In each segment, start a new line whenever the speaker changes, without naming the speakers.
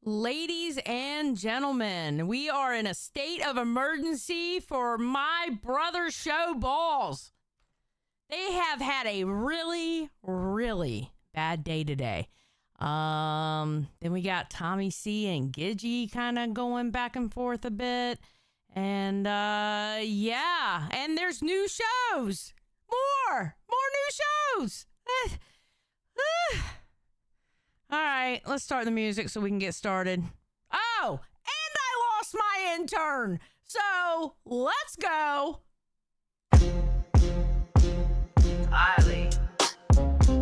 Ladies and gentlemen, we are in a state of emergency for my brother's show balls. They have had a really, really bad day today. Then we got Tommy C and Gidgy kind of going back and forth a bit. And yeah, and there's new shows. More new shows. All right, let's start the music so we can get started. Oh, and I lost my intern. So let's go.
Eiley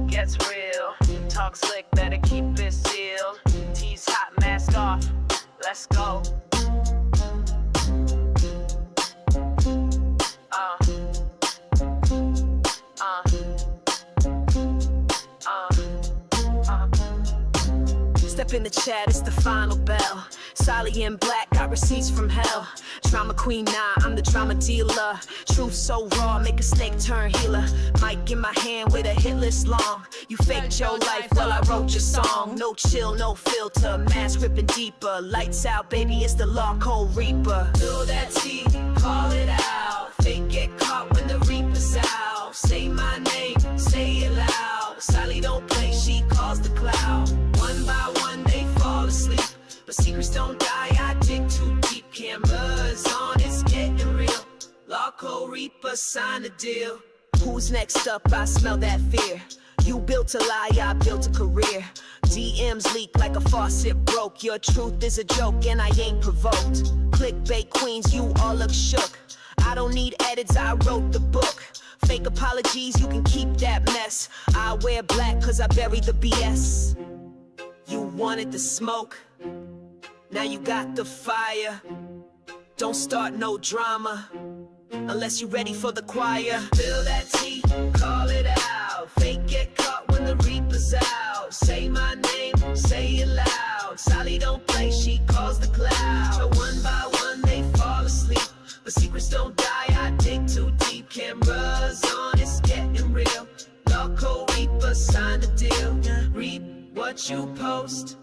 gets real. Talk slick, better keep it sealed. Tease hot, mask off. Let's go. Step in the chat, it's the final bell. Sally in black, got receipts from hell. Drama queen, nah, I'm the drama dealer. Truth so raw, make a snake turn healer. Mic in my hand with a hit list long. You faked your life while I wrote your song. No chill, no filter, mask ripping deeper. Lights out, baby, it's the law code reaper. Feel that tea, call it out. Fake get caught when the reaper's out. Say my name, say it loud. Sally don't play, she calls the cloud. One by one they fall asleep, but secrets don't die, I dig too deep. Cameras on, it's getting real. Law code reaper, sign the deal. Who's next up? I smell that fear. You built a lie, I built a career. DMs leak like a faucet broke. Your truth is a joke and I ain't provoked. Clickbait queens, you all look shook. I don't need edits, I wrote the book. Fake apologies, you can keep that mess. I wear black cause I bury the BS. You wanted the smoke, now you got the fire. Don't start no drama unless you're ready for the choir. Feel that tea, call it out. Fake get caught when the reaper's out. Say my name, say it loud. Sally don't play, she calls the cloud. So one by one they fall asleep, but secrets don't die, I dig too deep. Cameras on, it's getting real. Law code reaper, sign the deal. Reap what you post.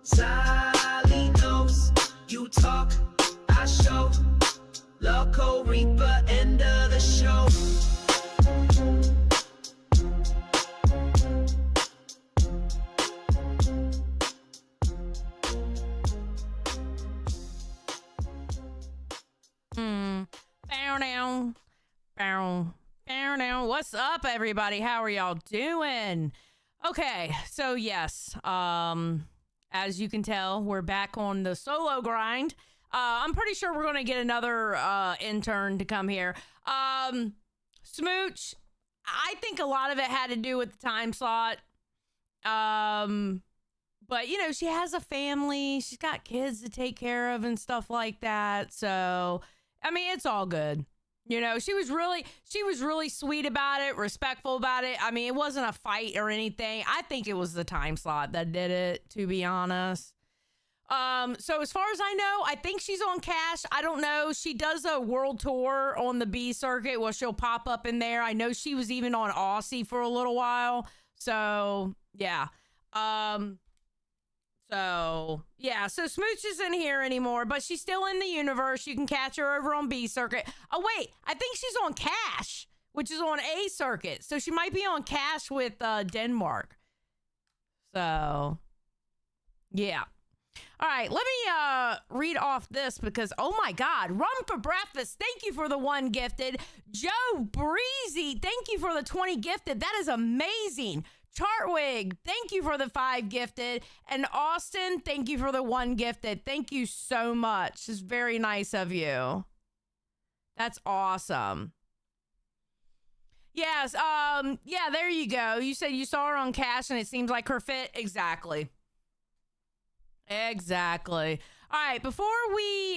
Sally knows. You talk, I show. Law code reaper, end of the show.
Bow down. What's up, everybody? How are y'all doing? Okay, so yes, as you can tell, we're back on the solo grind. I'm pretty sure we're going to get another intern to come here. Smooch, I think a lot of it had to do with the time slot. But, you know, she has a family. She's got kids to take care of and stuff like that. So, I mean, it's all good. You know, she was really sweet about it, respectful about it. I mean, it wasn't a fight or anything. I think it was the time slot that did it, to be honest. So as far as I know, I think she's on Cash. I don't know. She does a world tour on the B circuit where she'll pop up in there. I know she was even on Aussie for a little while. So, yeah. So Smooch isn't here anymore, but she's still in the universe. You can catch her over on B circuit. Oh, wait, I think she's on Cash, which is on A circuit. So she might be on Cash with Denmark. So, yeah. All right, let me read off this because, oh my God, Rum for Breakfast, thank you for the 1 gifted. Joe Breezy, thank you for the 20 gifted. That is amazing. Chartwig, thank you for the 5 gifted. And Austin, thank you for the 1 gifted. Thank you so much. It's very nice of you. That's awesome. Yes, yeah, there you go. You said you saw her on Cash and it seems like her fit. Exactly. Exactly. All right, before we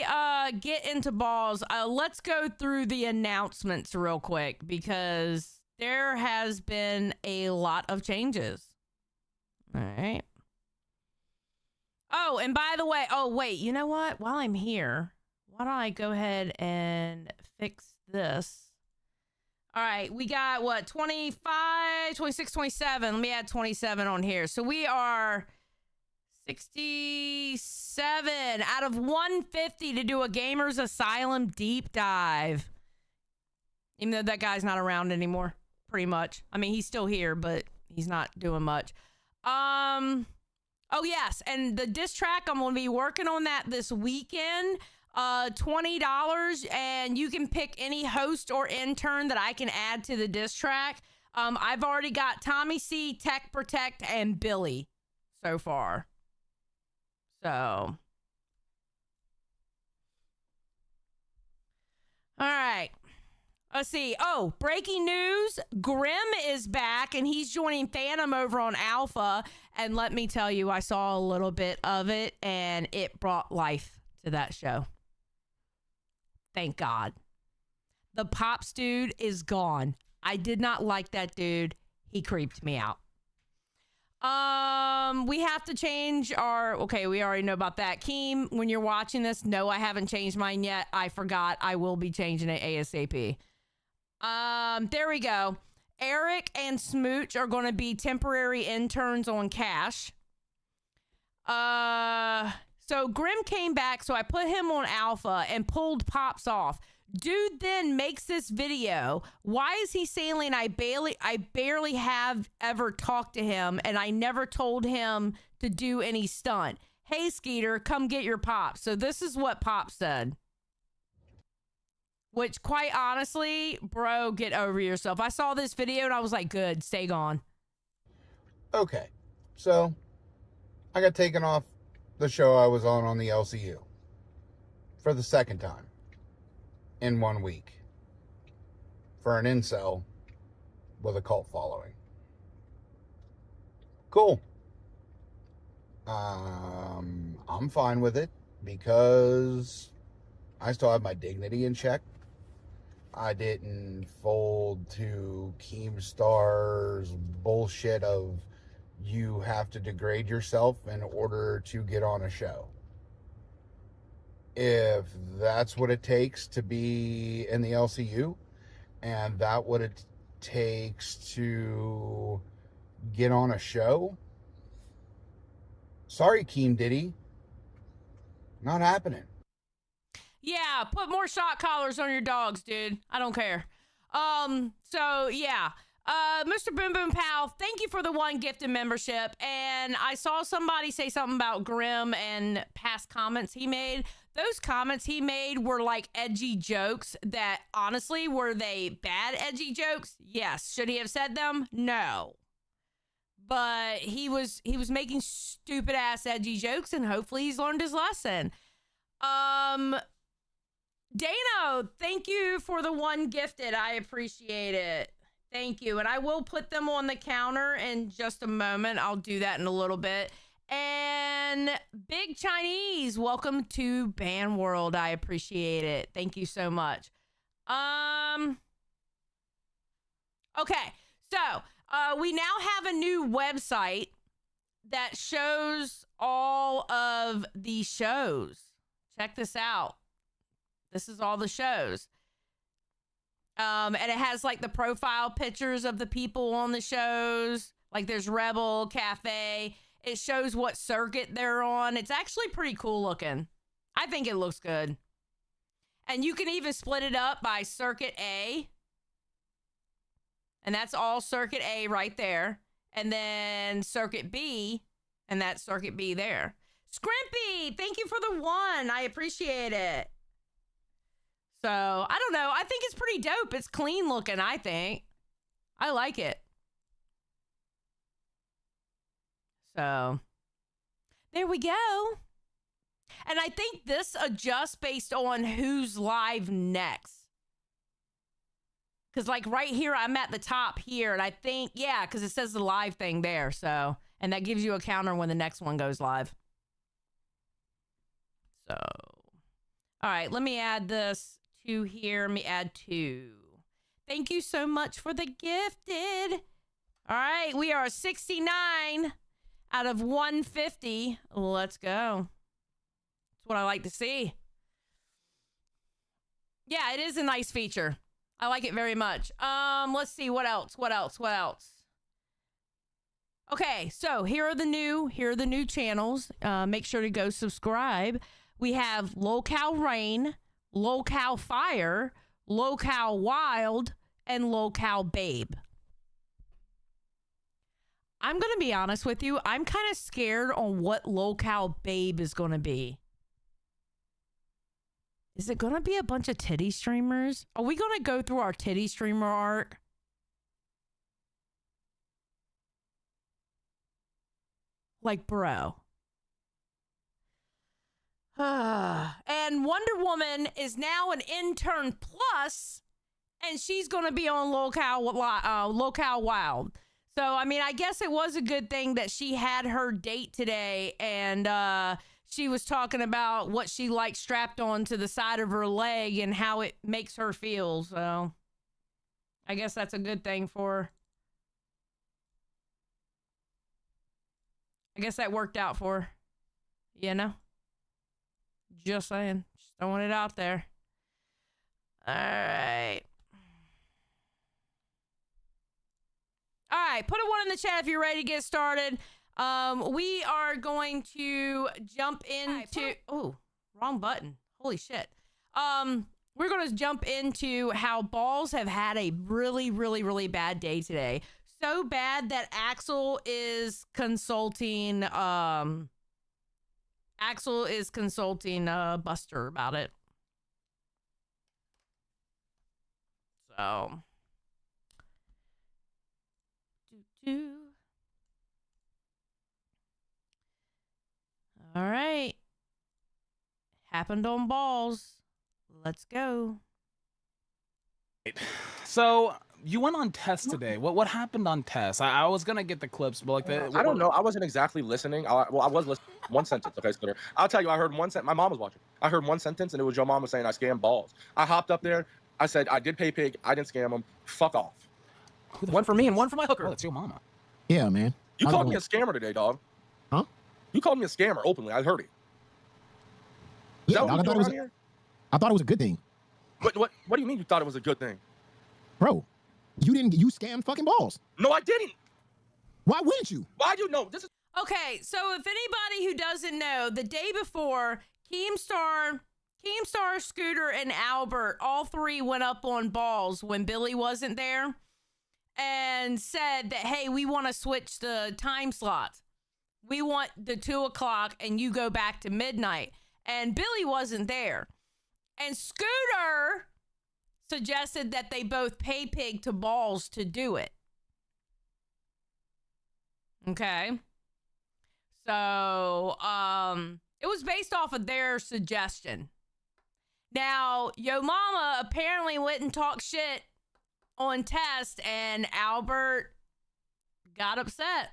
get into balls, let's go through the announcements real quick because there has been a lot of changes. All right. Oh, and by the way, oh, wait, you know what? While I'm here, why don't I go ahead and fix this? All right, we got what, 25, 26, 27. Let me add 27 on here. So we are 67 7 out of 150 to do a Gamers Asylum deep dive. Even though that guy's not around anymore, pretty much. I mean, he's still here, but he's not doing much. Oh, yes. And the diss track, I'm going to be working on that this weekend. $20, and you can pick any host or intern that I can add to the diss track. I've already got Tommy C, Tech Protect, and Billy so far. So. All right. Let's see. Oh, breaking news. Grim is back, and he's joining Phantom over on Alpha. And let me tell you, I saw a little bit of it, and it brought life to that show. Thank God. The Pops dude is gone. I did not like that dude. He creeped me out. We have to change our... Okay, we already know about that. Keem, when you're watching this, no, I haven't changed mine yet. I forgot. I will be changing it ASAP. There we go. Eric and Smooch are going to be temporary interns on Cash. So Grim came back, so I put him on Alpha and pulled Pops off. Dude then makes this video. Why is he saying I barely have ever talked to him, and I never told him to do any stunt? Hey, Skeeter, come get your Pops. So this is what Pop said. Which, quite honestly, bro, get over yourself. I saw this video and I was like, good, stay gone.
Okay, so I got taken off the show I was on the LCU for the second time in 1 week for an incel with a cult following. Cool. I'm fine with it because I still have my dignity in check. I didn't fold to Keemstar's bullshit of you have to degrade yourself in order to get on a show. If that's what it takes to be in the LCU, and that what it takes to get on a show, sorry, Keem Diddy, not happening.
Yeah, put more shot collars on your dogs, dude. I don't care. So yeah. Mr. Boom Boom Pal, thank you for the 1 gifted membership. And I saw somebody say something about Grim and past comments he made. Those comments he made were like edgy jokes that, honestly, were they bad edgy jokes? Yes. Should he have said them? No. But he was making stupid ass edgy jokes, and hopefully he's learned his lesson. Dano, thank you for the 1 gifted. I appreciate it. Thank you. And I will put them on the counter in just a moment. I'll do that in a little bit. And Big Chinese, welcome to Band World. I appreciate it. Thank you so much. Okay. So, we now have a new website that shows all of the shows. Check this out. This is all the shows. And it has like the profile pictures of the people on the shows. Like there's Rebel, Cafe. It shows what circuit they're on. It's actually pretty cool looking. I think it looks good. And you can even split it up by Circuit A. And that's all Circuit A right there. And then Circuit B. And that's Circuit B there. Scrimpy, thank you for the 1. I appreciate it. So, I don't know. I think it's pretty dope. It's clean looking, I think. I like it. So, there we go. And I think this adjusts based on who's live next. Because, like, right here, I'm at the top here. And I think, yeah, because it says the live thing there. So, and that gives you a counter when the next one goes live. So, all right, let me add this. 2 here. Let me add 2. Thank you so much for the gifted. All right, we are 69 out of 150. Let's go. That's what I like to see. Yeah, it is a nice feature. I like it very much. Let's see what else. Okay, so here are the new channels. Make sure to go subscribe. We have Locale Rain, Locale Fire, Locale Wild, and Locale Babe. I'm going to be honest with you. I'm kind of scared on what Locale Babe is going to be. Is it going to be a bunch of titty streamers? Are we going to go through our titty streamer arc? Like, bro. And Wonder Woman is now an intern plus, and she's going to be on Locale Wild. So, I mean, I guess it was a good thing that she had her date today, and she was talking about what she likes strapped on to the side of her leg and how it makes her feel. So, I guess that's a good thing for her. I guess that worked out for her. You know? Just saying. Just throwing it out there. All right. All right. Put a 1 in the chat if you're ready to get started. We are going to jump into... Oh, wrong button. Holy shit. We're going to jump into how balls have had a really, really, really bad day today. So bad that Axel is consulting Buster about it. So all right. Happened on balls. Let's go.
So you went on test today. What happened on test? I was gonna get the clips, but like
I don't know. I wasn't exactly listening. I was listening. One sentence, okay, Scooter. I'll tell you, I heard one sentence. My mom was watching. I heard one sentence, and it was your mom was saying I scammed balls. I hopped up there. I said I did pay pig. I didn't scam them. Fuck off.
One for me and one for my hooker. Oh, that's your mama.
Yeah, man.
You called me a scammer today, dog.
Huh?
You called me a scammer openly. I heard it. Is
Yeah,
that what
I
you
thought
here?
it was a good thing.
What do you mean you thought it was a good thing?
Bro, you scammed fucking balls.
No, I didn't.
Why wouldn't you?
Why do you know? This is
Okay, so if anybody who doesn't know, the day before, Keemstar, Scooter, and Albert, all three went up on balls when Billy wasn't there and said that, hey, we want to switch the time slots. We want the 2 o'clock and you go back to midnight. And Billy wasn't there. And Scooter suggested that they both pay pig to balls to do it. Okay. So, it was based off of their suggestion. Now, Yo Mama apparently went and talked shit on test, and Albert got upset.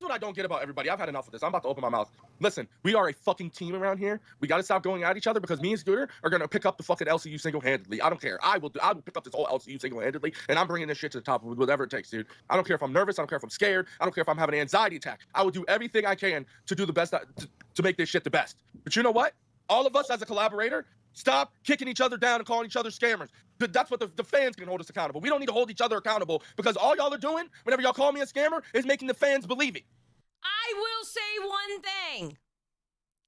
what I don't get about everybody. I've had enough of this. I'm about to open my mouth. Listen, we are a fucking team around here. We got to stop going at each other because me and Scooter are going to pick up the fucking LCU single-handedly. I don't care. I will pick up this whole LCU single-handedly, and I'm bringing this shit to the top of whatever it takes, dude. I don't care if I'm nervous. I don't care if I'm scared. I don't care if I'm having an anxiety attack. I will do everything I can to do the best, to make this shit the best. But you know what? All of us as a collaborator, stop kicking each other down and calling each other scammers. That's what the fans can hold us accountable. We don't need to hold each other accountable because all y'all are doing, whenever y'all call me a scammer, is making the fans believe it.
I will say one thing.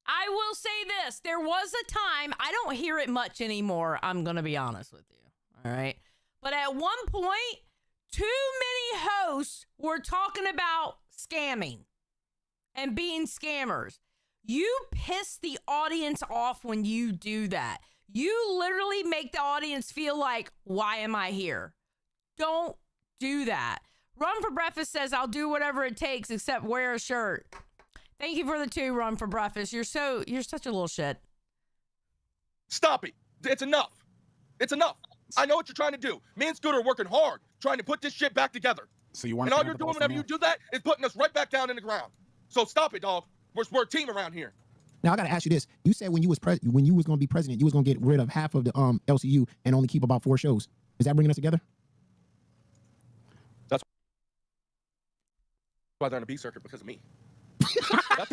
I will say this. There was a time, I don't hear it much anymore, I'm going to be honest with you. All right. But at one point, too many hosts were talking about scamming and being scammers. You piss the audience off when you do that. You literally make the audience feel like, why am I here? Don't do that. Run for Breakfast says, I'll do whatever it takes except wear a shirt. Thank you for the 2, Run for Breakfast. You're such a little shit.
Stop it. It's enough. It's enough. I know what you're trying to do. Me and Scooter are working hard, trying to put this shit back together.
So you want?
And all you're doing whenever you do that is putting us right back down in the ground. So stop it, dog. We're a team around here.
Now I gotta ask you this: you said when you was going to be president, you was gonna get rid of half of the LCU and only keep about 4 shows. Is that bringing us together?
That's why they're on the B circuit, because of me.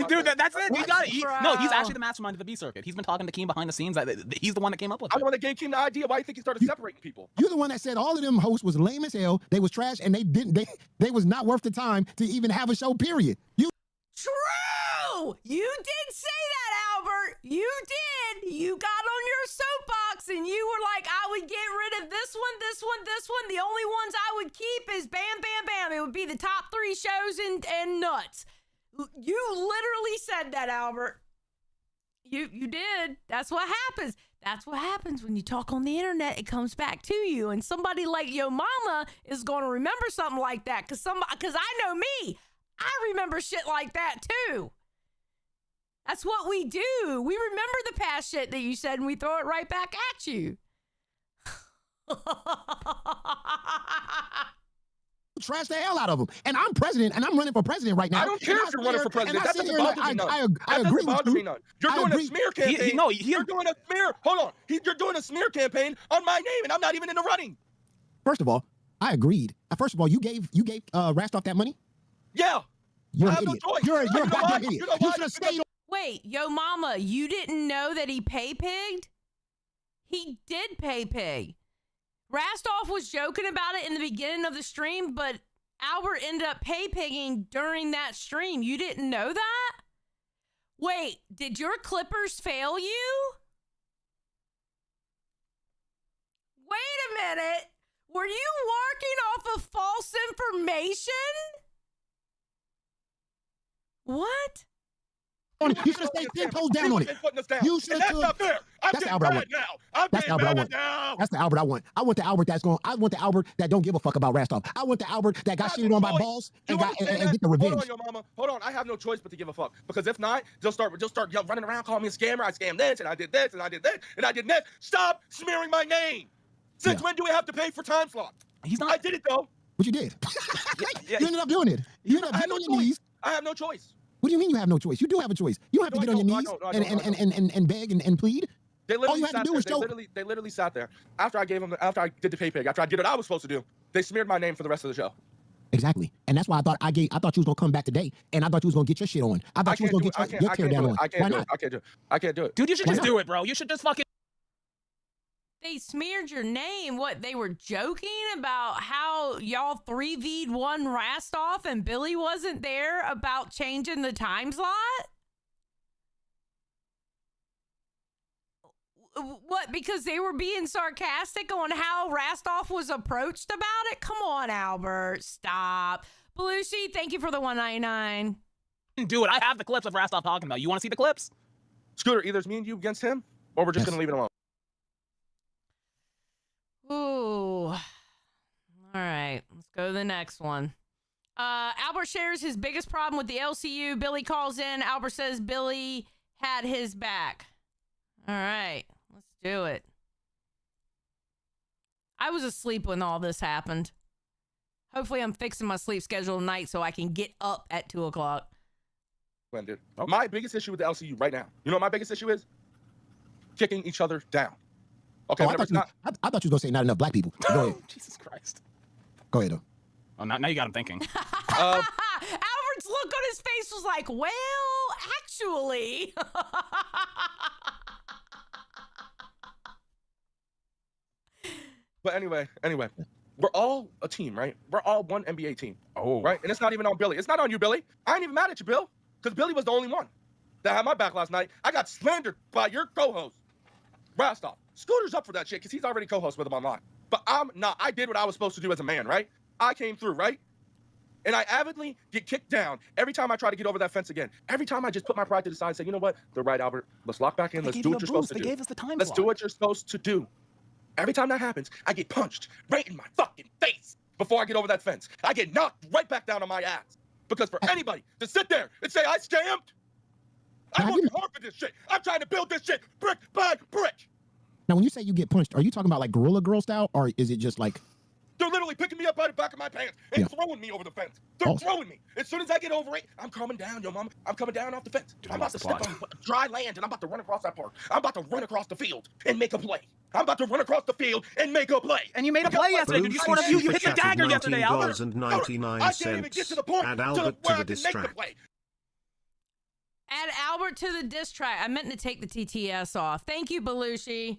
Dude, that's it. You got it. No, he's
Bro.
actually the mastermind of the B circuit. He's been talking to Keem behind the scenes. He's the one that came up with
I'm
it.
the one that gave Keem the idea. Why do you think he started separating people?
You're the one that said all of them hosts was lame as hell. They was trash, and they was not worth the time to even have a show. Period.
True! You did say that, Albert. You did. You got on your soapbox and you were like, I would get rid of this one, this one, this one. The only ones I would keep is Bam, Bam, Bam. It would be the top 3 shows and nuts. You literally said that, Albert. You did. That's what happens. That's what happens when you talk on the internet. It comes back to you. And somebody like Yo Mama is going to remember something like that. Because I know me. I remember shit like that too. That's what we do. We remember the past shit that you said and we throw it right back at you.
Trash the hell out of them. And I'm president, and I'm running for president right now.
I don't care if you're running for president. That doesn't bother me none.
I agree with you.
You're doing a smear campaign.
You're
doing a smear. Hold on. You're doing a smear campaign on my name, and I'm not even in the running.
First of all, I agreed. First of all, you gave Rastoff that money?
Yeah.
You're
I
an
have no
idiot.
choice.
You're a
You know
goddamn
why?
idiot.
You know
You
why?
should have stayed.
Wait, Yo Mama, you didn't know that he pay-pigged? He did pay-pig. Rastoff was joking about it in the beginning of the stream, but Albert ended up pay-pigging during that stream. You didn't know that? Wait, did your Clippers fail you? Wait a minute. Were you working off of false information? What?
You should have stayed 10 toes down on it. You should have.
That's not fair. I'm
That's the
getting
Albert I
mad
want.
now. I'm
That's the
getting
Albert I
mad
want.
now.
That's the Albert I want. I want the Albert I want the Albert that don't give a fuck about Rastoff. I want the Albert that got shitted on by balls and get the revenge.
Hold on, Yo Mama. Hold on. I have no choice but to give a fuck. Because if not, they'll start running around calling me a scammer. I scammed this, and I did this, and I did this, and I did this. Stop smearing my name. Since when do we have to pay for time slot?
He's not.
I did it though.
But you did.
Yeah,
You ended up doing it. You ended up getting on your knees.
I have no choice.
What do you mean you have no choice? You do have a choice. You don't have to get on your knees and beg and plead.
They
All
literally
you had to
sat
do
there.
was show.
They literally sat there after I did the pay pig, after I did what I was supposed to do. They smeared my name for the rest of the show.
Exactly. And that's why I thought you was gonna come back today, and I thought you was gonna get your shit on. I thought you was gonna get your tear down on.
I
Why
can't do it.
not?
I can't do it.
Dude, you should
Why
just
not?
do it, bro. You should just fucking.
They smeared your name. What, they were joking about how y'all 3v'd one Rastoff and Billy wasn't there about changing the time slot? What, because they were being sarcastic on how Rastoff was approached about it? Come on, Albert. Stop. Belushi, thank you for the $1.99.
Do it. I have the clips of Rastoff talking about. You want to see the clips?
Scooter, either it's me and you against him, or we're just
Yes.
gonna leave it alone.
Ooh. All right, let's go to the next one. Albert shares his biggest problem with the LCU. Billy calls in. Albert says Billy had his back. All right, let's do it. I was asleep when all this happened. Hopefully I'm fixing my sleep schedule tonight so I can get up at 2 o'clock.
Glenn, dude. My biggest issue with the LCU right now, you know what my biggest issue is? Kicking each other down. Okay,
Oh,
remember, it's not.
I thought you was gonna say not enough black people. Go ahead.
Jesus Christ.
Go ahead though.
Oh, now you got him thinking.
Albert's look on his face was like, well, actually.
But anyway, we're all a team, right? We're all one NBA team,
Oh.
right? And it's not even on Billy. It's not on you, Billy. I ain't even mad at you, Bill, because Billy was the only one that had my back last night. I got slandered by your co-host, Rastoff. Scooter's up for that shit because he's already co-host with him online. But I'm not. I did what I was supposed to do as a man, right? I came through, right? And I avidly get kicked down every time I try to get over that fence again. Every time I just put my pride to the side and say, you know what? They're right, Albert. Let's lock back in. Let's do what you're supposed to do.
They gave us the time
Let's
slot.
do what you're supposed to do. Every time that happens, I get punched right in my fucking face before I get over that fence. I get knocked right back down on my ass. Because for anybody to sit there and say I scammed, I'm working hard for this shit. I'm trying to build this shit brick by brick.
Now, when you say you get punched, are you talking about like Gorilla Girl style, or is it just like?
They're literally picking me up by the back of my pants and throwing me over the fence. They're
Awesome.
throwing me. As soon as I get over it, I'm coming down, yo mama. I'm coming down off the fence.
Dude,
I'm
I'm
about to
off the
step on dry land and I'm about to run across that park. I'm about to run across the field and make a play. I'm about to run across the field and make a play.
And you made a play yesterday, dude. You scored a you hit the dagger yesterday, Albert.
$19.99. I can't even get to the point
Add
to
Albert
where
to
I
the
can make the
distract.
play.
Add Albert to the diss track. I meant to take the TTS off. Thank you, Belushi.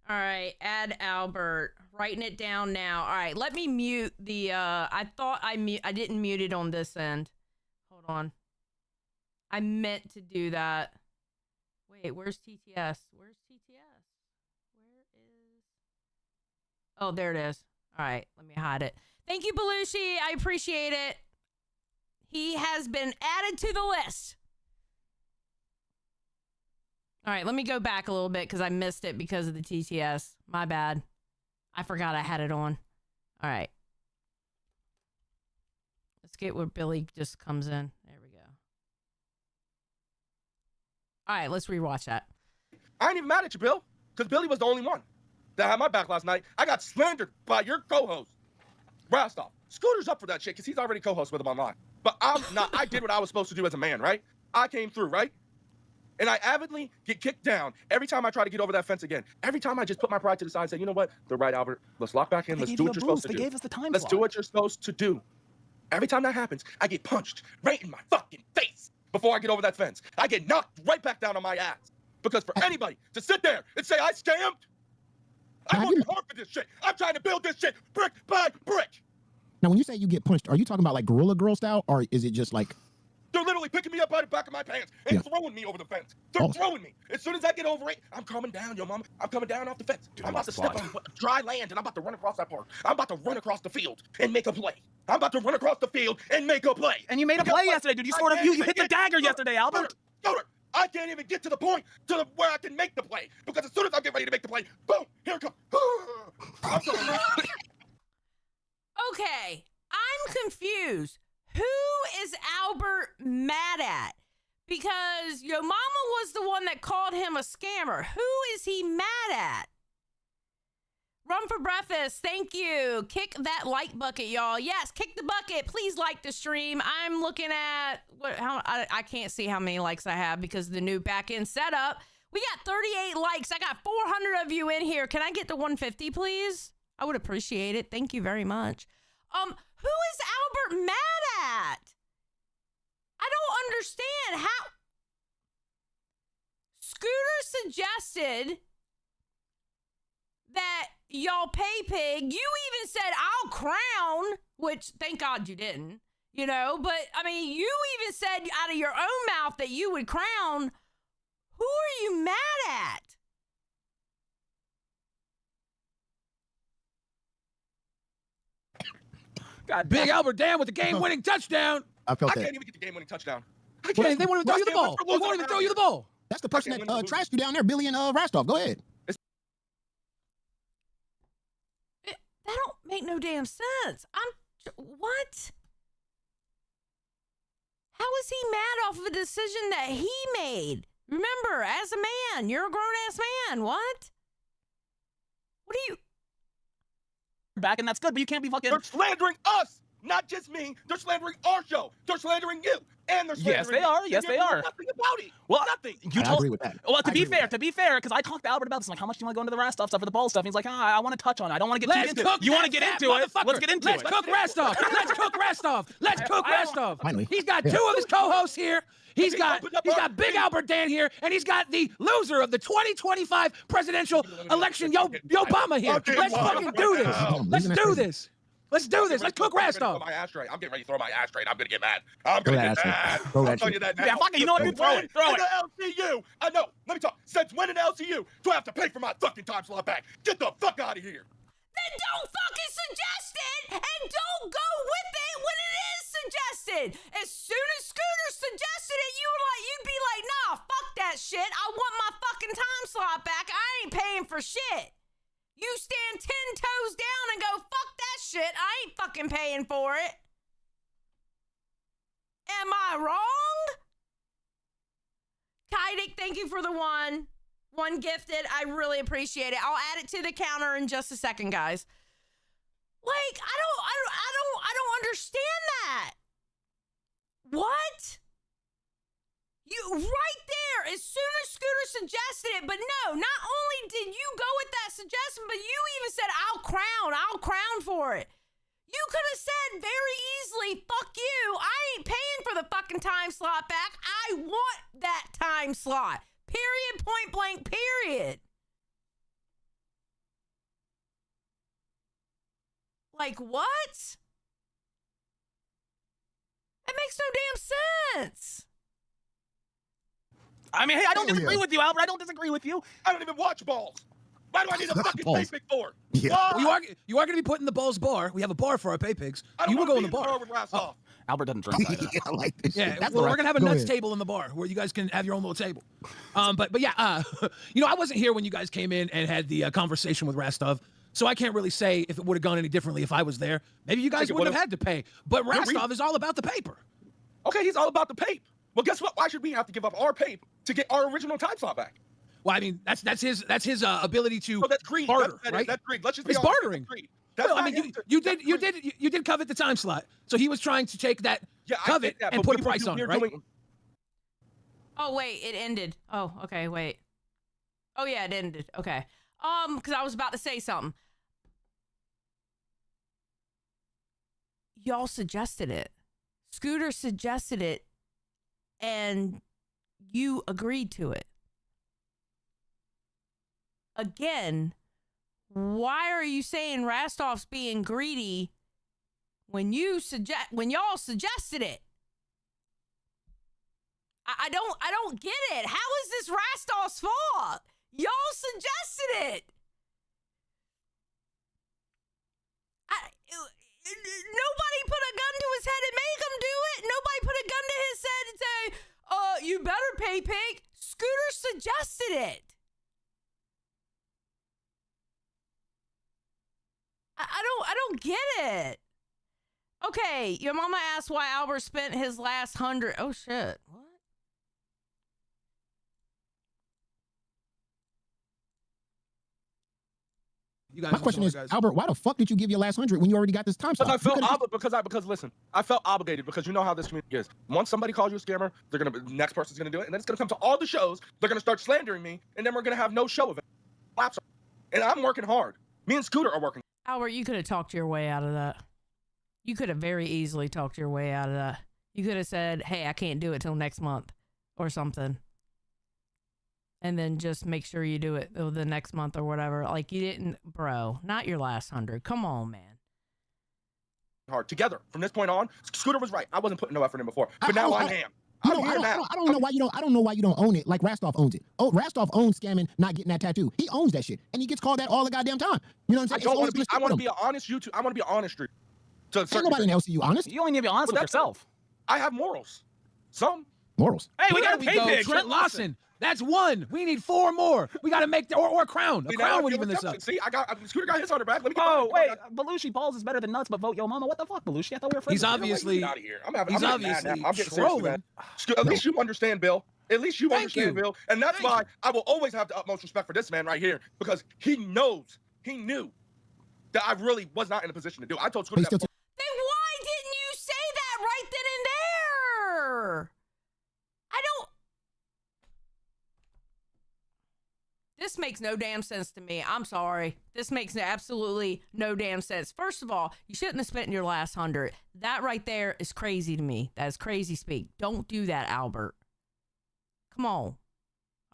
All right, add Albert. Writing it down now. All right, let me mute the. I thought I didn't mute it on this end. Hold on. I meant to do that. Wait, where's TTS? Where's TTS? Where is? Oh, there it is. All right, let me hide it. Thank you, Belushi. I appreciate it. He has been added to the list. All right, let me go back a little bit because I missed it because of the TTS. My bad. I forgot I had it on. All right. Let's get where Billy just comes in. There we go. All right, let's rewatch that.
I ain't even mad at you, Bill, because Billy was the only one that had my back last night. I got slandered by your co-host, Rostov. Scooter's up for that shit because he's already co-host with him online. But I'm not. I did what I was supposed to do as a man, right? I came through, right? And I avidly get kicked down every time I try to get over that fence again. Every time I just put my pride to the side and say, you know what? They're right, Albert. Let's lock back in. Let's do what you're supposed to do.
They gave us the time
Let's do what you're supposed to do. Every time that happens, I get punched right in my fucking face before I get over that fence. I get knocked right back down on my ass. Because for anybody to sit there and say I scammed, I'm working hard for this shit. I'm trying to build this shit brick by brick.
Now, when you say you get punched, are you talking about like Gorilla Girl style, or is it just like?
They're literally picking me up by the back of my pants and throwing me over the fence. They're throwing me. As soon as I get over it, I'm coming down, yo mama. I'm coming down off the fence. I'm about to step on dry land and I'm about to run across that park. I'm about to run across the field and make a play. I'm about to run across the field and make a play.
And you made a play yesterday, dude. You hit the dagger yesterday, Albert.
I can't even get to the point where I can make the play because as soon as I get ready to make the play, boom, here it comes. I'm sorry.
Okay, I'm confused. Who is Albert mad at? Because your mama was the one that called him a scammer. Who is he mad at? Run for breakfast. Thank you. Kick that like bucket, y'all. Yes, kick the bucket. Please like the stream. I'm looking at I can't see how many likes I have because of the new back end setup. We got 38 likes. I got 400 of you in here. Can I get to 150, please? I would appreciate it. Thank you very much. Who is Albert mad at? I don't understand how. Scooter suggested that y'all pay pig. You even said I'll crown, which thank God you didn't, you know, but I mean, you even said out of your own mouth that you would crown. Who are you mad at?
God, Big Albert Dan with the game-winning touchdown.
I felt
I
that.
can't even get the game-winning touchdown.
Well, they won't even throw you the ball. They won't even throw you the ball.
That's the person that trashed you down there, Billy and Rostov. Go ahead.
That don't make no damn sense. What? How is he mad off of a decision that he made? Remember, as a man, you're a grown-ass man. What? What are you...
Back and that's good, but you can't be fucking.
They're slandering us, not just me. They're slandering our show. They're slandering you, and they're slandering
Yes, they are. Yes, they are.
Nothing about it.
Well,
nothing.
I agree with that.
Well, to be fair, because I talked to Albert about this. I'm like, how much do you want to go into the Rastov stuff for the ball stuff? And he's like, I want to touch on it. I don't want to get too into it. You want to get into it? Let's get into it.
Let's cook Rostov. Let's cook Rostov. Let's cook Rostov.
Finally.
He's got two of his co-hosts here. He's got Big Albert Dan here, and he's got the loser of the 2025 presidential election, Obama here. Let's fucking do this. Let's do this. Let's do this. Let's cook Rostov.
I'm getting ready to throw my ashtray, and I'm gonna get mad. I'm gonna get mad. I'll tell you that now.
Yeah, fuck it. You know what? Throw it. Throw it.
In the LCU. I know. Let me talk. Since when in LCU do I have to pay for my fucking time slot back? Get the fuck out of here.
Then don't fucking suggest it and don't go with it when it is suggested. As soon as Scooter suggested it, you'd be like, nah, fuck that shit. I want my fucking time slot back. I ain't paying for shit. You stand 10 toes down and go, fuck that shit. I ain't fucking paying for it. Am I wrong? Kydick, thank you for the one gifted. I really appreciate it. I'll add it to the counter in just a second, guys. Like, I don't understand that. What? You right there, as soon as Scooter suggested it, but no, not only did you go with that suggestion, but you even said, I'll crown for it. You could have said very easily, fuck you. I ain't paying for the fucking time slot back. I want that time slot. Period, point blank, period. Like, what? That makes no damn sense.
I mean, hey, I don't disagree with you, Albert. I don't disagree with you.
I don't even watch balls. Why do I need a fucking
Balls.
pay pig for?
Yeah.
Why?
Well, you are going to be put in the Balls bar. We have a bar for our pay pigs.
I don't
You will
wanna
go in
be
the bar.
with Rostov.
Albert doesn't drink either.
Yeah, I like this.
Yeah,
shit. That's
well,
all
we're
right.
gonna have a
Go
nuts
ahead.
table in the bar where you guys can have your own little table. But yeah, you know, I wasn't here when you guys came in and had the conversation with Rostov, so I can't really say if it would have gone any differently if I was there. Maybe you guys
Think it
wouldn't have
would've.
had to pay. But
Yeah,
Rostov is all about the paper.
Okay, he's all about the pape. Well, guess what? Why should we have to give up our pape to get our original time slot back?
Well, I mean, that's his ability to
So that's greed.
barter,
That's
right?
greed. Let's just be
It's
honest.
bartering.
That's greed. That's
Well, I
not
mean,
answer.
you
That's greed.
did covet the time slot, so he was trying to take that
Yeah, I
covet
get that,
and
but
put a
we
price
were
on it, right?
doing-
Oh, wait, it ended. Oh, okay, wait. Oh, yeah, it ended. Okay. Because I was about to say something. Y'all suggested it. Scooter suggested it, and you agreed to it. Again, why are you saying Rastov's being greedy when y'all suggested it? I don't get it. How is this Rastov's fault? Y'all suggested it. Nobody put a gun to his head and make him do it. Nobody put a gun to his head and say, you better pay pig. Scooter suggested it. I don't get it. Okay, your mama asked why Albert spent his last 100. Oh shit. What?
You guys
My
are
question
smart
is,
guys.
Albert, why the fuck did you give your last 100 when you already got this time slot?
Because I
You
felt
could've-
obligated. Because listen, I felt obligated because you know how this community is. Once somebody calls you a scammer, the next person's gonna do it, and then it's gonna come to all the shows. They're gonna start slandering me, and then we're gonna have no show event. Laps. And I'm working hard. Me and Scooter are working.
Albert, you could have talked your way out of that. You could have very easily talked your way out of that. You could have said, hey, I can't do it till next month or something. And then just make sure you do it the next month or whatever. Like you didn't, bro, not your last 100. Come on, man.
Hard together. From this point on, Scooter was right. I wasn't putting no effort in before,
I
but now
don't-
I
I-
am.
You
I'm
know,
here now.
I don't know why you don't. I don't know why you don't own it like Rostov owns it. Oh, Rostov owns scamming, not getting that tattoo. He owns that shit, and he gets called that all the goddamn time. You know what I'm
I
saying?
don't
It's
want to
always
be. I
gonna
want to
stick
be an honest YouTube. I want to be an honest street. To a
with him.
certain
Ain't nobody in
extent.
LCU honest.
You only need to be honest
Well,
with
that's-
yourself.
I have morals. Some.
Morals.
Hey, we got a
There
pay
go.
pig.
Trent Lawson. That's one. We need 4 more. We got to make or a crown. A
See, now I
crown would
feel
even this up.
redemption. See, Scooter got his 100 back. Let me get
Oh,
mine.
wait. Belushi balls is better than nuts, but vote yo mama. What the fuck, Belushi? I thought we were friends.
He's obviously
out of here. I'm
he's
getting
obviously
mad now. I'm getting seriously
trolling.
mad. At least you understand, Bill. At least you
Thank
understand,
you.
Bill. And that's
Thank
why
you.
I will always have the utmost respect for this man right here because he knew that I really was not in a position to do. I told
But he
Scooter
still
that.
Then why didn't you say that right then and there? I don't. This makes no damn sense to me. I'm sorry. This makes absolutely no damn sense. First of all, you shouldn't have spent your last 100. That right there is crazy to me. That is crazy speak. Don't do that, Albert. Come on.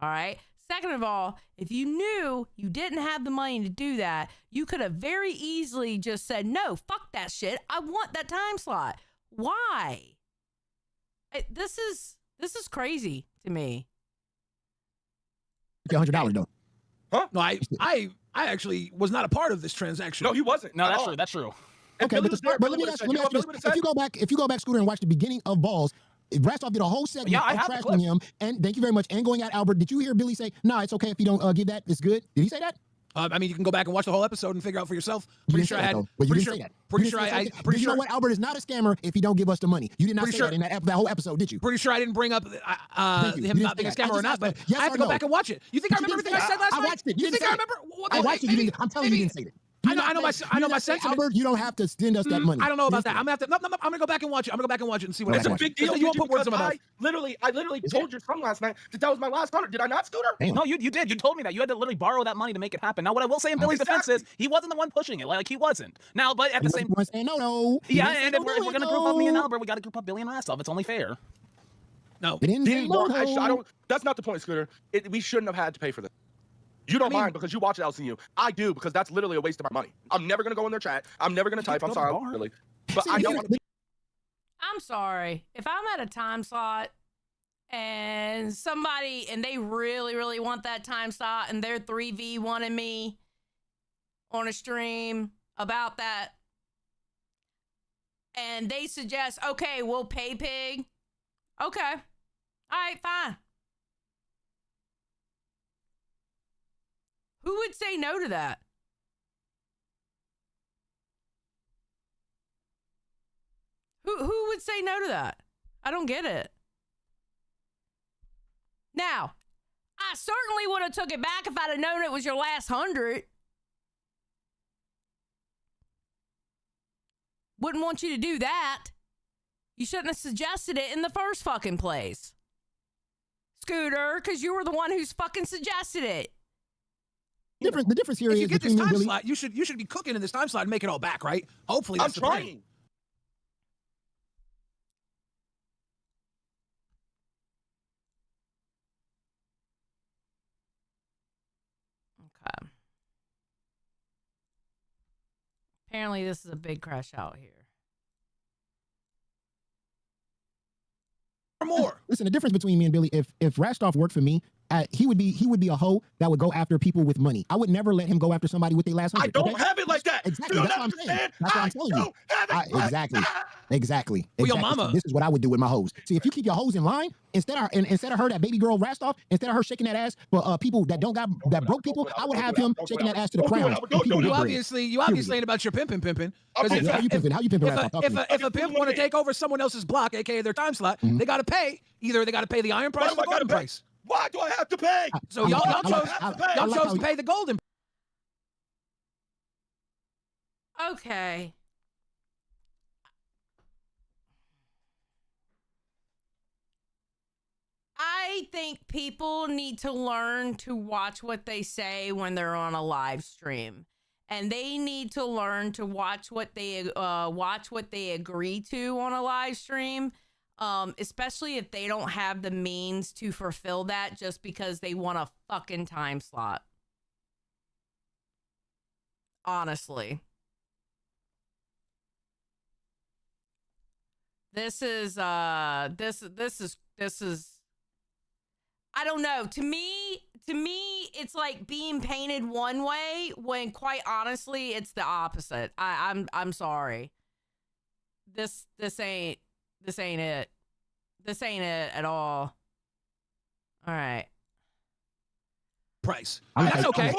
All right. Second of all, if you knew you didn't have the money to do that, you could have very easily just said, no, fuck that shit. I want that time slot. Why? This is crazy to me.
$100 though.
No, I actually was not a part of this transaction.
No, he wasn't.
No,
at
that's
all.
true. That's true.
And
Okay,
Billy
but,
was there.
but let
Billy
me
would've
ask
said,
you
know what
this:
Billy would've
if you go back, Scooter, and watch the beginning of Balls, Rostov did a whole segment
Yeah, I
of
have the
trashing
clip.
him, and thank you very much, and going at Albert. Did you hear Billy say, "Nah, it's okay if you don't give that. It's good"? Did he say that?
I mean, you can go back and watch the whole episode and figure out for yourself.
You
Pretty
didn't
sure
say
I
that,
had.
though. But you
Pretty
didn't
sure.
say that.
Pretty
You
sure
didn't say
I.
that.
Pretty
You
sure.
know what? Albert is not a scammer if he don't give us the money. You did not
Pretty
say
sure-
that in that whole episode, did you?
Pretty sure I didn't bring up
Thank you.
him
You
not
didn't
being a
say that.
scammer
I
or not,
just
but
asked yes
I have
or
to go
no.
back and watch it. You think I
But you
remember
didn't
everything I
say
said
that.
last
I
night?
watched it.
You
You
think
didn't
I
say
remember?
I watched it. You didn't. I'm telling you, you didn't say it.
I know my sentiment.
Albert, you don't have to send us that money.
I don't know about that. I'm gonna have to. No, I'm gonna go back and watch it. I'm gonna go back and watch it and see what
It's a
happens.
big deal.
You won't put words in my mouth.
I literally told your son last night that was my last $100. Did I not, Scooter?
Damn.
No, you did. You told me that. You had to literally borrow that money to make it happen. Now, what I will say in Billy's defense is he wasn't the one pushing it. Like, he wasn't. Now, but at the same
time, saying no.
Yeah, and if we're gonna group up me and Albert, we gotta group up Billy and Rastov. It's only fair.
No,
it didn't say no.
I don't. That's not the point, Scooter. We shouldn't have had to pay for this. You don't mind because you watch LCU. I do because that's literally a waste of my money. I'm never gonna go in their chat. I'm never gonna type. I'm sorry, really. But I don't want to.
I'm sorry. If I'm at a time slot and they really, really want that time slot and they're 3v1ing me on a stream about that, and they suggest, okay, we'll pay pig. Okay. All right, fine. Who would say no to that? Who would say no to that? I don't get it. Now, I certainly would have took it back if I'd have known it was your last 100. Wouldn't want you to do that. You shouldn't have suggested it in the first fucking place. Scooter, because you were the one who's fucking suggested it.
The difference here
if
is
you get this
between
time
Billy.
slot, you should be cooking in this time slot and make it all back, right? Hopefully, that's
I'm
the plan.
trying.
Okay. Apparently, this is a big crash out here.
Or more.
Listen, the difference between me and Billy, if Rastov worked for me, he would be a hoe that would go after people with money. I would never let him go after somebody with their last 100.
I don't have it like that.
Exactly.
You
That's
don't
what I'm saying.
understand.
That's what I'm telling you. Exactly.
Well, your
Exactly.
mama-
So this is what I would do with my hoes. See, if you keep your hoes in line, instead of her, that baby girl Rastov, instead of her shaking that ass for people that broke people, I would have him shaking that ass to the crowd.
You obviously ain't about your pimping. Because
How you pimping Rastov? Talk to me.
if a pimp want to take over someone else's block, aka their time slot, they got to pay. Either they got to pay the iron price or the golden price.
Why do I have to pay?
So y'all chose to pay the golden.
Okay. I think people need to learn to watch what they say when they're on a live stream. And they need to learn to watch what they agree to on a live stream. Especially if they don't have the means to fulfill that just because they want a fucking time slot. Honestly. This is I don't know. To me it's like being painted one way when quite honestly it's the opposite. I'm sorry. This ain't it. This ain't it at all. All right.
Price.
That's
okay.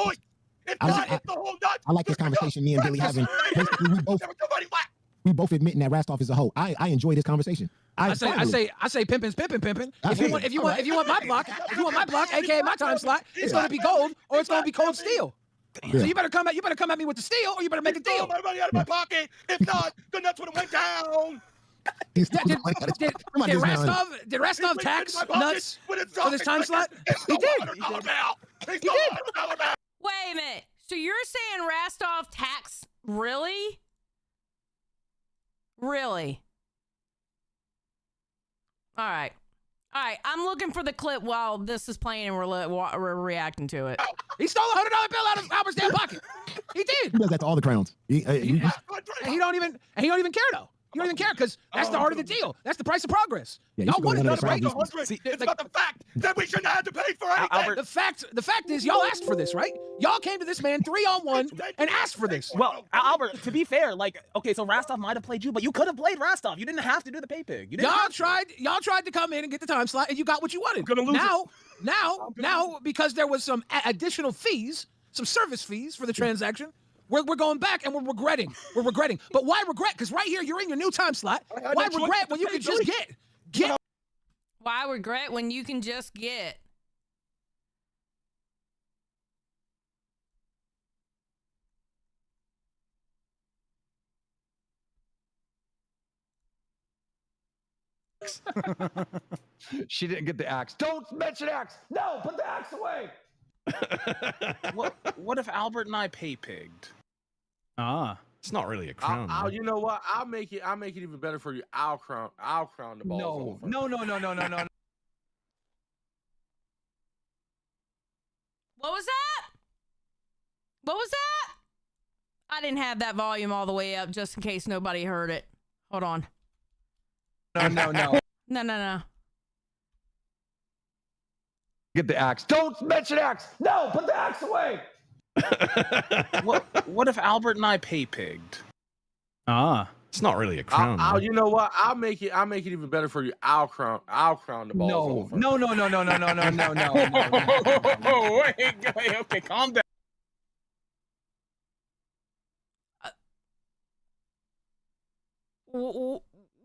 I like this conversation me and Billy having. Basically, we both admitting that Rastov is a hoe. I enjoy this conversation.
I say pimping. If you want my block, aka my time slot, it's gonna be gold or it's gonna be cold steel.
Yeah.
So you better come at me with the steel, or you better make a deal.
My money out of my pocket. If not, then that's when it went down.
Did Rastov tax nuts for this time slot? He did.
Wait a minute. So you're saying Rastov tax? Really? Really? All right. I'm looking for the clip while this is playing and we're reacting to it.
He stole a $100 bill out of Albert's damn pocket. He did.
He does that to all the crowns.
And he don't even care though. You don't even care because that's the heart of the deal. That's the price of progress.
Yeah,
y'all wanted
to
this, right?
It's about the fact that we shouldn't have to pay for anything.
Albert,
the fact is y'all asked for this, right? Y'all came to this man 3-on-1 and asked for this.
Well, Albert, to be fair, okay, so Rastov might have played you, but you could have played Rastov. You didn't have to do the pay pig.
Y'all tried to come in and get the time slot, and you got what you wanted. Now, because there was some additional fees, some service fees for the transaction, we're going back and we're regretting. But why regret? Because right here, you're in your new time slot. Why regret when you can just get?
Why regret when you can just get?
She didn't get the axe. Don't mention axe. No, put the axe away.
What if Albert and I pay pigged?
Ah.
It's not really a crown.
I'll,
man.
you know what? I'll make it even better for you. I'll crown the balls over.
No.
What was that? What was that? I didn't have that volume all the way up just in case nobody heard it. Hold on.
No.
No.
Get the axe. Don't mention axe. No, put the axe away.
What if Albert and I pay pigged?
Ah.
It's not really a crown.
I'll,
man.
you know what? I'll make it even better for you. I'll crown the balls over.
No.
Wait, okay, calm down.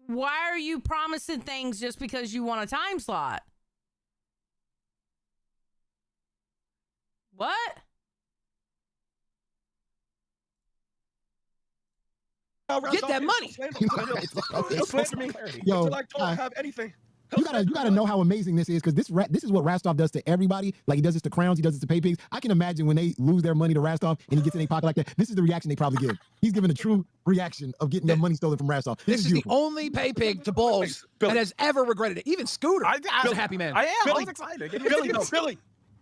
Why are you promising things just because you want a time slot? What?
Get that money.
Yo,
Until I don't have anything.
you gotta know how amazing this is, because this is what Rastov does to everybody. Like, he does this to crowns, he does this to pay pigs. I can imagine when they lose their money to Rastov and he gets in their pocket like that. This is the reaction they probably give. He's giving a true reaction of getting their money stolen from Rastov.
This is the
beautiful.
only pay pig to balls
Billy.
that has ever regretted it. Even Scooter was a happy man.
I am.
Billy.
I was excited.
Billy,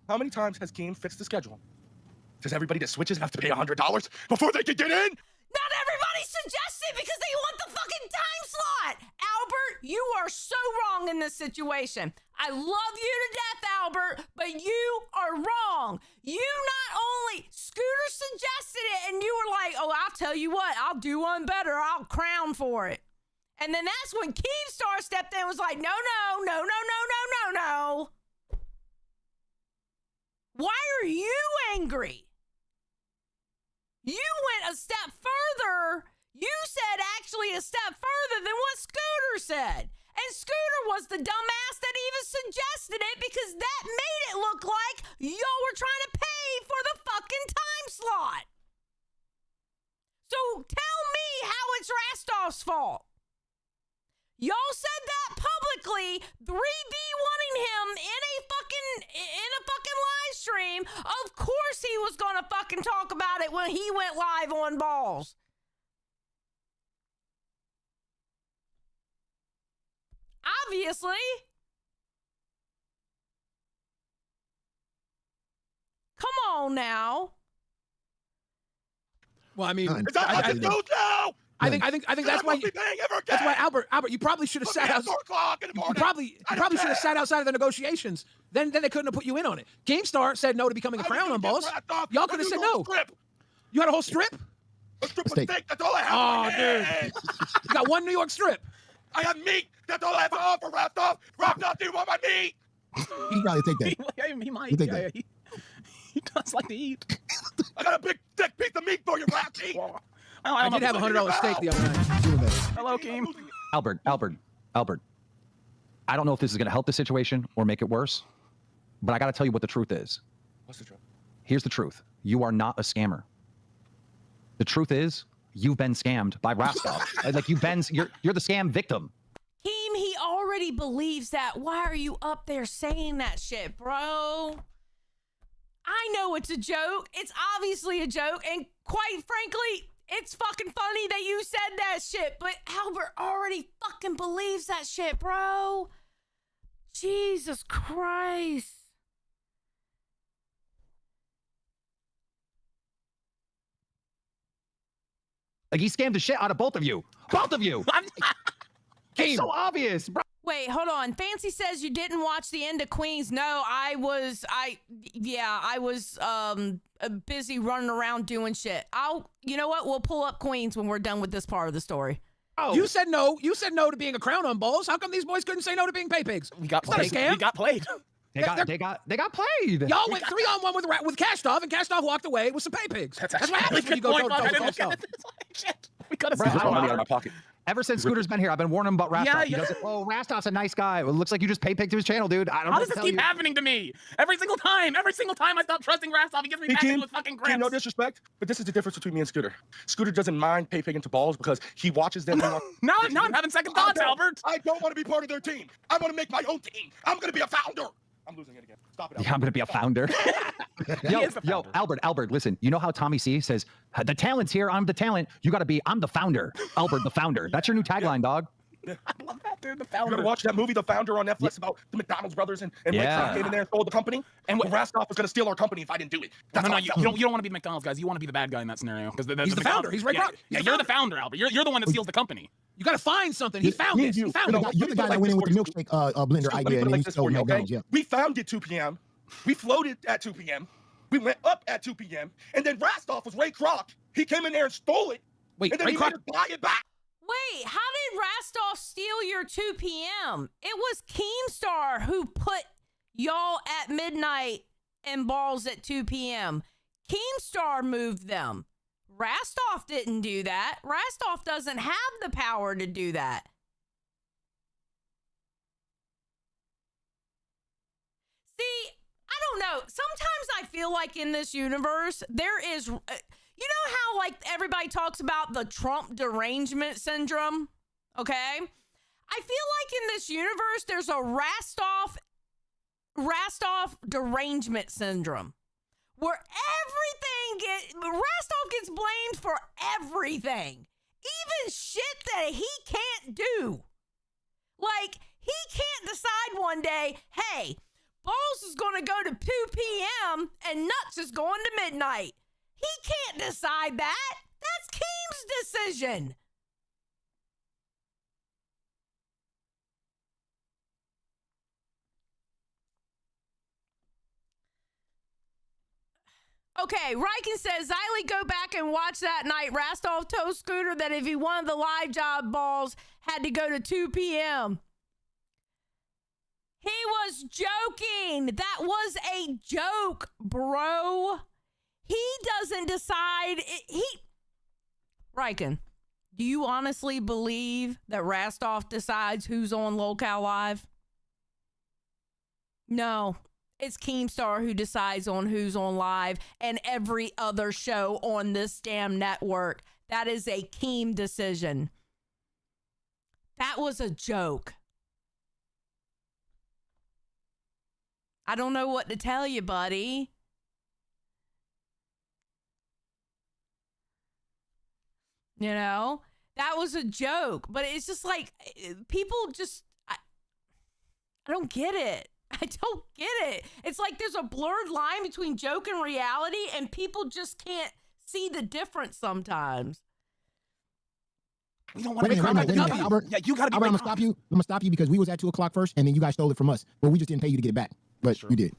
how many times has Game fixed the schedule? Does everybody that switches have to pay $100 before they can get in?
Not everybody suggests it because they want the fucking time slot. Albert, you are so wrong in this situation. I love you to death, Albert, but you are wrong. You not only, Scooter suggested it and you were like, oh, I'll tell you what, I'll do one better. I'll crown for it. And then that's when Keemstar stepped in and was like, no. Why are you angry? You went a step further. You said actually a step further than what Scooter said. And Scooter was the dumbass that even suggested it because that made it look like y'all were trying to pay for the fucking time slot. So tell me how it's Rastov's fault. Y'all said that publicly, 3v1ing him in a fucking live stream. Of course he was gonna fucking talk about it when he went live on Balls. Obviously. Come on now.
Well, I mean,
Is that what you do now?
I think that's why. That's why Albert, you probably should have sat out.
4 o'clock in the
You
morning.
probably should have sat outside of the negotiations. Then they couldn't have put you in on it. GameStar said no to becoming a crown on Balls. Y'all could have said no. You had a whole strip?
A strip of
Steak.
steak, that's all I have.
Oh, dude. You got one New York strip.
I have meat. That's all I have to offer. Wrapped off. Do you want my meat?
He can probably take that.
He might.
You think
Yeah,
that?
he does like to eat.
I got a big thick piece of meat for you, Raffy.
I did have a $100 steak the other night.
Hello, Keem.
Albert. I don't know if this is going to help the situation or make it worse, but I got to tell you what the truth is.
What's the truth?
Here's the truth. You are not a scammer. The truth is, you've been scammed by Rastov. Like, you're the scam victim.
Keem, he already believes that. Why are you up there saying that shit, bro? I know it's a joke. It's obviously a joke. And quite frankly, it's fucking funny that you said that shit. But Albert already fucking believes that shit, bro. Jesus Christ.
Like, he scammed the shit out of both of you. Both of you. It's so obvious, bro.
Wait, hold on. Fancy says you didn't watch the end of Queens. No, I was busy running around doing shit. You know what? We'll pull up Queens when we're done with this part of the story.
Oh.
You said no. You said no to being a crown on Balls. How come these boys couldn't say no to being pay pigs?
We got
It's not a
played.
scam.
We got played.
They got played.
Y'all went 3-on-1 with Kashtov, and Kashtov walked away with some pay pigs. That's what happens when you go
Point,
to
I didn't look
Kashtov.
at it. It's like, shit. We could have
Bro,
said
I don't
money
know.
out of my pocket.
Ever since Scooter's been here, I've been warning him about Rastov.
Yeah,
He
yeah.
doesn't. Oh, Rastov's a nice guy. Well, it looks like you just pay pig to his channel, dude. I don't know
How
what
does
to
this
tell
keep
you.
happening to me? Every single time I stop trusting Rastov, he gets me back into his fucking grips.
No disrespect, but this is the difference between me and Scooter. Scooter doesn't mind pay pig into balls because he watches them.
now I'm having second thoughts, Albert.
I don't want to be part of their team. I want to make my own team. I'm going to be a founder. I'm losing it again. Stop it.
Yeah, I'm gonna be a founder. Yo, Albert, listen. You know how Tommy C says, the talent's here, I'm the talent. You gotta be, I'm the founder. Albert, the founder. That's your new tagline, dog.
I love that, dude. The
You
founder.
gotta watch that movie, The Founder, on Netflix about the McDonald's brothers and Ray
Yeah.
Kroc came in there and sold the company. And Rastov was gonna steal our company if I didn't do it. That's
No,
how
you
I felt.
don't want to be McDonald's, guys. You want to be the bad guy in that scenario because
He's the founder. He's Ray Kroc.
Yeah,
He's the
you're the
founder.
founder, Albert. You're the one that steals the company.
You got to find something. He found it. He found it.
You're the guy that went in with the milkshake blender
Let me
idea
put it
and then
like
you
this
stole
for you, okay?
McDonald's. Yeah.
We found it 2 p.m. We floated at 2 p.m. We went up at 2 p.m. And then Rastov was Ray Kroc. He came in there and stole it.
Wait,
and then
Ray
he
Kroc.
made us buy it back.
Wait, how did Rastov steal your 2 p.m.? It was Keemstar who put y'all at midnight and balls at 2 p.m. Keemstar moved them. Rastov didn't do that. Rastov doesn't have the power to do that. See, I don't know. Sometimes I feel like in this universe, there is, you know how like everybody talks about the Trump derangement syndrome? Okay. I feel like in this universe, there's a Rastov derangement syndrome where Rastov gets blamed for everything, even shit that he can't do. Like, he can't decide one day, hey, Balls is going to go to 2 p.m. and Nuts is going to midnight. He can't decide that. That's Keem's decision. Okay, Riken says, Xylee, go back and watch that night. Rastov told Scooter that if he wanted the live job, Balls had to go to 2 p.m. He was joking. That was a joke, bro. He doesn't decide. Riken, do you honestly believe that Rastov decides who's on Locale Live? No. It's Keemstar who decides on who's on live and every other show on this damn network. That is a Keem decision. That was a joke. I don't know what to tell you, buddy. You know, that was a joke, but it's just like people just, I don't get it. I don't get it. It's like there's a blurred line between joke and reality, and people just can't see the difference sometimes.
You don't want to
Wait
make
a minute,
Albert. Yeah, you got to be.
Albert, I'm gonna stop you. I'm gonna stop you because we was at 2 o'clock first, and then you guys stole it from us. But we just didn't pay you to get it back. But you did.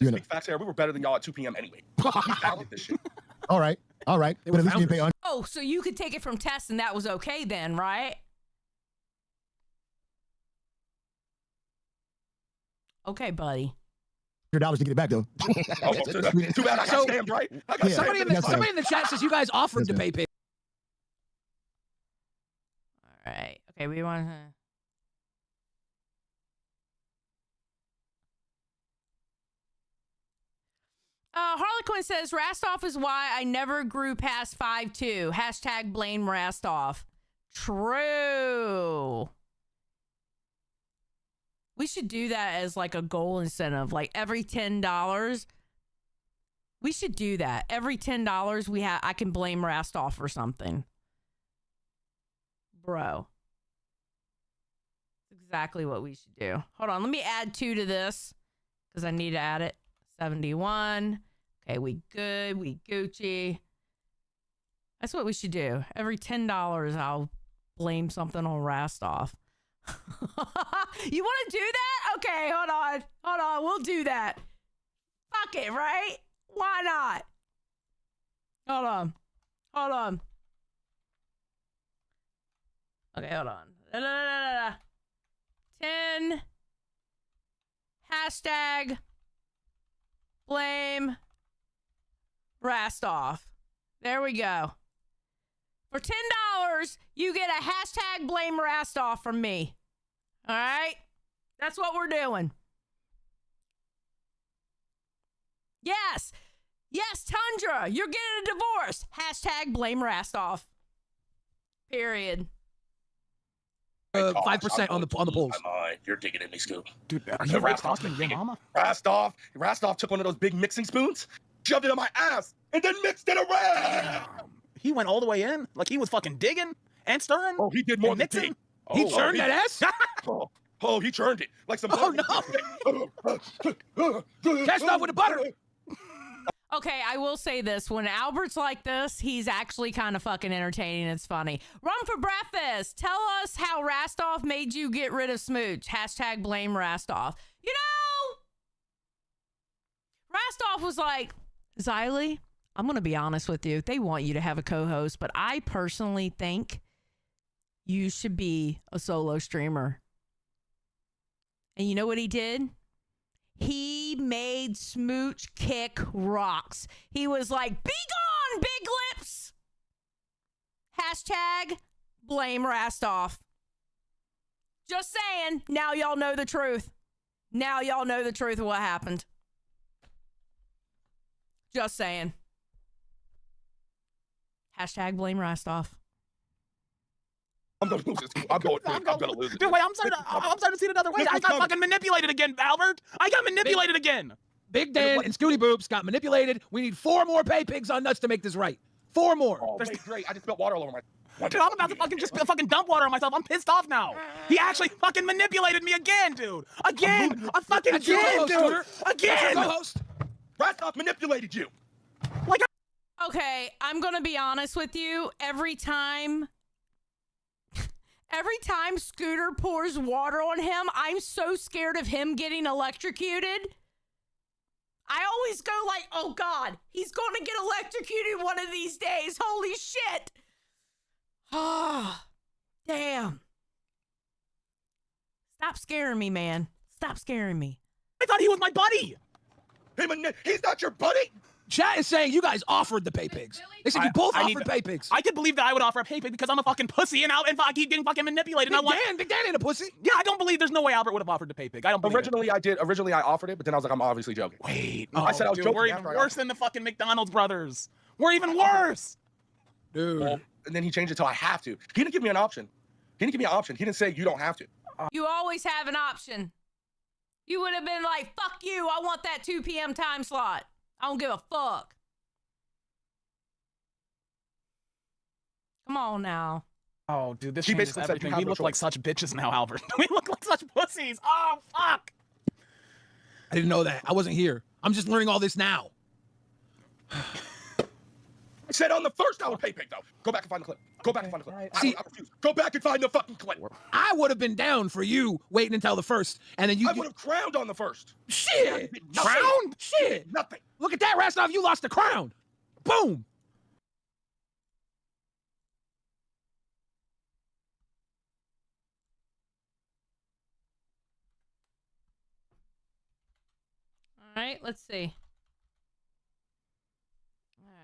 You know.
Big facts here. We were better than y'all at 2 p.m. anyway. We founded this shit.
All right. But at least you didn't pay.
Oh, so you could take it from Tess, and that was okay then, right? Okay, buddy.
$100 to get it back though.
Oh, too bad I got scammed, right? I got
Somebody in the chat says you guys offered to pay pay.
All right. Okay, we want to. Harlequin says, Rastov is why I never grew past 5'2". Hashtag blame Rastov. True. We should do that as like a goal incentive. Like every $10, we should do that. Every $10 I can blame Rastov for something. Bro. That's exactly what we should do. Hold on, let me add 2 to this because I need to add it. 71. Okay, we good. We Gucci. That's what we should do. Every $10, I'll blame something on Rastov. You want to do that? Okay, hold on. Hold on. We'll do that. Fuck it, right? Why not? Hold on. Hold on. Okay, hold on. 10. Hashtag blame Rastov. There we go. For $10, you get a hashtag blame Rastoff from me. All right? That's what we're doing. Yes. Yes, Tundra, you're getting a divorce. Hashtag blame Rastoff. Period.
5% on the polls.
You're digging in me, Scoop.
Dude, are
The
you
Rastoff
talking to your mama?
Rastoff took one of those big mixing spoons, shoved it in my ass, and then mixed it around.
He went all the way in, like he was fucking digging and stirring.
Oh, he did more
and
than
mixing.
dig.
He churned that ass?
Oh, he churned it like some.
Oh, no. Catch up with the butter.
Okay, I will say this. When Albert's like this, he's actually kind of fucking entertaining. It's funny. Run for breakfast. Tell us how Rastoff made you get rid of Smooch. Hashtag blame Rastoff. You know, Rastoff was like, Xylee, I'm going to be honest with you. They want you to have a co-host, but I personally think you should be a solo streamer. And you know what he did? He made Smooch kick rocks. He was like, be gone, big lips. Hashtag blame Rastoff. Just saying. Now y'all know the truth. Now y'all know the truth of what happened. Just saying. Hashtag blame Rastoff.
I'm gonna lose this. I'm gonna lose it.
Dude, wait, I'm starting to see it another way. I got fucking manipulated again, Albert. I got manipulated again.
Big Dan and Scooty Boobs got manipulated. We need 4 more pay pigs on nuts to make this right. 4 more.
Oh, wait, great. I just spilled water all over my.
Dude, I'm about to fucking just fucking dump water on myself. I'm pissed off now. He actually fucking manipulated me again, dude. Again. I fucking
That's your
again,
co-host,
dude. Again.
Co-host.
Rastoff manipulated you.
Like,
Okay, I'm going to be honest with you. Every time Scooter pours water on him, I'm so scared of him getting electrocuted. I always go like, oh God, he's going to get electrocuted one of these days. Holy shit. Ah, damn. Stop scaring me, man. Stop scaring me.
I thought he was my buddy.
He's not your buddy.
Chat is saying you guys offered the pay pigs. They said you both offered pay pigs.
I could believe that I would offer a pay pig because I'm a fucking pussy and I keep getting fucking manipulated.
Big Dan ain't a pussy.
Yeah, I don't believe there's no way Albert would have offered the pay pig. I don't believe
Originally, I did. Originally, I offered it, but then I was like, I'm obviously joking.
Wait.
I said I was
dude,
joking.
We're even worse than the fucking McDonald's brothers. We're even worse.
Dude.
Well, and then he changed it to I have to. He didn't give me an option. He didn't give me an option. He didn't say you don't have to.
You always have an option. You would have been like, fuck you. I want that 2 p.m. time slot. I don't give a fuck. Come on now.
Oh, dude, this
He
changes
basically said,
everything.
"You have
We
no
look like
choice."
such bitches now, Albert. We look like such pussies. Oh, fuck.
I didn't know that. I wasn't here. I'm just learning all this now.
I said on the first hour pay pig, though. Go back and find the clip. Go back and find the clip.
See-
I refuse. Go back and find the fucking clip.
I would have been down for you waiting until the first, and then you.
I would have crowned on the first.
Shit.
Nothing.
Crown? Shit.
Nothing.
Look at that, Rastoff. You lost the crown. Boom.
All right, let's see.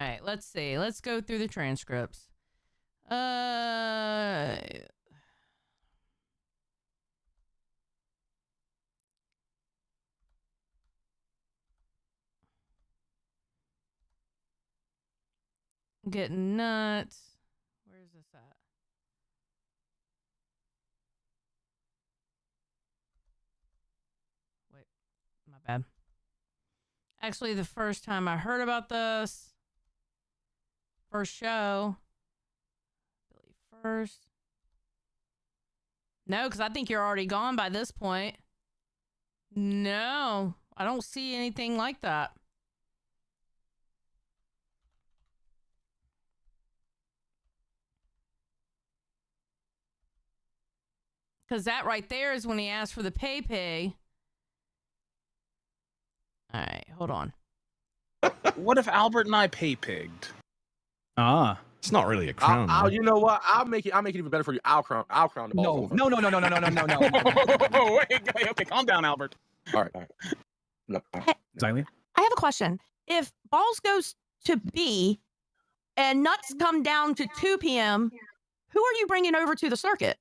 All right, let's see. Let's go through the transcripts. Getting nuts. Where's this at? Wait, my bad. Actually, the first time I heard about this, first show, Billy first. No, because I think you're already gone by this point. No, I don't see anything like that. Because that right there is when he asked for the pay. All right, hold on.
What if Albert and I pay pigged?
Ah.
It's not really a crown.
I'll,
though.
you know what? I'll make it even better for you. I'll crown the ball. over.
No.
Wait, okay, calm down, Albert.
All right. No.
Xylee?
I have a question. If balls goes to B and nuts come down to 2 p.m., who are you bringing over to the circuit?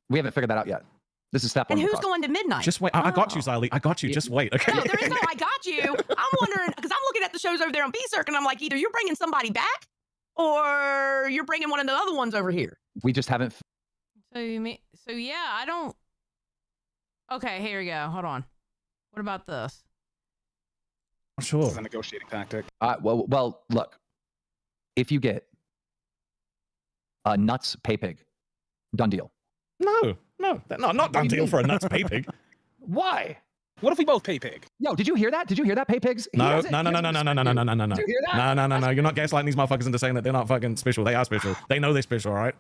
We haven't figured that out yet. This is step one.
And
of the
who's
process.
going to midnight?
Just wait. I got you, Xylee. I got you. Just wait. Okay.
No, there is no I got you. I'm wondering, because I'm looking at the shows over there on B Circuit, and I'm like, either you're bringing somebody back or you're bringing one of the other ones over here.
We just haven't.
So you mean? So yeah, I don't. Okay, here we go. Hold on. What about this?
Sure.
This is a negotiating tactic.
Well, look. If you get a nuts pay pig, done deal.
No, not done deal for a nuts pay pig.
Why?
What if we both pay pig?
Yo, did you hear that? Did you hear that, pay pigs?
No.
Did you hear that?
No. You're not gaslighting these motherfuckers into saying that they're not fucking special. They are special. They know they're special, all right?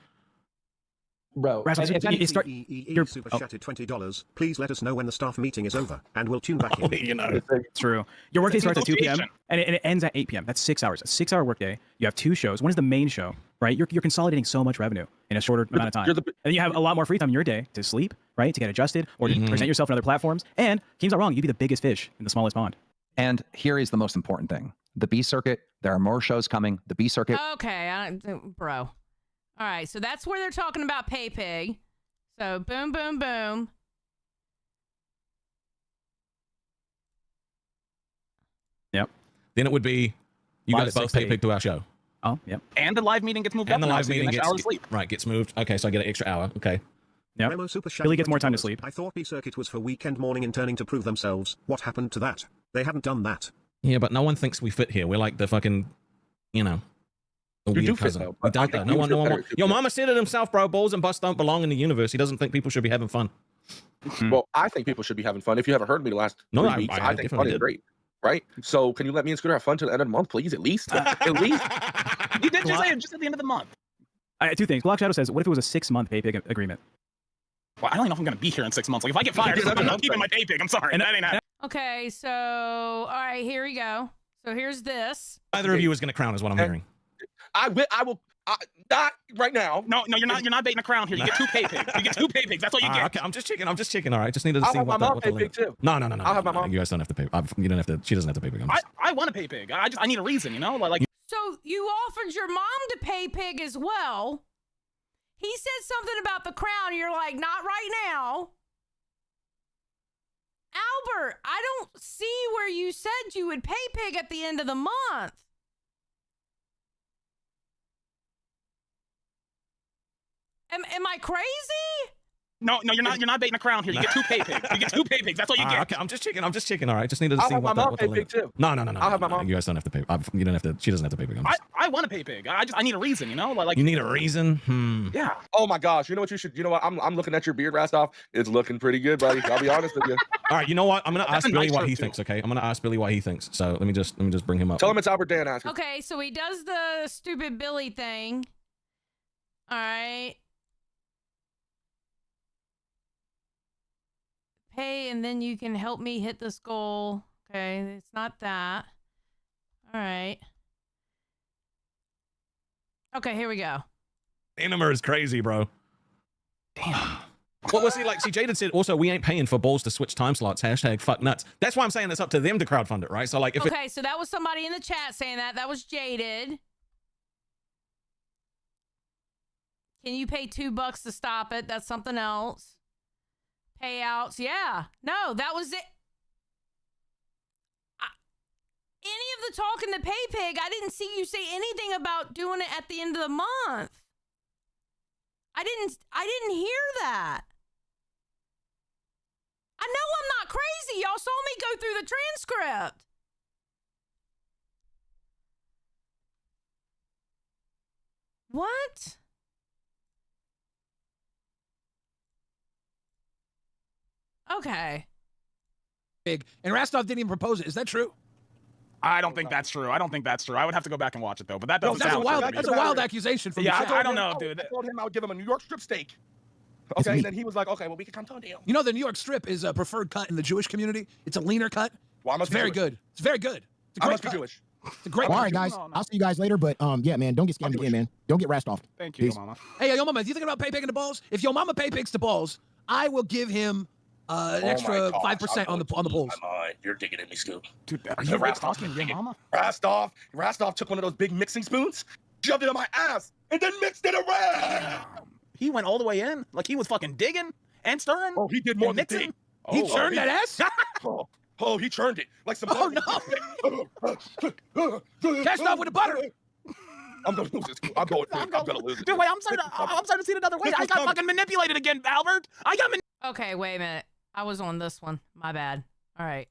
Bro,
Super chatted $20. Please let us know when the staff meeting is over, and we'll tune back in.
You know.
True. Your workday
It's a
starts at 2 p.m.
negotiation.
and it ends at 8 p.m. That's 6 hours. A 6-hour workday. You have 2 shows. One is the main show, right? You're consolidating so much revenue in a shorter amount of time. And then you have a lot more free time in your day to sleep, right? To get adjusted or to present yourself on other platforms. And Keem's not wrong. You'd be the biggest fish in the smallest pond.
And here is the most important thing. The B circuit, there are more shows coming. The B circuit.
Okay, bro. All right, so that's where they're talking about pay pig. So boom, boom, boom.
Yep.
Then it would be you
5
guys
to
both
6
pay pig to our show.
Oh, yep.
And the live meeting gets moved up.
And the
now,
live
so you get
meeting
an extra hour of sleep.
gets moved. Okay, so I get an extra hour. Okay.
Yep.
Remo Super Chat
Billy gets more time to
$20.
sleep.
I thought B Circuit was for weekend morning and turning to prove themselves. What happened to that? They haven't done that.
Yeah, but no one thinks we fit here. We're like the fucking, you know, the
You
weird
do fit,
cousin.
though,
We
but I
don't
think
though.
you
No
fit
one.
better if you
Your
fit.
mama said it himself, bro. Balls and butts don't belong in the universe. He doesn't think people should be having fun.
Well, I think people should be having fun. If you haven't heard me the last
No,
3
I-
weeks,
I
I think
definitely
fun is
did.
great. Right? So can you let me and Scooter have fun till the end of the month, please? At least? At least?
You did just say it just at the end of the month.
2 things. Black Shadow says, what if it was a 6-month pay pig agreement?
Well, I don't even know if I'm going to be here in 6 months. Like, if I get fired, I'm not keeping my pay pig. I'm sorry.
And-
that ain't happening.
Okay, so all right, here we go. So here's this.
Neither of you is going to crown, is what I'm hearing.
I will not right now.
No, you're not baiting a crown here. You get 2 pay pigs. You get 2 pay pigs. That's all you get.
Okay, I'm just checking. All right, just needed to
I'll
see
have
what
my
the,
mom
what the
pay
limit.
pig too.
No.
I'll have my mom.
You guys don't have to pay. You don't have to. She doesn't have to pay pig.
I want to pay pig. I need a reason, you know? Like
So you offered your mom to pay pig as well. He said something about the crown. You're like, not right now. Albert, I don't see where you said you would pay pig at the end of the month. Am I crazy?
No, you're not baiting a crown here. You get 2 pay pigs. You get 2 pay pigs. That's all you get.
Okay, I'm just checking. All right, just needed to
I'll
see
have
what
my
the,
mom
what the
pay
limit.
pig too.
No.
I'll have my mom.
You guys don't have to pay. You don't have to. She doesn't have to pay pig.
I want to pay pig. I need a reason, you know? Like
You need a reason.
yeah.
Oh my gosh! You know what you should? You know what? I'm looking at your beard, Rastoff. It's looking pretty good, buddy. I'll be honest with you.
All right, you know what? I'm gonna
That's
ask
a
Billy
nice
what
shirt,
he
too.
thinks. Okay, I'm gonna ask Billy what he thinks. So let me just bring him up.
Tell him it's Albert Dan asking.
Okay, so he does the stupid Billy thing. All right. Pay, and then you can help me hit this goal. Okay, it's not that. All right. Okay, here we go.
Animer is crazy, bro.
Damn.
Well, see, like, Jaden said also, we ain't paying for balls to switch time slots. # fuck nuts. That's why I'm saying it's up to them to crowdfund it, right? So, like, if
Okay, so that was somebody in the chat saying that. That was Jaded. Can you pay $2 to stop it? That's something else. Payouts, yeah. No, that was it. Any of the talk in the pay pig, I didn't see you say anything about doing it at the end of the month. I didn't hear that. I know I'm not crazy. Y'all saw me go through the transcript. What? Okay.
Big. And Rastov didn't even propose it. Is that true?
I don't think that's true. I would have to go back and watch it though. But that
No,
doesn't
that's a
sound
wild.
true to me.
That's a wild accusation from
Yeah,
the chat.
I don't know, dude.
I told him I would give him a New York strip steak.
It's
Okay,
me.
and then he was like, "Okay, well, we can come to a deal."
You know, the New York strip is a preferred cut in the Jewish community. It's a leaner cut.
Well, I
It's
must be
very
Jewish.
good. It's very good. It's a
I
great
must be
cut.
Jewish.
It's a great
All
cut.
right, guys.
No, no.
I'll see you guys later. But yeah, man, don't get scammed again, man. Don't get rassed off.
Thank you,
Peace.
Mama.
Hey, yo, mama, do you think about pay picking the balls? If your mama pay picks the balls, I will give him an extra 5% on the polls.
You're digging in me, Scoop.
Dude, are you asking your mama?
Rastov took one of those big mixing spoons, shoved it in my ass, and then mixed it around.
He went all the way in. Like he was fucking digging and stirring.
Oh, he did more than dig.
He churned that ass?
Oh, he churned it like some.
Oh, no. Cast off with the butter.
I'm gonna lose this. I'm gonna lose it.
Dude, wait, I'm starting to see it another way. I got fucking manipulated again, Albert. I got
Okay, wait a minute. I was on this one. My bad. All right.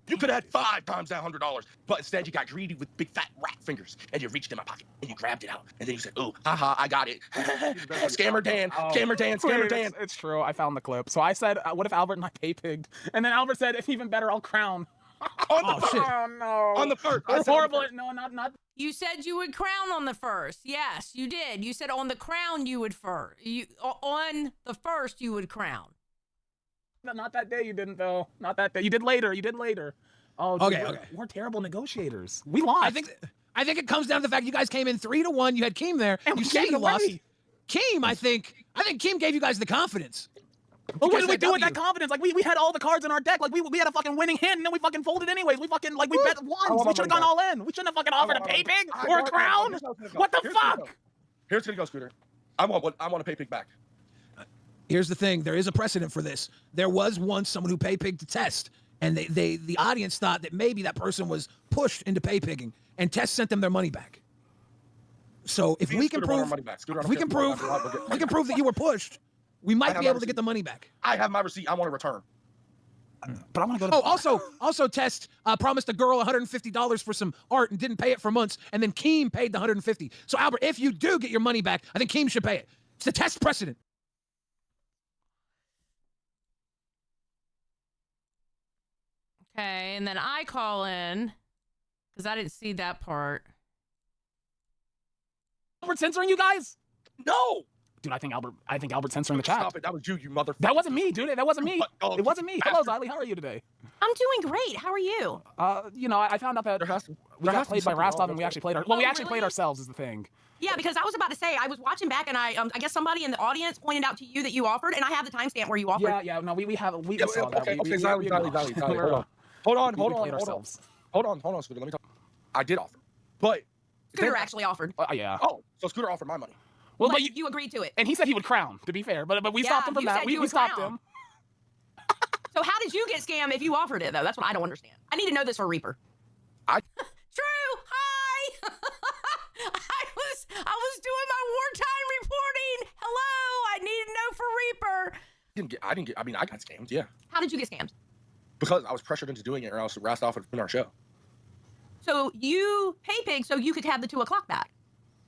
You could have had 5 times that $100, but instead you got greedy with big fat rat fingers, and you reached in my pocket and you grabbed it out, and then you said, "Ooh, haha, I got it." Scammer Dan, scammer Dan, scammer Dan.
It's true. I found the clip. So I said, "What if Albert and I pay pigged?" And then Albert said, "If even better, I'll crown."
On the
shit.
Oh no.
On the first.
That's horrible. No, not.
You said you would crown on the first. Yes, you did. You said on the crown you would on the first you would crown.
Not that day. You didn't though. Not that day. You did later. Oh, dude,
Okay.
We're terrible negotiators. We lost.
I think it comes down to the fact you guys came in 3-1. You had Keem there.
And
you
we
say
gave it
you lost.
away.
Keem, I think Keem gave you guys the confidence.
But what did we do with
W.
that confidence? Like we had all the cards in our deck. Like we had a fucking winning hand, and then we fucking folded anyways. We fucking we bet ones. We should have gone all in. We shouldn't have fucking offered a pay pig or a crown. What the fuck?
Here's gonna go, Scooter. I want a pay pig back.
Here's the thing. There is a precedent for this. There was once someone who pay pigged to Test, and the audience thought that maybe that person was pushed into pay pigging, and Test sent them their money back. So if we can prove that you were pushed, we might be able to get the money back.
I have my receipt. I want to return.
But I want to go to.
Oh, also, Test promised a girl $150 for some art and didn't pay it for months, and then Keem paid the $150. So Albert, if you do get your money back, I think Keem should pay it. It's the Test precedent.
Okay, and then I call in because I didn't see that part.
Albert censoring you guys?
No.
Dude, I think Albert's censoring the chat.
Stop it. That was you motherfucker.
That wasn't me, dude. That wasn't me.
Oh,
It wasn't me. Hello, Ziley. How are you today?
I'm doing great. How are you?
I found out that we got played by Rastov and we actually played played ourselves is the thing.
Yeah, because I was about to say, I was watching back and I guess somebody in the audience pointed out to you that you offered, and I have the timestamp where you offered.
Yeah, no, we saw that.
Okay, Ziley. Hold on, Scooter. Let me talk. I did offer, but
Scooter actually offered.
Yeah.
Oh, so Scooter offered my money.
Well,
but you agreed to it.
And he said he would crown, to be fair. But we stopped him from that. We stopped him.
So how did you get scammed if you offered it, though? That's what I don't understand. I need to know this for Reaper.
True.
Hi. I was doing my wartime reporting. Hello. I need to know for Reaper.
I mean, I got scammed. Yeah.
How did you get scammed?
Because I was pressured into doing it, or else Rastov would win our show.
So you pay pig so you could have the 2 o'clock back.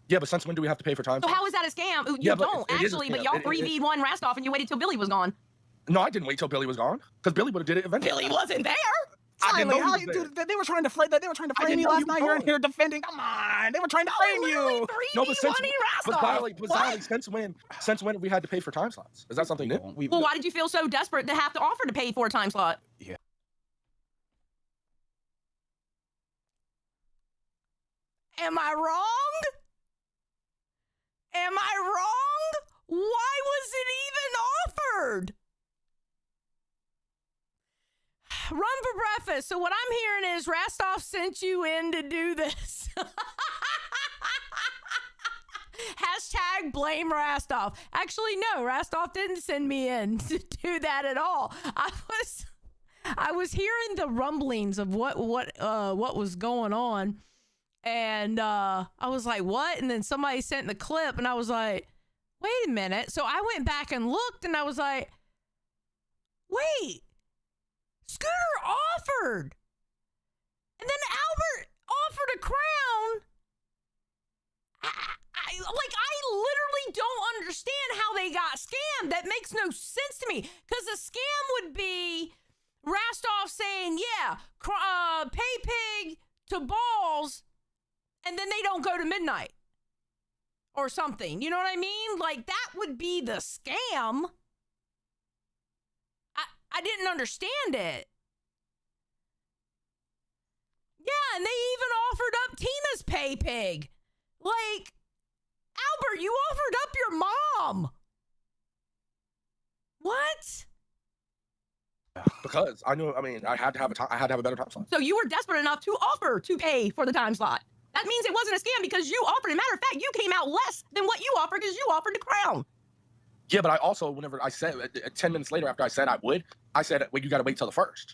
Yeah, but since when do we have to pay for time?
So how is that a scam? You
Yeah, but
don't
it is a
actually,
scam.
but y'all 3v1 Rastov and you waited till Billy was gone.
No, I didn't wait till Billy was gone, because Billy would have did it eventually.
Billy wasn't there.
I didn't know he was there.
Dude, they were trying to frame me last night. You're in here defending. Come on, they were trying to frame you.
No, but Ziley, since when have we had to pay for time slots? Is that something new?
Well, why did you feel so desperate to have to offer to pay for a time slot?
Yeah.
Am I wrong? Am I wrong? Why was it even offered? Run for breakfast. So what I'm hearing is Rastov sent you in to do this. Hashtag blame Rastov. Actually, no, Rastov didn't send me in to do that at all. I was hearing the rumblings of what was going on. And I was like, what? And then somebody sent the clip and I was like, wait a minute. So I went back and looked and I was like, wait, Scooter offered. And then Albert offered a crown. I literally don't understand how they got scammed. That makes no sense to me. Because a scam would be Rastov saying, yeah, pay pig to balls. And then they don't go to midnight or something. You know what I mean? Like, that would be the scam. I didn't understand it. Yeah, and they even offered up Tina's pay pig. Like, Albert, you offered up your mom. What?
Because I had to have a better time slot.
So you were desperate enough to offer to pay for the time slot. That means it wasn't a scam because you offered. As a matter of fact, you came out less than what you offered because you offered the crown.
Yeah, but I also, whenever I said 10 minutes later after I said I would, I said, "Well, you got to wait till the 1st."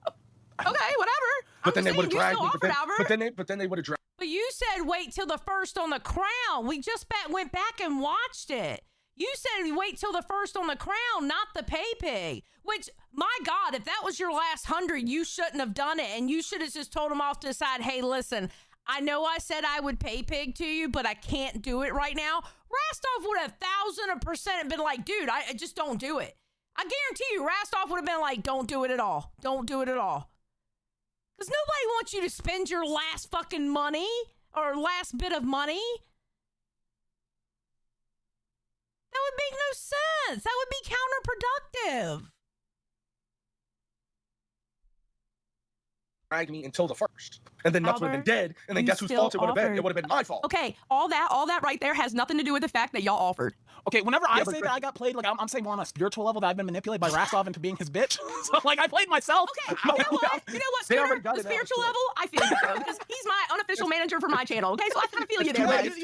Okay, whatever.
But then they would have dragged me. But then they would have dragged.
But you said wait till the 1st on the crown. We just went back and watched it. You said wait till the 1st on the crown, not the pay pig. Which, my God, if that was your last 100, you shouldn't have done it. And you should have just told them off to the side, hey, listen, I know I said I would pay pig to you, but I can't do it right now. Rastov would have 1,000% been like, dude, I just don't do it. I guarantee you, Rastov would have been like, don't do it at all. Don't do it at all. Because nobody wants you to spend your last fucking money or last bit of money. That would make no sense. That would be counterproductive.
Dragged me until the 1st, and then nuts would have been dead, and then guess whose fault it would have been? It would have been my fault.
Okay, all that right there has nothing to do with the fact that y'all offered.
Okay, whenever I say that I got played, like I'm saying more on a spiritual level that I've been manipulated by Rastov into being his bitch. So like I played myself.
Okay, you know what? You know what, Scooter? The spiritual level, I feel you though, because he's my unofficial manager for my channel. Okay, so I kind of feel you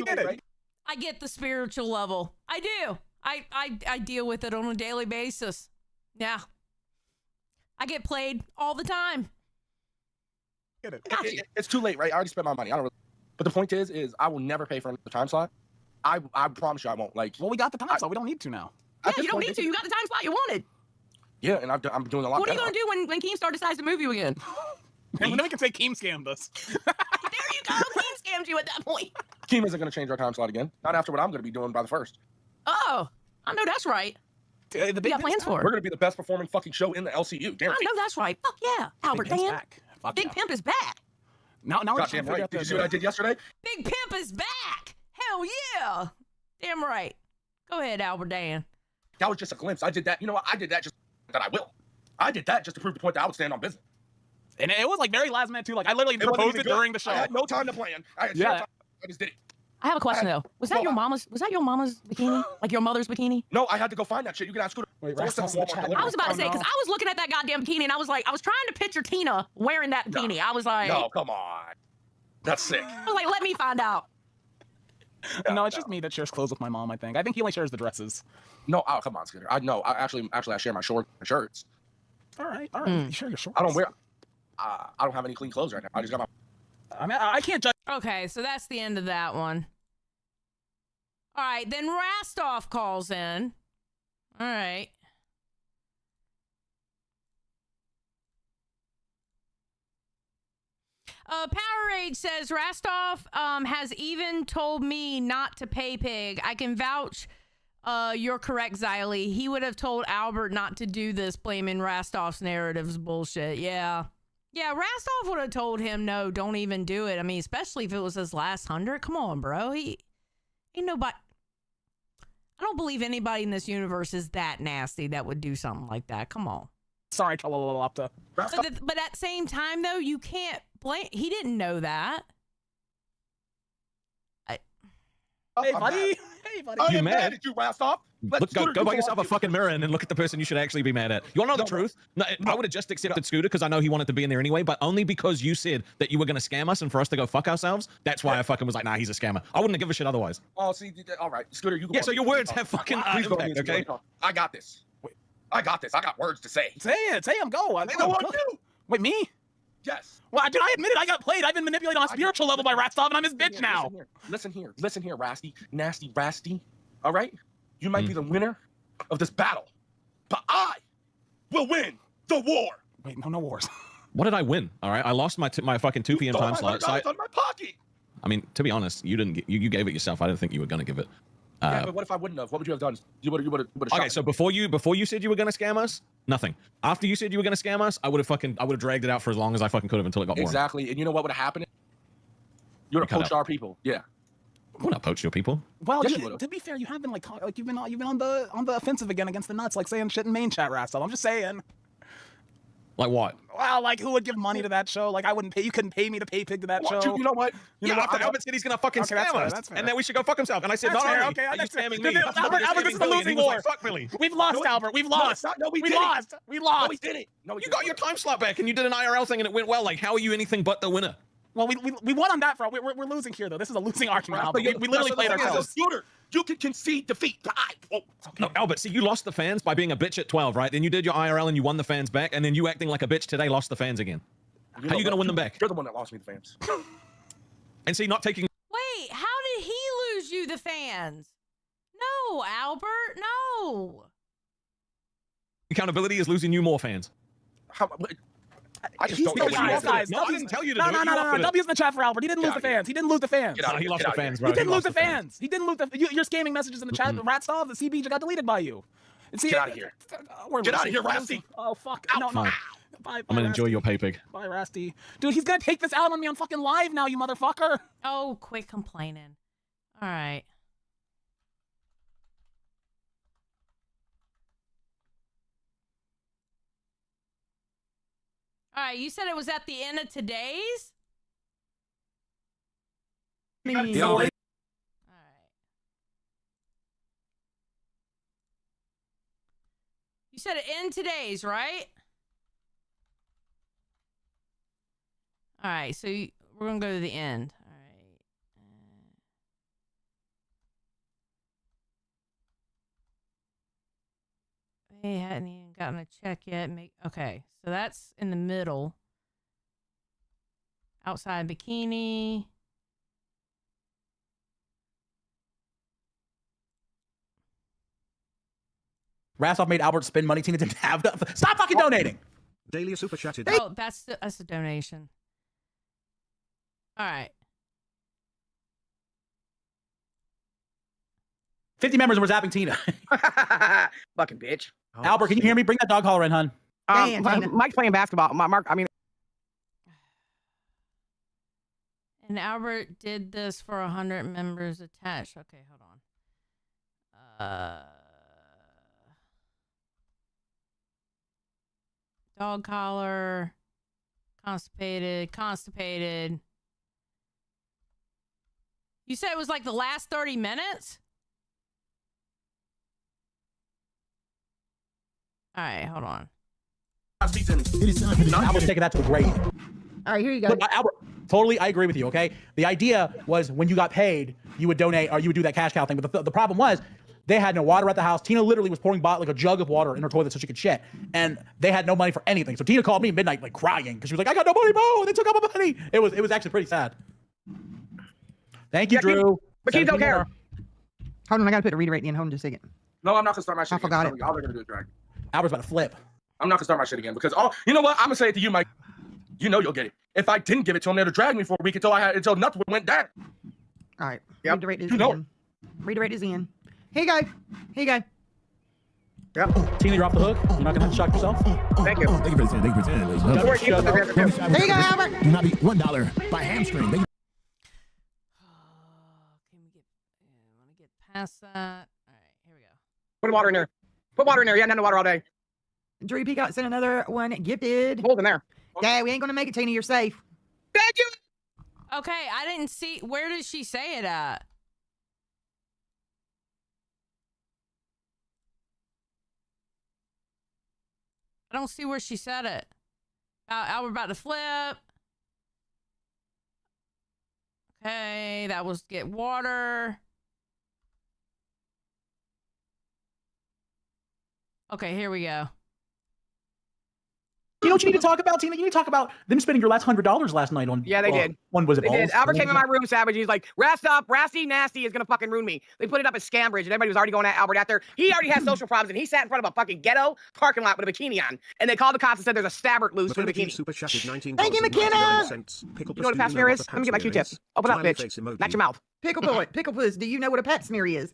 there.
Right?
I get the spiritual level. I do. I deal with it on a daily basis. Yeah. I get played all the time.
It's too late, right? I already spent my money. I don't really. But the point is I will never pay for another time slot. I promise you I won't. Like,
well, we got the time slot. We don't need to now.
Yeah, you don't need to. You got the time slot you wanted.
Yeah, and I'm doing a lot.
What are you gonna do when Keemstar decides to move you again?
And then we can say Keem scammed us.
There you go. Keem scammed you at that point.
Keem isn't gonna change our time slot again. Not after what I'm gonna be doing by the 1st.
Oh, I know that's right.
The big
got plans for it.
We're gonna be the best performing fucking show in the LCU. Guaranteed.
I know that's right. Fuck yeah, Albert Dan. Big Pimp is back.
Now we're
goddamn right. Did you see what I did yesterday?
Big Pimp is back. Hell yeah. Damn right. Go ahead, Albert Dan.
That was just a glimpse. I did that. You know what? I did that just that I will. I did that just to prove the point that I would stand on business.
And it was like very last minute too. Like I literally proposed it during the show.
I had no time to plan. I had time. I just did it.
I have a question though. Was that your mama's bikini? Like your mother's bikini?
No, I had to go find that shit. You can ask Scooter.
Wait,
I was about to say, because I was looking at that goddamn bikini and I was trying to picture Tina wearing that bikini. I was like,
no, come on. That's sick.
I was like, let me find out.
No, it's just me that shares clothes with my mom, I think. I think he only shares the dresses.
No, oh, come on, Scooter. I actually I share my shirts.
All right. You share your shorts.
I don't have any clean clothes right now. I just got my.
I mean, I can't judge.
Okay, so that's the end of that one. All right, then Rastov calls in. All right. Power Rage says Rastov has even told me not to pay pig. I can vouch. You're correct, Xylee. He would have told Albert not to do this, blaming Rastov's narrative's bullshit. Yeah. Yeah, Rastov would have told him, no, don't even do it. I mean, especially if it was his last 100. Come on, bro. He ain't nobody. I don't believe anybody in this universe is that nasty that would do something like that. Come on.
Sorry, Chalalopta.
But at the same time, though, you can't blame. He didn't know that.
Hey, buddy. Hey, buddy.
I am mad at you, Rastov.
Look, go buy yourself a fucking mirror and then look at the person you should actually be mad at. You want to know the truth? No, I would have just accepted Scooter because I know he wanted to be in there anyway, but only because you said that you were going to scam us and for us to go fuck ourselves. That's why I fucking was like, nah, he's a scammer. I wouldn't have given a shit otherwise.
Oh, see, all right. Scooter, you go.
Yeah, so your words have fucking impact, okay?
I got this. I got this. I got words to say.
Say it. Say them. Go.
They don't want you.
Wait, me?
Yes.
Well, dude, I admit it. I got played. I've been manipulated on a spiritual level by Rastov, and I'm his bitch now.
Listen here, Rasty. Nasty Rasty. All right? You might be the winner of this battle, but I will win the war.
Wait, no wars.
What did I win? All right, I lost my fucking 2 p.m. time slot.
So on my pocket.
I mean, to be honest, you didn't. You gave it yourself. I didn't think you were gonna give it.
Yeah, but what if I wouldn't have? What would you have done? You would have.
Okay, so before you said you were gonna scam us, nothing. After you said you were gonna scam us, I would have dragged it out for as long as I fucking could have until it got boring.
Exactly, and you know what would have happened? You would have poached our people. Yeah.
I would not poach your people.
Well, to be fair, you have been like you've been on the offensive again against the nuts, like saying shit in main chat, Rastov. I'm just saying.
Like what?
Well, like who would give money to that show? Like I wouldn't pay. You couldn't pay me to pay pig to that show.
You know what?
After Albert said he's gonna fucking scam us, and then we should go fuck himself. And I said,
that's
not
fair,
only are you scamming me,
Albert, this is a losing war.
Like, fuck Billy.
We've lost, Albert. We've lost.
No, we
lost. We lost.
No, we didn't. No,
you got your time slot back, and you did an IRL thing, and it went well. Like, how are you anything but the winner?
Well, we won on that front. We're losing here, though. This is a losing argument, Albert. We literally played ourselves.
Scooter, you can concede defeat.
No, Albert, see, you lost the fans by being a bitch at 12, right? Then you did your IRL and you won the fans back, and then you acting like a bitch today lost the fans again. How are you going to win them back?
You're the one that lost me the fans.
And see, not taking...
Wait, how did he lose you the fans? No, Albert, no.
Accountability is losing you more fans.
I just don't know.
Guys,
no, I didn't tell you to do it.
No. W's in the chat for Albert. He didn't lose the fans. He didn't lose the fans.
He lost the fans, bro.
He didn't lose the fans. He didn't lose the... You're scamming messages in the chat. Rat Stop, the CB just got deleted by you. See,
get out of here. Get out of here, Rasty.
Oh, fuck. No.
Bye, I'm going to enjoy your pay pig.
Bye, Rasty. Dude, he's going to take this out on me on fucking live now, you motherfucker.
Oh, quit complaining. All right. All right, you said it was at the end of today's? All right. You said it in today's, right? All right, so we're going to go to the end. All right. They hadn't even gotten a check yet. Okay, so that's in the middle. Outside bikini.
Rassoff made Albert spend money. Tina didn't have enough. Stop fucking donating.
Daily super chatted.
Oh, that's a donation. All right.
50 members and we're zapping Tina.
Fucking bitch.
Albert, can you hear me? Bring that dog collar in, hun.
Mike's playing basketball. Mark, I mean.
And Albert did this for 100 members attached. Okay, hold on. Dog collar. Constipated. You said it was like the last 30 minutes? All right, hold on.
Albert's taking that to the grave.
All right, here you go.
Look, Albert, totally, I agree with you, okay? The idea was when you got paid, you would donate or you would do that cash cow thing. But the problem was they had no water at the house. Tina literally was pouring like a jug of water in her toilet so she could shit. And they had no money for anything. So Tina called me at midnight like crying because she was like, I got no money, Bo. And they took out my money. It was actually pretty sad. Thank you, Drew.
But kids don't care. Hold on, I got to put a redirect in. Hold on just a second.
No, I'm not going to start my shit.
I forgot it.
Y'all are going to do it, drag.
Albert's about to flip.
I'm not going to start my shit again because, you know what? I'm going to say it to you, Mike. You know you'll get it. If I didn't give it to him, they'd have dragged me for a week until nothing went down.
All right.
Yep.
Redirect is
You know
in. Redirect is in. Here you go. Here you go.
Yep. Tina, you're off the hook. You're not going to shock yourself.
Thank you.
Thank you for the 10. Thank you for the 10. ladies and gentlemen.
There you go, Albert.
Do not be $1 by hamstring. Thank you.
Can we want to get past that? All right, here we go.
Put water in there. Put water in there. You haven't had no water all day.
Drew Peacock sent another one gifted.
Hold in there.
Yeah, we ain't gonna make it, Tina. You're safe.
Thank you.
Okay, I didn't see. Where did she say it at? I don't see where she said it. We're about to flip. Okay, that was get water. Okay, here we go.
You know what you need to talk about, Tina? You need to talk about them spending your last $100 last night on.
Yeah, they did.
One was it?
They did. Albert came in my room, savage. He's like, Rasty Nasty is gonna fucking ruin me. They put it up at Scambridge, and everybody was already going at Albert out there. He already had social problems, and he sat in front of a fucking ghetto parking lot with a bikini on. And they called the cops and said there's a stabbert loose with a bikini.
Super chatted 19
Thank you, McKenna.
You know what a pap smear is? Let me get my Q-tip. Open up, bitch. Not your mouth.
Pickle Puss, do you know what a pap smear is?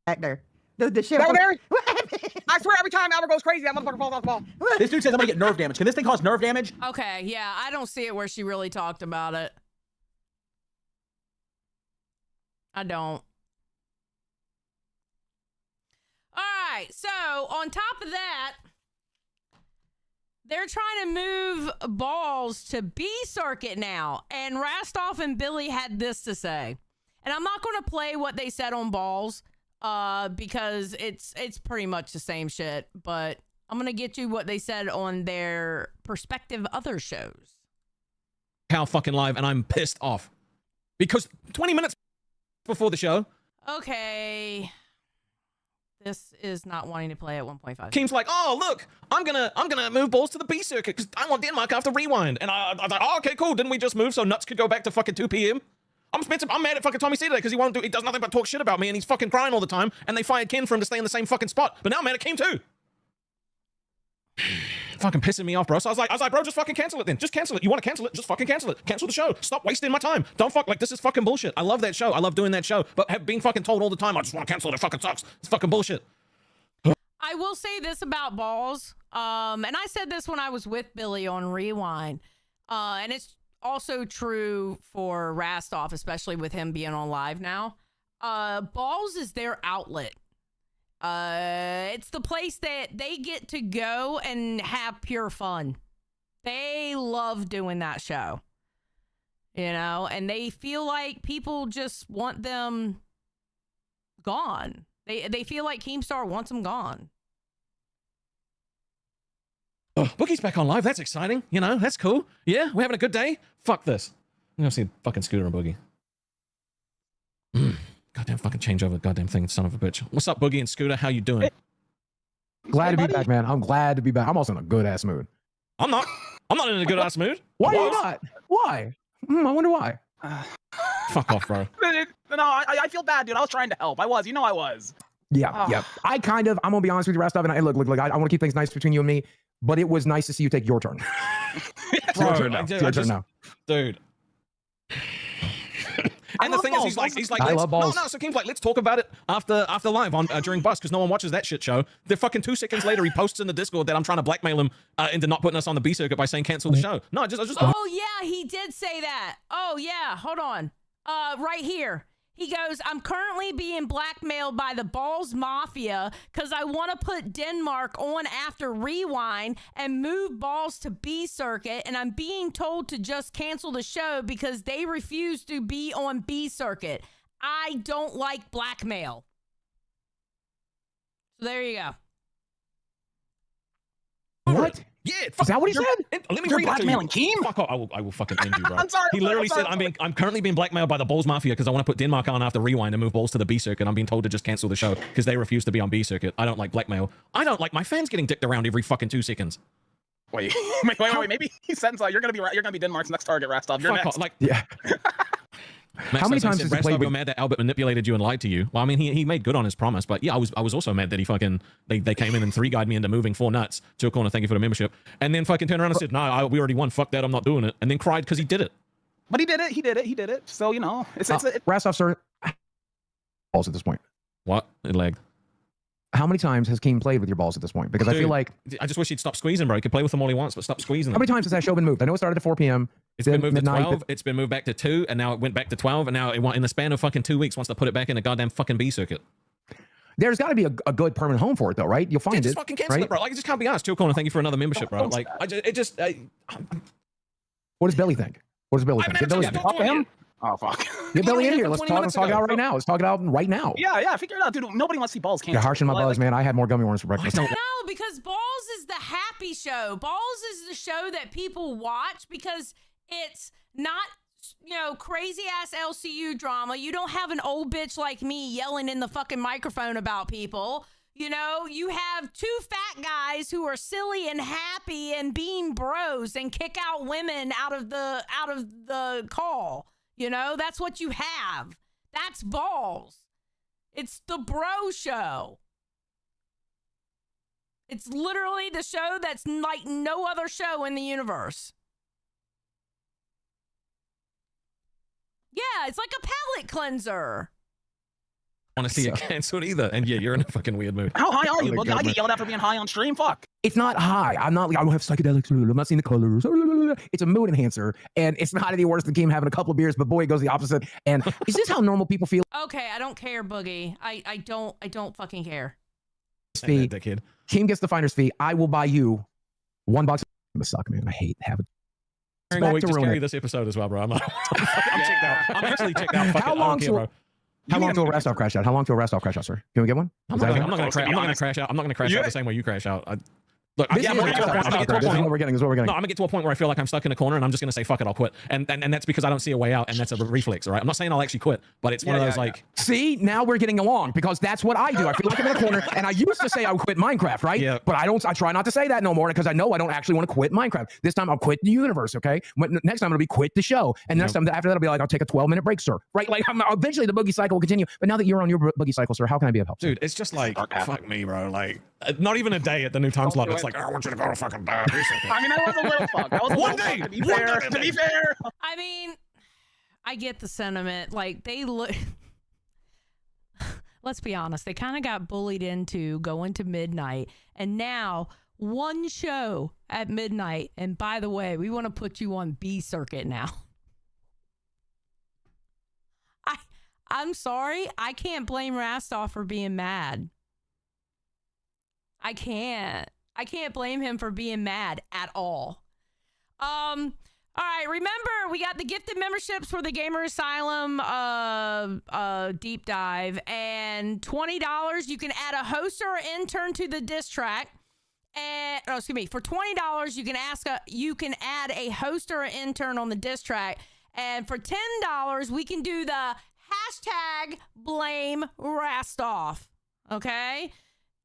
Back there. The shit.
Over there? I swear every time Albert goes crazy, that motherfucker falls off the ball.
This dude says I'm gonna get nerve damage. Can this thing cause nerve damage?
Okay, yeah, I don't see it where she really talked about it. I don't. All right, so on top of that, they're trying to move balls to B circuit now. And Rastoff and Billy had this to say. And I'm not going to play what they said on balls. because it's pretty much the same shit. But I'm gonna get you what they said on their prospective other shows.
How fucking live, and I'm pissed off because 20 minutes before the show.
Okay. This is not wanting to play at 1.5.
Keem's like, oh look, I'm gonna move balls to the B circuit because I want Denmark after rewind. And I was like, oh okay, cool. Didn't we just move so Nuts could go back to fucking 2 p.m.? I'm mad at fucking Tommy C today because he does nothing but talk shit about me and he's fucking crying all the time. And they fired Ken for him to stay in the same fucking spot. But now I'm mad at Keem too. Fucking pissing me off, bro. So I was like, bro, just fucking cancel it then. Just cancel it. You want to cancel it? Just fucking cancel it. Cancel the show. Stop wasting my time. Don't this is fucking bullshit. I love that show. I love doing that show. But being fucking told all the time, I just want to cancel it. It fucking sucks. It's fucking bullshit.
I will say this about balls. And I said this when I was with Billy on Rewind. And it's also true for Rastov, especially with him being on live now. Balls is their outlet. It's the place that they get to go and have pure fun. They love doing that show, you know, and they feel like people just want them gone. They feel like Keemstar wants them gone.
Oh, Boogie's back on live. That's exciting. You know, that's cool. Yeah, we're having a good day. Fuck this. I'm gonna see fucking Scooter and Boogie. Goddamn fucking changeover, goddamn thing, son of a bitch. What's up, Boogie and Scooter? How you doing?
Glad to be back, man. I'm glad to be back. I'm also in a good ass mood.
I'm not in a good ass mood.
Why are you not? Why? I wonder why.
Fuck off, bro.
No, I feel bad, dude. I was trying to help. I was.
Yeah, yeah. I'm gonna be honest with you, Rastov, and look, I want to keep things nice between you and me, but it was nice to see you take your turn. It's your turn now. It's your turn now.
Dude. And the thing is, he's like,
I love balls.
No. So Keem's like, let's talk about it after live on during bus because no one watches that shit show. The fucking 2 seconds later, he posts in the Discord that I'm trying to blackmail him into not putting us on the B circuit by saying cancel the show. No, I just.
Oh yeah, he did say that. Oh yeah, hold on. Right here. He goes, I'm currently being blackmailed by the Balls Mafia because I want to put Denmark on after Rewind and move Balls to B Circuit, and I'm being told to just cancel the show because they refuse to be on B Circuit. I don't like blackmail. So there you go.
What?
Yeah,
is that what he said?
Let me
You're
read it to you.
blackmailing Keem?
Fuck off! I will fucking end you, bro.
I'm sorry.
He literally said, "I'm currently being blackmailed by the Balls Mafia because I want to put Denmark on after Rewind and move Balls to the B circuit. I'm being told to just cancel the show because they refuse to be on B circuit. I don't like blackmail. I don't like my fans getting dicked around every fucking 2 seconds."
Wait. Maybe he said so. You're gonna be Denmark's next target, Rastov. You're next.
Yeah.
Max,
how many times has he played?
You're mad that Albert manipulated you and lied to you. Well, I mean, he made good on his promise, but yeah, I was also mad that he fucking they came in and 3-guyed me into moving 4 nuts to a corner. Thank you for the membership, and then fucking turned around and said, "No, we already won. Fuck that. I'm not doing it." And then cried because he did it.
But he did it. He did it. So you know, it's
Rastov, sir. Balls at this point.
What? It lagged.
How many times has Keem played with your balls at this point? Because
Dude,
I feel like
I just wish he'd stop squeezing, bro. He could play with them all he wants, but stop squeezing them.
How many times has that show been moved? I know it started at 4 p.m.
It's been moved to 12. It's been moved back to 2, and now it went back to 12, and now it in the span of fucking 2 weeks wants to put it back in a goddamn fucking B circuit.
There's got to be a good permanent home for it, though, right? You'll find
just
it.
Fucking cancel
right?
it, bro. Like, it just can't be honest. Corner, thank you for another membership, bro. Like,
What does Billy think? What does Billy think? Get Billy,
talk to him. Oh fuck.
Get Billy in here. Let's talk it out right now. Let's talk it out right now.
Yeah, figure it out, dude. Nobody wants to see Balls canceled.
You're harshing my buzz, man. I had more gummy worms for breakfast.
No, because Balls is the happy show. Balls is the show that people watch because it's not, crazy ass LCU drama. You don't have an old bitch like me yelling in the fucking microphone about people. You have 2 fat guys who are silly and happy and being bros and kick out women out of the call. That's what you have. That's Balls. It's the bro show. It's literally the show that's like no other show in the universe. Yeah, it's like a palate cleanser.
Want to see it canceled either. And yeah, you're in a fucking weird mood.
How high are you? I get yelled at for being high on stream. Fuck.
It's not high. I don't have psychedelics. I'm not seeing the colors. It's a mood enhancer, and it's not any worse than Keem having a couple of beers. But boy, it goes the opposite. And is this how normal people feel?
Okay, I don't care, Boogie. I don't fucking care.
Fee. Keem gets the finder's fee. I will buy you $1. I'm a suck, man. I hate having.
Just carry this episode as well, bro. I'm checked out. I'm actually checked out. Fuck
How
it.
long,
Care, bro.
How long till a Rastoff crash out? How long till a Rastoff crash out, sir? Can we get one?
I'm not going to crash out. I'm not going to crash out the same way you crash out. Look,
This is what we're getting. This is what we're getting.
No, I'm gonna get to a point where I feel like I'm stuck in a corner and I'm just gonna say fuck it, I'll quit. And that's because I don't see a way out, and that's a reflex, all right? I'm not saying I'll actually quit, but it's one of those like.
See, now we're getting along because that's what I do. I feel like I'm in a corner, and I used to say I would quit Minecraft, right?
Yeah.
But I don't. I try not to say that no more because I know I don't actually want to quit Minecraft. This time I'll quit the universe, okay? Next time it'll be quit the show, and next time after that I'll be like I'll take a 12-minute break, sir. Right? Like eventually the boogie cycle will continue. But now that you're on your boogie cycle, sir, how can I be of help?
Dude, it's just like fuck me, bro. Like not even a day at the new time slot. It's like I want you to go to fucking bed.
I mean, that was a little fuck. That was a
One
little
day.
fuck, to be fair. To be fair.
I mean, I get the sentiment. Like, they look. Let's be honest. They kind of got bullied into going to midnight. And now, one show at midnight. And by the way, we want to put you on B circuit now. I'm sorry. I can't blame Rastoff for being mad. I can't blame him for being mad at all. All right, remember, we got the gifted memberships for the Gamer Asylum deep dive, and $20 you can add a host or intern to the diss track. And for $20 you can add a host or an intern on the diss track, and for $10 we can do the hashtag blame Rastoff. Okay?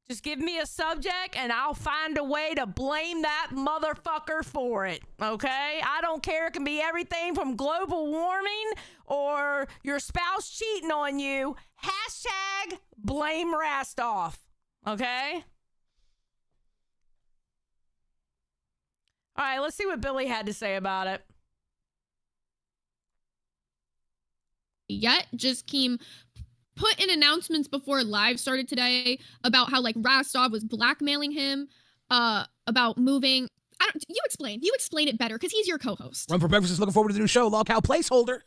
Just give me a subject and I'll find a way to blame that motherfucker for it, okay? I don't care. It can be everything from global warming or your spouse cheating on you. Hashtag blame Rastoff, okay? All right, let's see what Billy had to say about it.
Yet just came put in announcements before live started today about how like Rastov was blackmailing him about moving. You explain it better because he's your co-host.
Run for Breakfast is looking forward to the new show, Log Cow placeholder.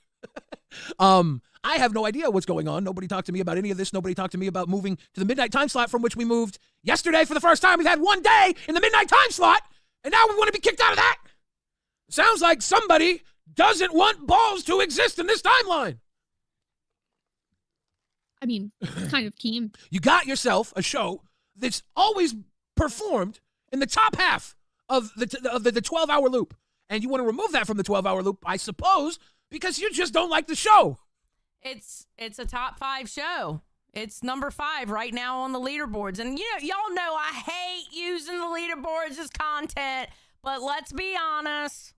I have no idea what's going on. Nobody talked to me about any of this. Nobody talked to me about moving to the midnight time slot from which we moved yesterday for the first time. We've had one day in the midnight time slot, and now we want to be kicked out of that. Sounds like somebody doesn't want balls to exist in this timeline.
I mean, it's kind of keen.
You got yourself a show that's always performed in the top half of the 12-hour loop. And you want to remove that from the 12-hour loop, I suppose, because you just don't like the show.
It's a top 5 show. It's number 5 right now on the leaderboards. And y'all know I hate using the leaderboards as content, but let's be honest.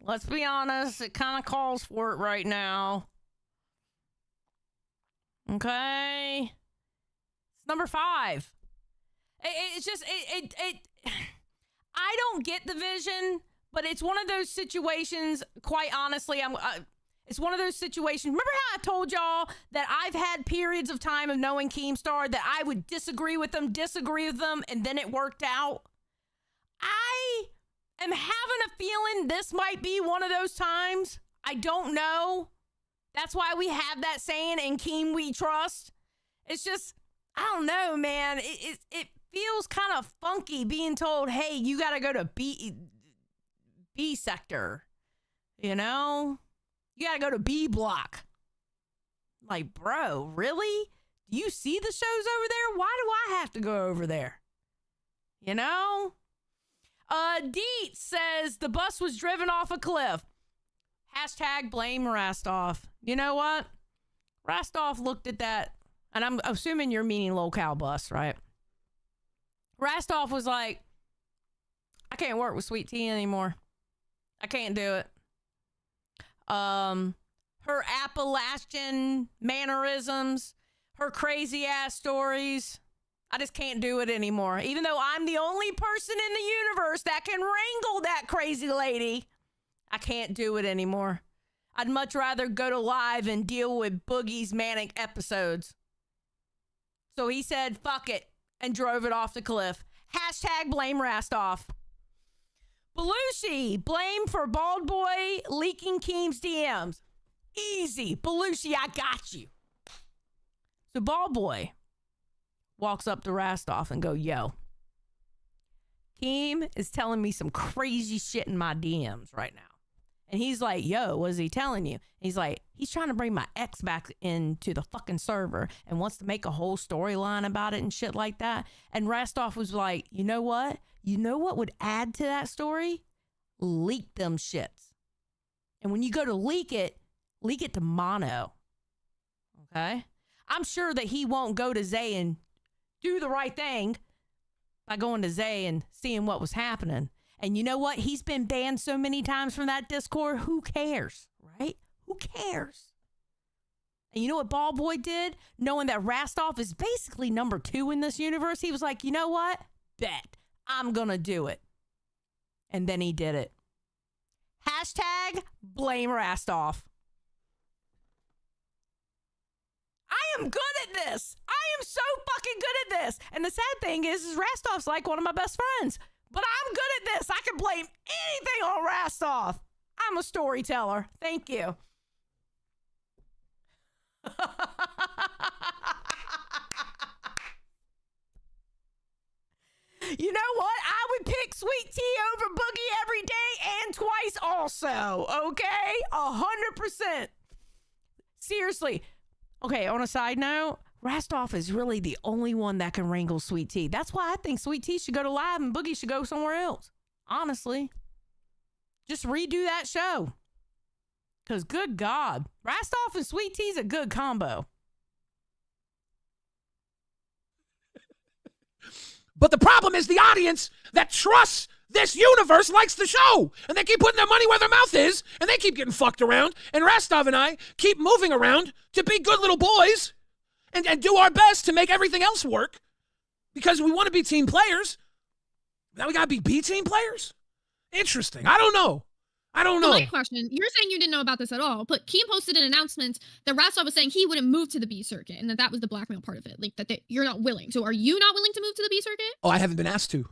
It kind of calls for it right now. Okay. It's number 5. It's just, I don't get the vision, but it's one of those situations, quite honestly, it's one of those situations. Remember how I told y'all that I've had periods of time of knowing Keemstar that I would disagree with them, and then it worked out? I am having a feeling this might be one of those times. I don't know. That's why we have that saying, in Keem we trust. It's just, I don't know, man. It feels kind of funky being told, hey, you got to go to B sector. You know? You got to go to B block. Like, bro, really? Do you see the shows over there? Why do I have to go over there? You know? Deet says the bus was driven off a cliff. Hashtag blame Rastoff. You know what? Rastoff looked at that, and I'm assuming you're meaning low-cal bus, right? Rastoff was like, I can't work with Sweet Tea anymore. I can't do it. Her Appalachian mannerisms, her crazy-ass stories, I just can't do it anymore. Even though I'm the only person in the universe that can wrangle that crazy lady, I can't do it anymore. I'd much rather go to live and deal with Boogie's manic episodes. So he said, fuck it, and drove it off the cliff. Hashtag blame Rastoff. Belushi, blame for Bald Boy leaking Keem's DMs. Easy. Belushi, I got you. So Bald Boy walks up to Rastoff and go, yo, Keem is telling me some crazy shit in my DMs right now. And he's like, yo, what is he telling you? He's like, He's trying to bring my ex back into the fucking server and wants to make a whole storyline about it and shit like that. And Rastov was like, you know what? You know what would add to that story? Leak them shits. And when you go to leak it to Mono. Okay? I'm sure that he won't go to Zay and do the right thing by going to Zay and seeing what was happening. And you know what? He's been banned so many times from that Discord. Who cares? Right? Who cares? And you know what Ball Boy did? Knowing that Rastov is basically number 2 in this universe, he was like, you know what? Bet. I'm going to do it. And then he did it. Hashtag blame Rastov. I am good at this. I am so fucking good at this. And the sad thing is Rastov's like one of my best friends. But I'm good at this. I can blame anything on Rastov. I'm a storyteller. Thank you. You know what? I would pick Sweet Tea over Boogie every day and twice also. Okay? 100%. Seriously. Okay, on a side note, Rastov is really the only one that can wrangle Sweet Tea. That's why I think Sweet Tea should go to live and Boogie should go somewhere else. Honestly. Just redo that show. Because good God, Rastov and Sweet Tea's a good combo.
But the problem is the audience that trusts this universe likes the show. And they keep putting their money where their mouth is. And they keep getting fucked around. And Rastov and I keep moving around to be good little boys and do our best to make everything else work. Because we want to be team players. Now we got to be B-team players? Interesting. I don't know.
So my question, you're saying you didn't know about this at all, but Keem posted an announcement that Rastov was saying he wouldn't move to the B circuit and that was the blackmail part of it. Like that you're not willing. So are you not willing to move to the B circuit?
Oh, I haven't been asked to.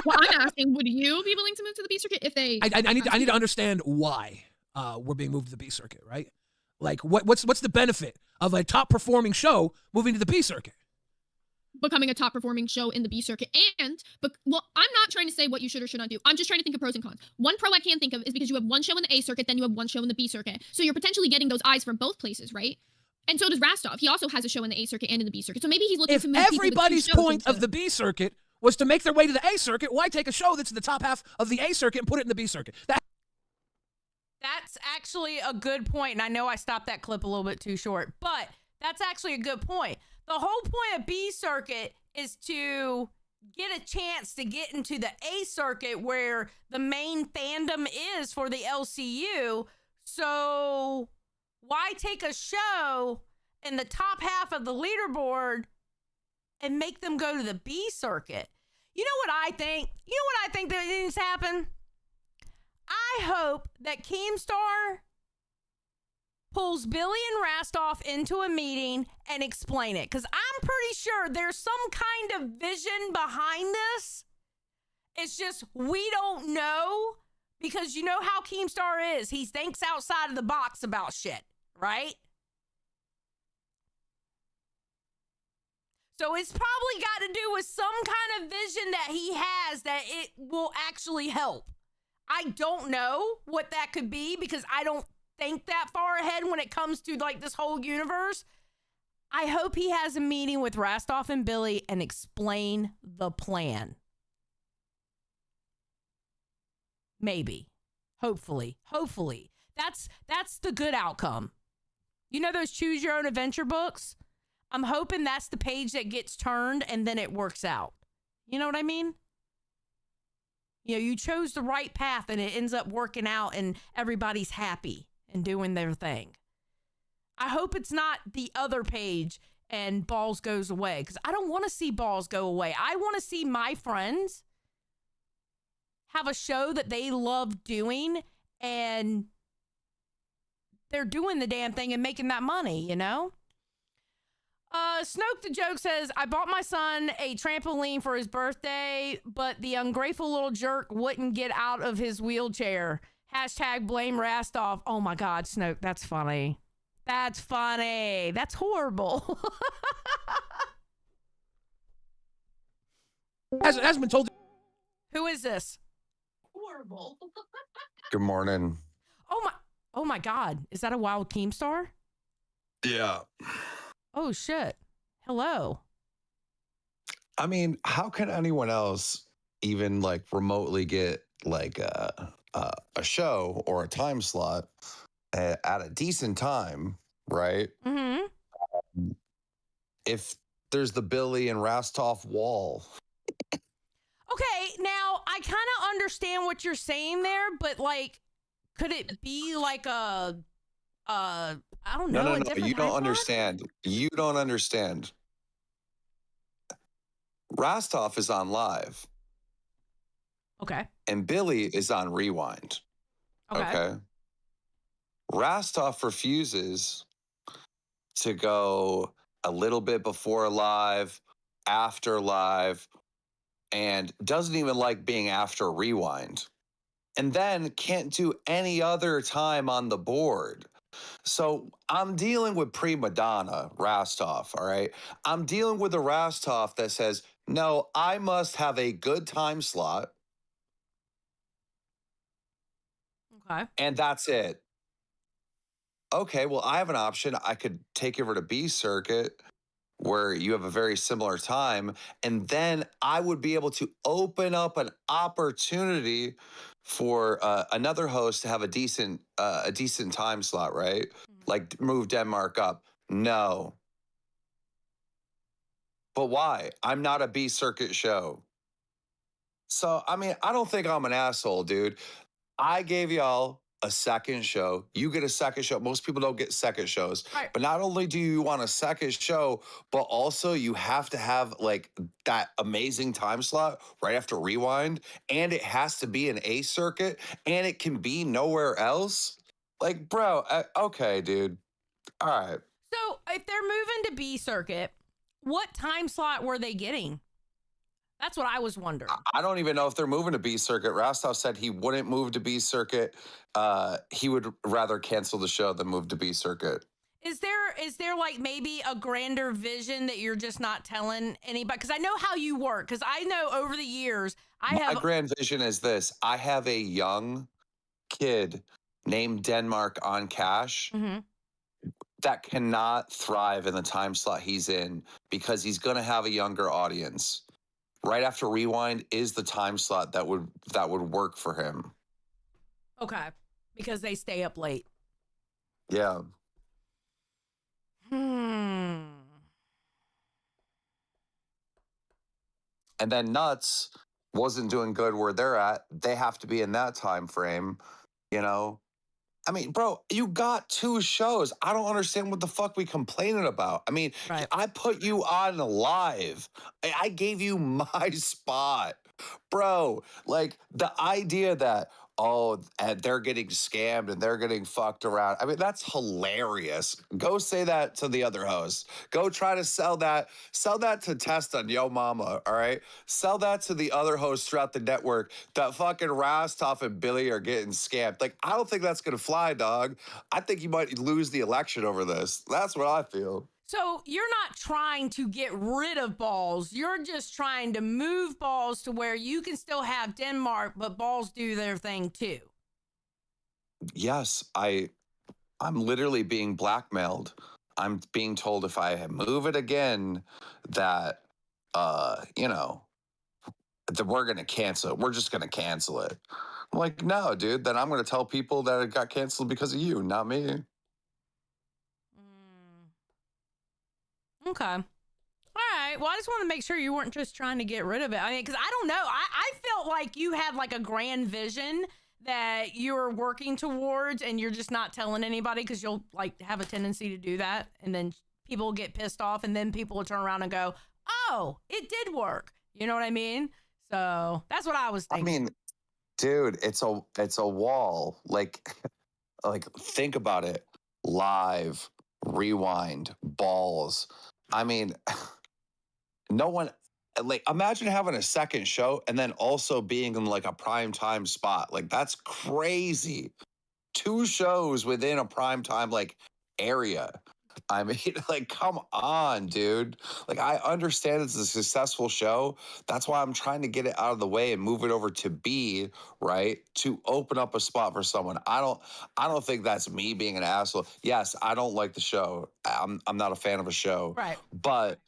Well, I'm asking, would you be willing to move to the B circuit if they...
I need to understand why we're being moved to the B circuit, right? Like, what's the benefit of a top performing show moving to the B circuit?
Becoming a top performing show in the B circuit. But I'm not trying to say what you should or should not do. I'm just trying to think of pros and cons. One pro I can think of is because you have one show in the A circuit, then you have one show in the B circuit. So you're potentially getting those eyes from both places, right? And so does Rastov. He also has a show in the A circuit and in the B circuit. So maybe he's looking to move
everybody's point of the B circuit was to make their way to the A circuit, why take a show that's in the top half of the A circuit and put it in the B circuit?
That's actually a good point. And I know I stopped that clip a little bit too short, but that's actually a good point. The whole point of B circuit is to get a chance to get into the A circuit where the main fandom is for the LCU. So why take a show in the top half of the leaderboard and make them go to the B circuit? You know what I think? You know what I think that needs to happen? I hope that Keemstar pulls Billy and Rastov into a meeting and explain it. Because I'm pretty sure there's some kind of vision behind this. It's just we don't know. Because you know how Keemstar is. He thinks outside of the box about shit, right? So it's probably got to do with some kind of vision that he has that it will actually help. I don't know what that could be because I don't think that far ahead when it comes to like this whole universe. I hope he has a meeting with Rastov and Billy and explain the plan. Maybe. Hopefully. That's the good outcome. You know those choose your own adventure books? I'm hoping that's the page that gets turned and then it works out. You know what I mean? You know, you chose the right path and it ends up working out and everybody's happy and doing their thing. I hope it's not the other page and Balls goes away because I don't want to see Balls go away. I want to see my friends have a show that they love doing and they're doing the damn thing and making that money, you know? Snoke the Joke says, I bought my son a trampoline for his birthday, but the ungrateful little jerk wouldn't get out of his wheelchair. Hashtag blame Rastov. Oh my God, Snoke, that's funny. That's funny. That's horrible.
Hasn't been told.
Who is this?
Horrible.
Good morning.
Oh my. Oh my God. Is that a wild Keemstar?
Yeah.
Oh shit. Hello.
I mean, how can anyone else even like remotely get like a show or a time slot at a decent time, right?
Mm-hmm.
If there's the Billy and Rastov wall.
Okay, now I kind of understand what you're saying there, but like, could it be like I don't know.
No,
a different
you
time
don't
slot?
understand. You don't understand. Rastov is on live.
Okay.
And Billy is on rewind. Okay. Rastov refuses to go a little bit before live, after live, and doesn't even like being after rewind. And then can't do any other time on the board. So I'm dealing with prima donna Rastov, all right? I'm dealing with a Rastov that says, no, I must have a good time slot.
Okay.
And that's it. Okay, well, I have an option. I could take you over to B circuit where you have a very similar time. And then I would be able to open up an opportunity for another host to have a decent time slot, right? Like move Denmark up. No. But why? I'm not a B circuit show. So, I mean, I don't think I'm an asshole, dude. I gave y'all a second show. You get a second show. Most people don't get second shows.
Right.
But not only do you want a second show, but also you have to have like that amazing time slot right after rewind. And it has to be an A circuit and it can be nowhere else. Like, bro, okay, dude. All right.
So if they're moving to B circuit, what time slot were they getting? That's what I was wondering.
I don't even know if they're moving to B circuit. Rastov said he wouldn't move to B circuit. He would rather cancel the show than move to B circuit.
Is there like maybe a grander vision that you're just not telling anybody? Because I know how you work. Because I know over the years
My grand vision is this. I have a young kid named Denmark on Cash that cannot thrive in the time slot he's in because he's going to have a younger audience. Right after rewind is the time slot that would work for him.
Okay, because they stay up late.
Yeah.
And
then Nuts wasn't doing good where they're at. They have to be in that time frame, you know. I mean, bro, you got 2 shows. I don't understand what the fuck we complaining about. I mean, I put you on live. I gave you my spot. Bro, like the idea that, oh, and they're getting scammed and they're getting fucked around. I mean, that's hilarious. Go say that to the other hosts. Go try to sell that to Test on Yo Mama, all right? Sell that to the other hosts throughout the network that fucking Rastov and Billy are getting scammed. Like, I don't think that's going to fly, dog. I think you might lose the election over this. That's what I feel.
so you're not trying to get rid of balls. You're just trying to move balls to where you can still have Denmark, but balls do their thing too.
Yes, I'm literally being blackmailed. I'm being told if I move it again that you know, that we're going to cancel it. We're just going to cancel it. I'm like, no, dude, then I'm going to tell people that it got canceled because of you, not me.
Okay. All right. Well, I just want to make sure you weren't just trying to get rid of it. I mean, because I don't know. I felt like you had like a grand vision that you're working towards and you're just not telling anybody because you'll like have a tendency to do that. And then people will get pissed off and then people will turn around and go, oh, it did work. You know what I mean? So that's what I was thinking.
I mean, dude, it's a wall. Like think about it. Live, rewind, balls. I mean, no one, like, imagine having a second show and then also being in like a prime time spot. Like, that's crazy. 2 shows within a prime time like area. I mean, like, come on, dude. Like, I understand it's a successful show. That's why I'm trying to get it out of the way and move it over to B, right? To open up a spot for someone. I don't think that's me being an asshole. Yes, I don't like the show. I'm not a fan of a show.
Right.
But,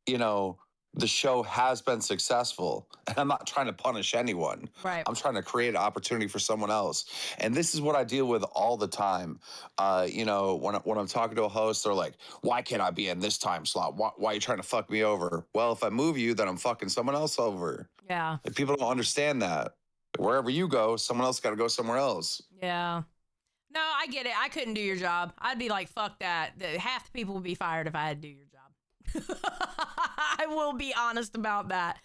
you know, the show has been successful, and I'm not trying to punish anyone.
Right.
I'm trying to create an opportunity for someone else. And this is what I deal with all the time. You know, when I'm talking to a host, they're like, why can't I be in this time slot? Why are you trying to fuck me over? Well, if I move you, then I'm fucking someone else over.
Yeah.
Like, people don't understand that. Wherever you go, someone else got to go somewhere else.
Yeah. No, I get it. I couldn't do your job. I'd be like, fuck that. Half the people would be fired if I had to do your job. I will be honest about that.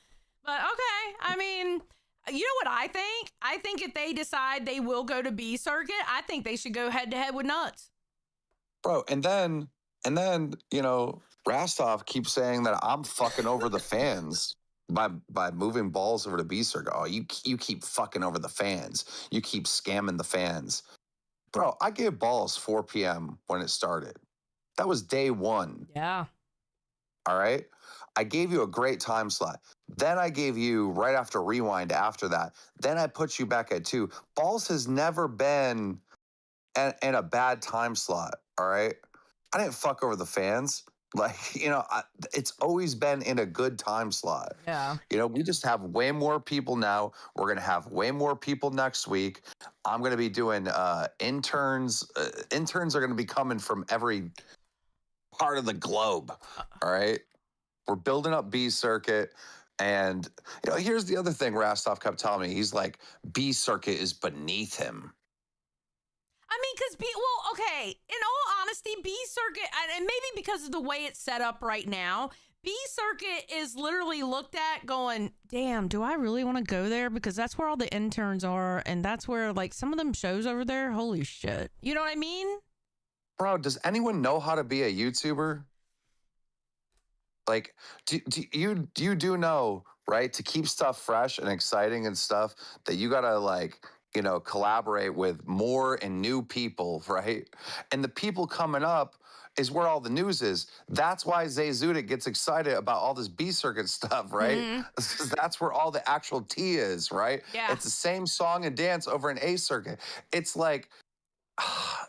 But okay, I mean, you know what I think? I think if they decide they will go to B circuit, I think they should go head to head with Nuts.
Bro, and then, you know, Rastov keeps saying that I'm fucking over the fans by moving balls over to B circuit. Oh, you keep fucking over the fans. You keep scamming the fans. Bro, I gave balls 4 p.m. when it started. That was day one.
Yeah.
All right. I gave you a great time slot. Then I gave you right after rewind after that. Then I put you back at 2. Balls has never been in a bad time slot. All right. I didn't fuck over the fans. Like, you know, it's always been in a good time slot.
Yeah.
You know, we just have way more people now. We're going to have way more people next week. I'm going to be doing interns. Interns are going to be coming from every part of the globe. All right. We're building up B circuit. And, you know, here's the other thing Rastov kept telling me. He's like, B circuit is beneath him.
I mean, because okay, in all honesty, B circuit, and maybe because of the way it's set up right now, B circuit is literally looked at going, damn, do I really want to go there? Because that's where all the interns are. And that's where, like, some of them shows over there, holy shit. You know what I mean?
Bro, does anyone know how to be a YouTuber? Like, do you know, right? To keep stuff fresh and exciting and stuff, that you gotta, like, you know, collaborate with more and new people, right? And the people coming up is where all the news is. That's why Zay Zudik gets excited about all this B circuit stuff, right? Mm-hmm. That's where all the actual tea is, right?
Yeah.
It's the same song and dance over in A circuit. It's like,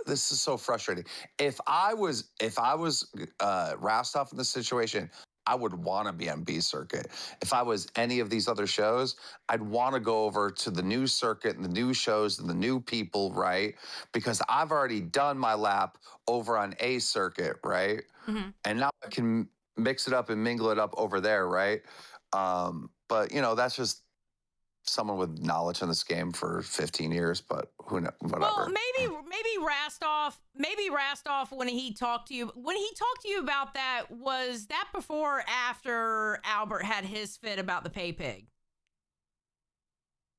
this is so frustrating. If I was Rastov in this situation, I would want to be on B circuit. If I was any of these other shows, I'd want to go over to the new circuit and the new shows and the new people, right? Because I've already done my lap over on A circuit, right? Mm-hmm. And now I can mix it up and mingle it up over there, right? But, you know, that's just someone with knowledge in this game for 15 years, but who knows, whatever.
Well, maybe Rastov, when he talked to you about that, was that before or after Albert had his fit about the pay pig?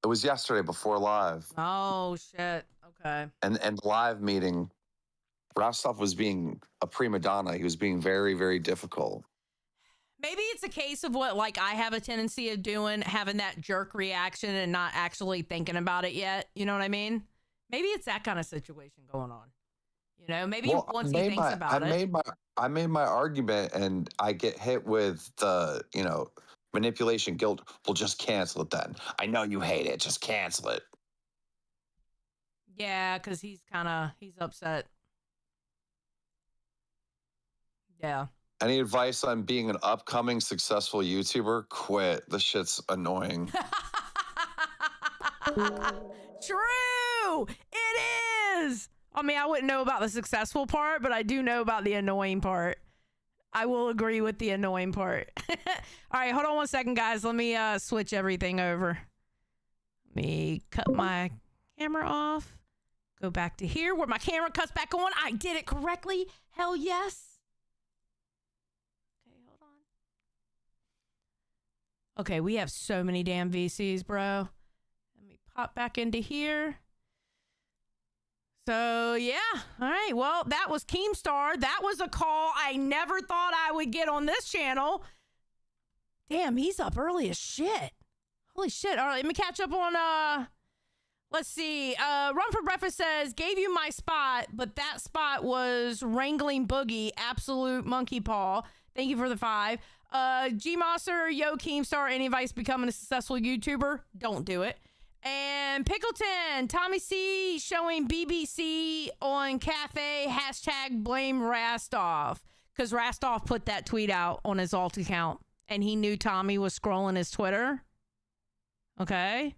It was yesterday before live.
Oh shit. Okay.
And live meeting, Rastov was being a prima donna. He was being very, very difficult.
Maybe it's a case of what, like, I have a tendency of doing, having that jerk reaction and not actually thinking about it yet. You know what I mean? Maybe it's that kind of situation going on. You know, maybe once he thinks about it.
I made my argument, and I get hit with the, you know, manipulation guilt. Well, just cancel it then. I know you hate it. Just cancel it.
Yeah, because he's upset. Yeah.
Any advice on being an upcoming successful YouTuber? Quit. This shit's annoying.
True. It is. I mean, I wouldn't know about the successful part, but I do know about the annoying part. I will agree with the annoying part. All right, hold on one second, guys. Let me switch everything over. Let me cut my camera off. Go back to here where my camera cuts back on. I did it correctly. Hell yes. Okay, we have so many damn VCs, bro. Let me pop back into here. So, yeah. All right. Well, that was Keemstar. That was a call I never thought I would get on this channel. Damn, he's up early as shit. Holy shit. All right, let me catch up on Let's see. Run for Breakfast says, gave you my spot, but that spot was Wrangling Boogie, absolute monkey paw. Thank you for the 5. G Mosser, yo, Keemstar, any advice becoming a successful YouTuber? Don't do it. And Pickleton, Tommy C showing BBC on cafe, hashtag blame Rastov. Because Rastov put that tweet out on his alt account and he knew Tommy was scrolling his Twitter. Okay.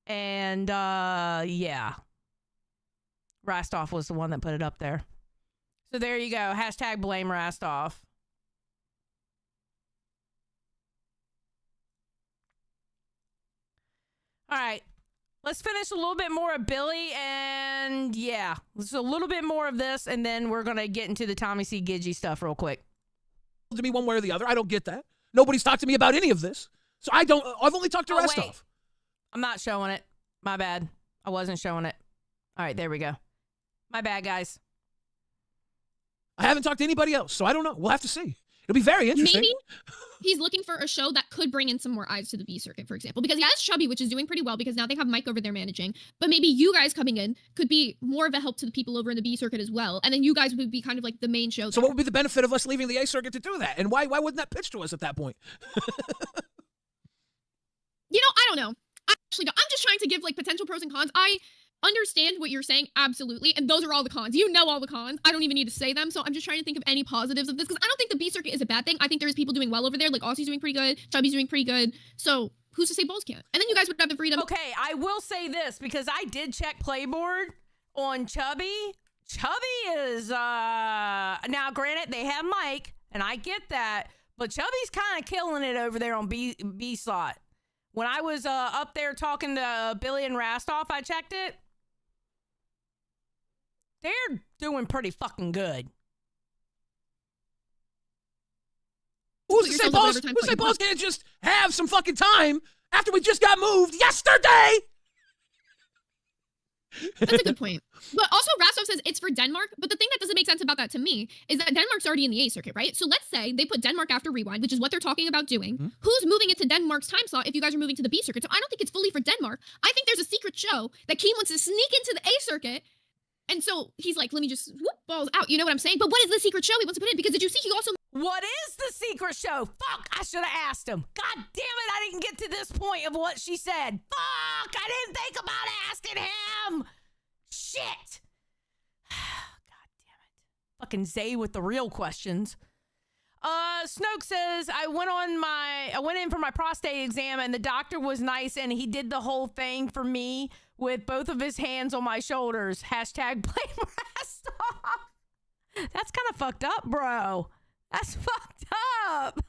And yeah. Rastov was the one that put it up there. So there you go. Hashtag blame Rastov. All right, let's finish a little bit more of Billy, and yeah, let's a little bit more of this, and then we're gonna get into the Tommy C. Gidgy stuff real quick.
To me one way or the other. I don't get that. Nobody's talked to me about any of this. So I've only talked to Restov.
Wait. I'm not showing it. My bad. I wasn't showing it. All right, there we go. My bad, guys.
I haven't talked to anybody else, so I don't know. We'll have to see. It'll be very interesting.
Maybe he's looking for a show that could bring in some more eyes to the B circuit, for example, because he has Chubby, which is doing pretty well because now they have Mike over there managing. But maybe you guys coming in could be more of a help to the people over in the B circuit as well. And then you guys would be kind of like the main show.
So what would be the benefit of us leaving the A circuit to do that? And why wouldn't that pitch to us at that point?
I don't know. I'm just trying to give like potential pros and cons. I understand what you're saying, absolutely, and those are all the cons. You know all the cons. I don't even need to say them, so I'm just trying to think of any positives of this, because I don't think the B circuit is a bad thing. I think there's people doing well over there, like Aussie's doing pretty good, Chubby's doing pretty good, so who's to say Bulls can't? And then you guys would have the freedom.
Okay, I will say this, because I did check Playboard on Chubby. Chubby is, now granted, they have Mike, and I get that, but Chubby's kind of killing it over there on B slot. When I was up there talking to Billy and Rastov, I checked it. They're doing pretty fucking good.
Who's to say Balls can't just have some fucking time after we just got moved yesterday?
That's a good point. But also Rastov says it's for Denmark, but the thing that doesn't make sense about that to me is that Denmark's already in the A circuit, right? So let's say they put Denmark after Rewind, which is what they're talking about doing. Mm-hmm. Who's moving it to Denmark's time slot if you guys are moving to the B circuit? So I don't think it's fully for Denmark. I think there's a secret show that Keem wants to sneak into the A circuit. And so he's like, let me just whoop Balls out. You know what I'm saying? But what is the secret show he wants to put in? Because did you see he also...
What is the secret show? Fuck, I should have asked him. God damn it, I didn't get to this point of what she said. Fuck, I didn't think about asking him. Shit. God damn it. Fucking Zay with the real questions. Snoke says, I went in for my prostate exam and the doctor was nice and he did the whole thing for me with both of his hands on my shoulders. Hashtag blame Rastov. That's kind of fucked up, bro. That's fucked up.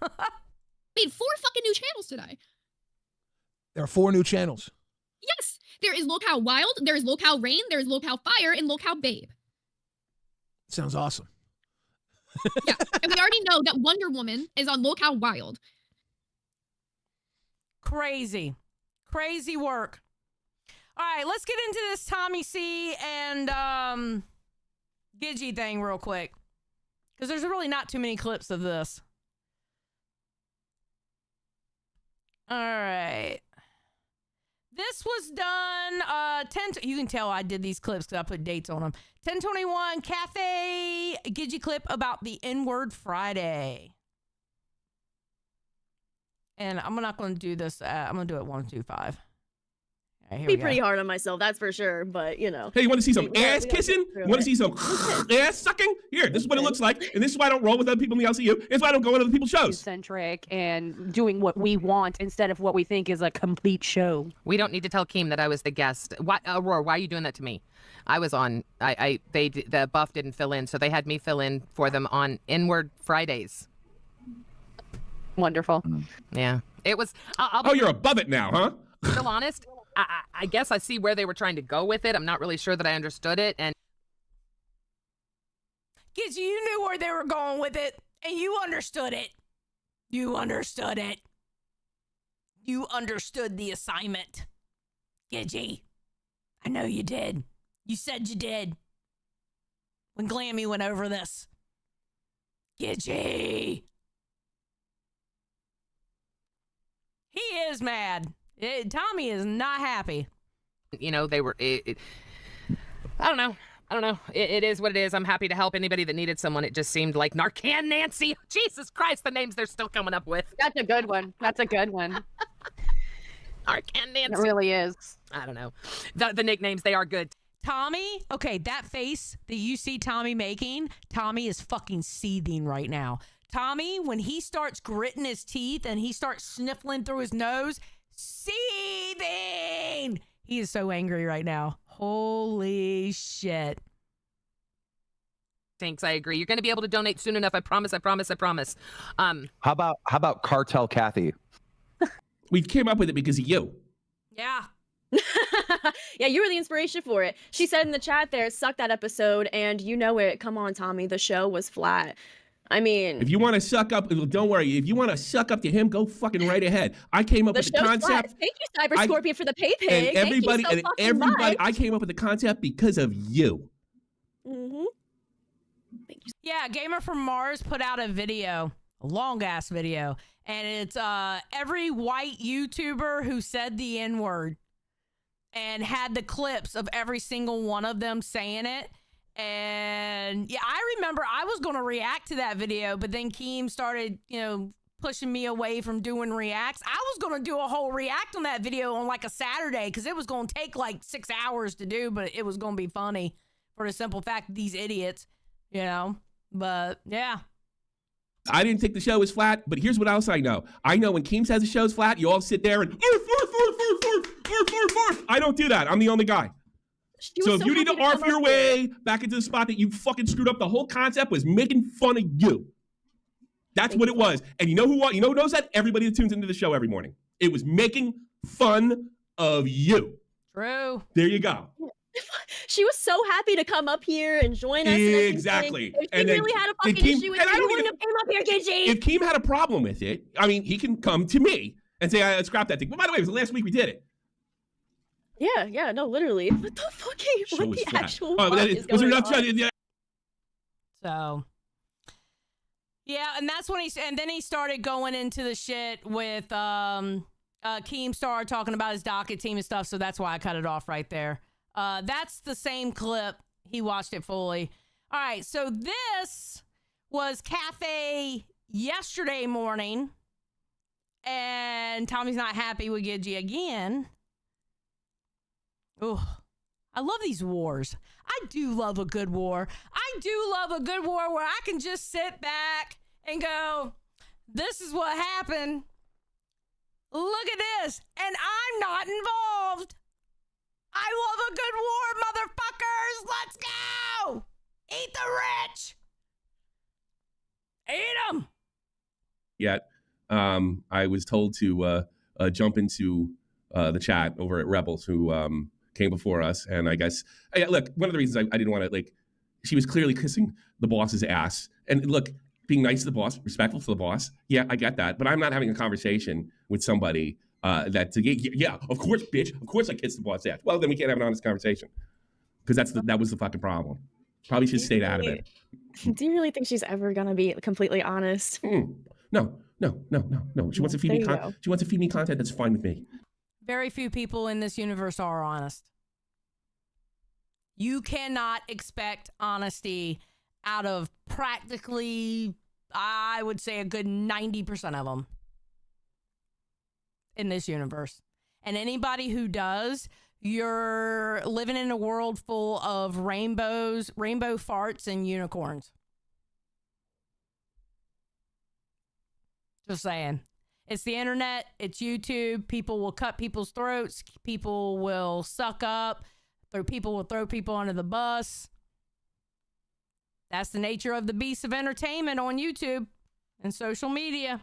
Made 4 fucking new channels today.
There are 4 new channels.
Yes. There is Locale Wild, there is Locale Rain, there is Locale Fire, and Locale Babe.
Sounds awesome.
Yeah, and we already know that Wonder Woman is on Locale Wild.
Crazy. Crazy work. All right, let's get into this Tommy C and Gidgy thing real quick. Because there's really not too many clips of this. All right. This was done, you can tell I did these clips because I put dates on them. 10/21 Cafe Gidgy clip about the N-word Friday. And I'm not going to do this. I'm going to do it 1, 2, 5. All right,
Be pretty hard on myself, that's for sure. But you know.
Hey, you want to see some ass kissing? You want to see some ass sucking? Here, this is what it looks like, and this is why I don't roll with other people in the LCU. It's why I don't go on other people's shows.
Centric and doing what we want instead of what we think is a complete show.
We don't need to tell Keem that I was the guest. Why, Aurora? Why are you doing that to me? I was on. The buff didn't fill in, so they had me fill in for them on N-word Fridays.
Wonderful.
Yeah, it was.
Oh, you're above it now, huh?
Still honest. I guess I see where they were trying to go with it. I'm not really sure that I understood it. And
Gidgy, you knew where they were going with it, and you understood it. You understood it. You understood the assignment. Gidgy, I know you did. You said you did. When Glammy went over this. Gidgy. He is mad. Tommy is not happy.
you know, they were. I don't know. I don't know. It is what it is. I'm happy to help anybody that needed someone. It just seemed like Narcan Nancy. Jesus Christ, the names they're still coming up with.
That's a good one. That's a good one.
Narcan Nancy.
It really is.
I don't know. The nicknames, they are good.
Tommy, okay, that face that you see Tommy making, Tommy is fucking seething right now. Tommy, when he starts gritting his teeth and he starts sniffling through his nose, seething. He is so angry right now. Holy shit.
Thanks, I agree. You're going to be able to donate soon enough. I promise, I promise, I promise.
How about Cartel Kathy?
We came up with it because of you.
Yeah.
Yeah, you were the inspiration for it. She said in the chat there, suck that episode, and you know it. Come on, Tommy. The show was flat. I mean,
If you want to suck up, don't worry. If you want to suck up to him, go fucking right ahead. I came up
the
with the
show's
concept.
flat. Thank you, Cyber Scorpion, for the pay pig.
And everybody,
Thank you so fucking much.
I came up with the concept because of you.
Mm-hmm.
Yeah, Gamer from Mars put out a video, a long ass video, and it's every white YouTuber who said the N-word and had the clips of every single one of them saying it. And yeah, I remember I was going to react to that video, but then Keem started, pushing me away from doing reacts. I was going to do a whole react on that video on like a Saturday because it was going to take like 6 hours to do, but it was going to be funny for the simple fact that these idiots, but yeah.
I didn't think the show was flat, but here's what else I know. I know when Keem says the show's flat, you all sit there and I don't do that. I'm the only guy. So if you need to arf your way back into the spot that you fucking screwed up, the whole concept was making fun of you. That's what it was. And you know who knows that? Everybody that tunes into the show every morning. It was making fun of you.
True.
There you go.
She was so happy to come up here and join us.
Exactly.
And she really had a fucking issue with it. You wouldn't have came up here, Gidgy.
If Keem had a problem with it, I mean, he can come to me and say, I scrap that thing. But by the way, it was the last week we did it.
Yeah, no, literally. What the fucking, what the actual fuck is
was there
going
enough
on?
So, yeah, and that's when then he started going into the shit with Keem started talking about his docket team and stuff, so that's why I cut it off right there. That's the same clip. He watched it fully. All right, so this was Cafe yesterday morning, and Tommy's not happy with Gidgy again. Oh, I love these wars. I do love a good war. I do love a good war where I can just sit back and go, this is what happened. Look at this. And I'm not involved. I love a good war, motherfuckers. Let's go. Eat the rich. Eat them.
Yet, I was told to jump into the chat over at Rebels, who came before us. And I guess, look, one of the reasons I didn't want to, she was clearly kissing the boss's ass. And look, being nice to the boss, respectful to the boss. Yeah, I get that. But I'm not having a conversation with somebody yeah, of course, bitch. Of course I kissed the boss's ass. Well, then we can't have an honest conversation. Because that was the fucking problem. Probably should have stayed out of it.
Do you really think she's ever gonna be completely honest?
No. She wants to feed me. She wants to feed me content that's fine with me.
Very few people in this universe are honest. You cannot expect honesty out of practically, I would say, a good 90% of them in this universe. And anybody who does, you're living in a world full of rainbows, rainbow farts, and unicorns. Just saying. It's the internet. It's YouTube. People will cut people's throats. People will suck up. People will throw people under the bus. That's the nature of the beast of entertainment on YouTube and social media.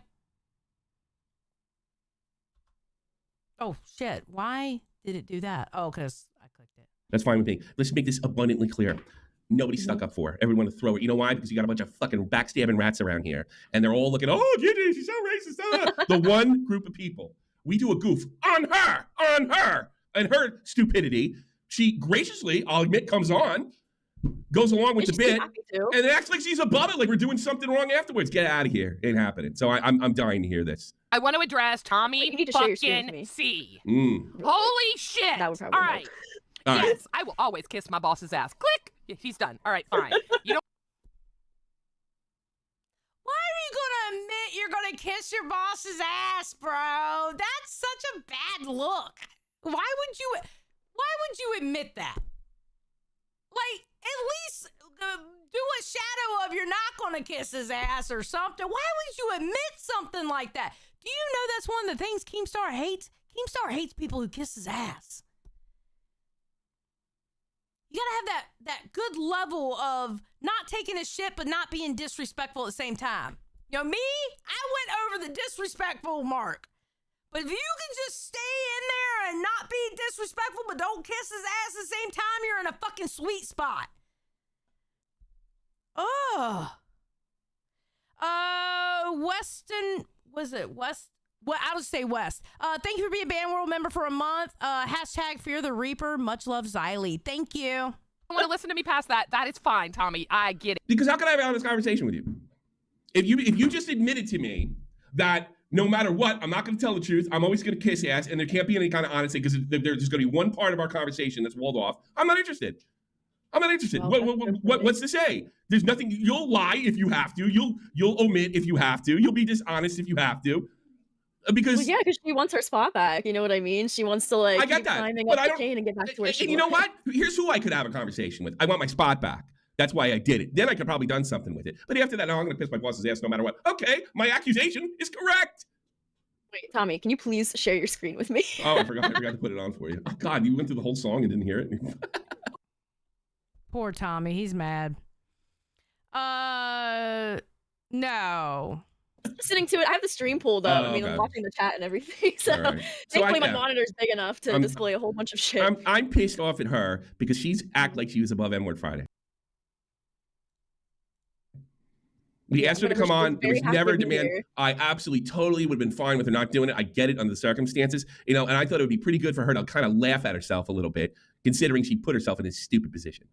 Oh, shit. Why did it do that? Oh, because I clicked it.
That's fine with me. Let's make this abundantly clear. Nobody stuck up for her. Everyone to throw it. You know why? Because you got a bunch of fucking backstabbing rats around here. And they're all looking, oh, Gidgy, she's so racist. The one group of people. We do a goof on her, and her stupidity. She graciously, I'll admit, comes on. goes along with
She's
the bit,
happy to.
and it acts like she's above it, like we're doing something wrong afterwards. Get out of here. Ain't happening. So I'm dying to hear this.
I want to address Tommy
You need to share your screen with
fucking
me.
C.
Mm.
Holy shit!
That would probably
All
help.
right.
All right.
Yes, I will always kiss my boss's ass. Click. Yeah, he's done. All right, fine. You know.
Why are you gonna admit you're gonna kiss your boss's ass, bro? That's such a bad look. Why would you admit that? Like, at least do a shadow of you're not gonna kiss his ass or something. Why would you admit something like that? Do you know that's one of the things Keemstar hates? Keemstar hates people who kiss his ass. You gotta have that good level of not taking a shit but not being disrespectful at the same time. You know, me, I went over the disrespectful mark. But if you can just stay in there and not be disrespectful but don't kiss his ass at the same time, you're in a fucking sweet spot. Oh. Weston, was it West? Well, I'll just say West. Thank you for being a Band World member for a month. Hashtag Fear the Reaper. Much love, Xylee. Thank you.
You want to listen to me past that? That is fine, Tommy. I get it.
Because how can I have an honest conversation with you? If you just admitted to me that no matter what, I'm not going to tell the truth. I'm always going to kiss ass, and there can't be any kind of honesty because there's going to be one part of our conversation that's walled off. I'm not interested. I'm not interested. What's to say? There's nothing. You'll lie if you have to. You'll omit if you have to. You'll be dishonest if you have to. Because
Well, yeah, because she wants her spot back. You know what I mean? She wants to
I
like
get
keep
that,
climbing
but
up
I
the
don't-
chain and get back to where she
And you know
was.
what? Here's who I could have a conversation with. I want my spot back. That's why I did it. Then I could probably done something with it. But after that, no, I'm going to piss my boss's ass no matter what. Okay, my accusation is correct.
Wait, Tommy, can you please share your screen with me?
Oh, I forgot to put it on for you. Oh, God, you went through the whole song and didn't hear it.
Poor Tommy. He's mad. No.
Listening to it, I have the stream pulled up. I mean,
okay.
I'm watching the chat and everything. So,
All right. So
thankfully, my
yeah.
monitor's big enough to
I'm-
display a whole bunch of shit.
I'm pissed off at her because she's act like she was above N-word Friday. We
Yeah,
asked her to
whenever
come
she was
on. There
very
was
happy
never
to
a
be
demand.
here.
I absolutely, totally would have been fine with her not doing it. I get it under the circumstances, and I thought it would be pretty good for her to kind of laugh at herself a little bit, considering she put herself in this stupid position.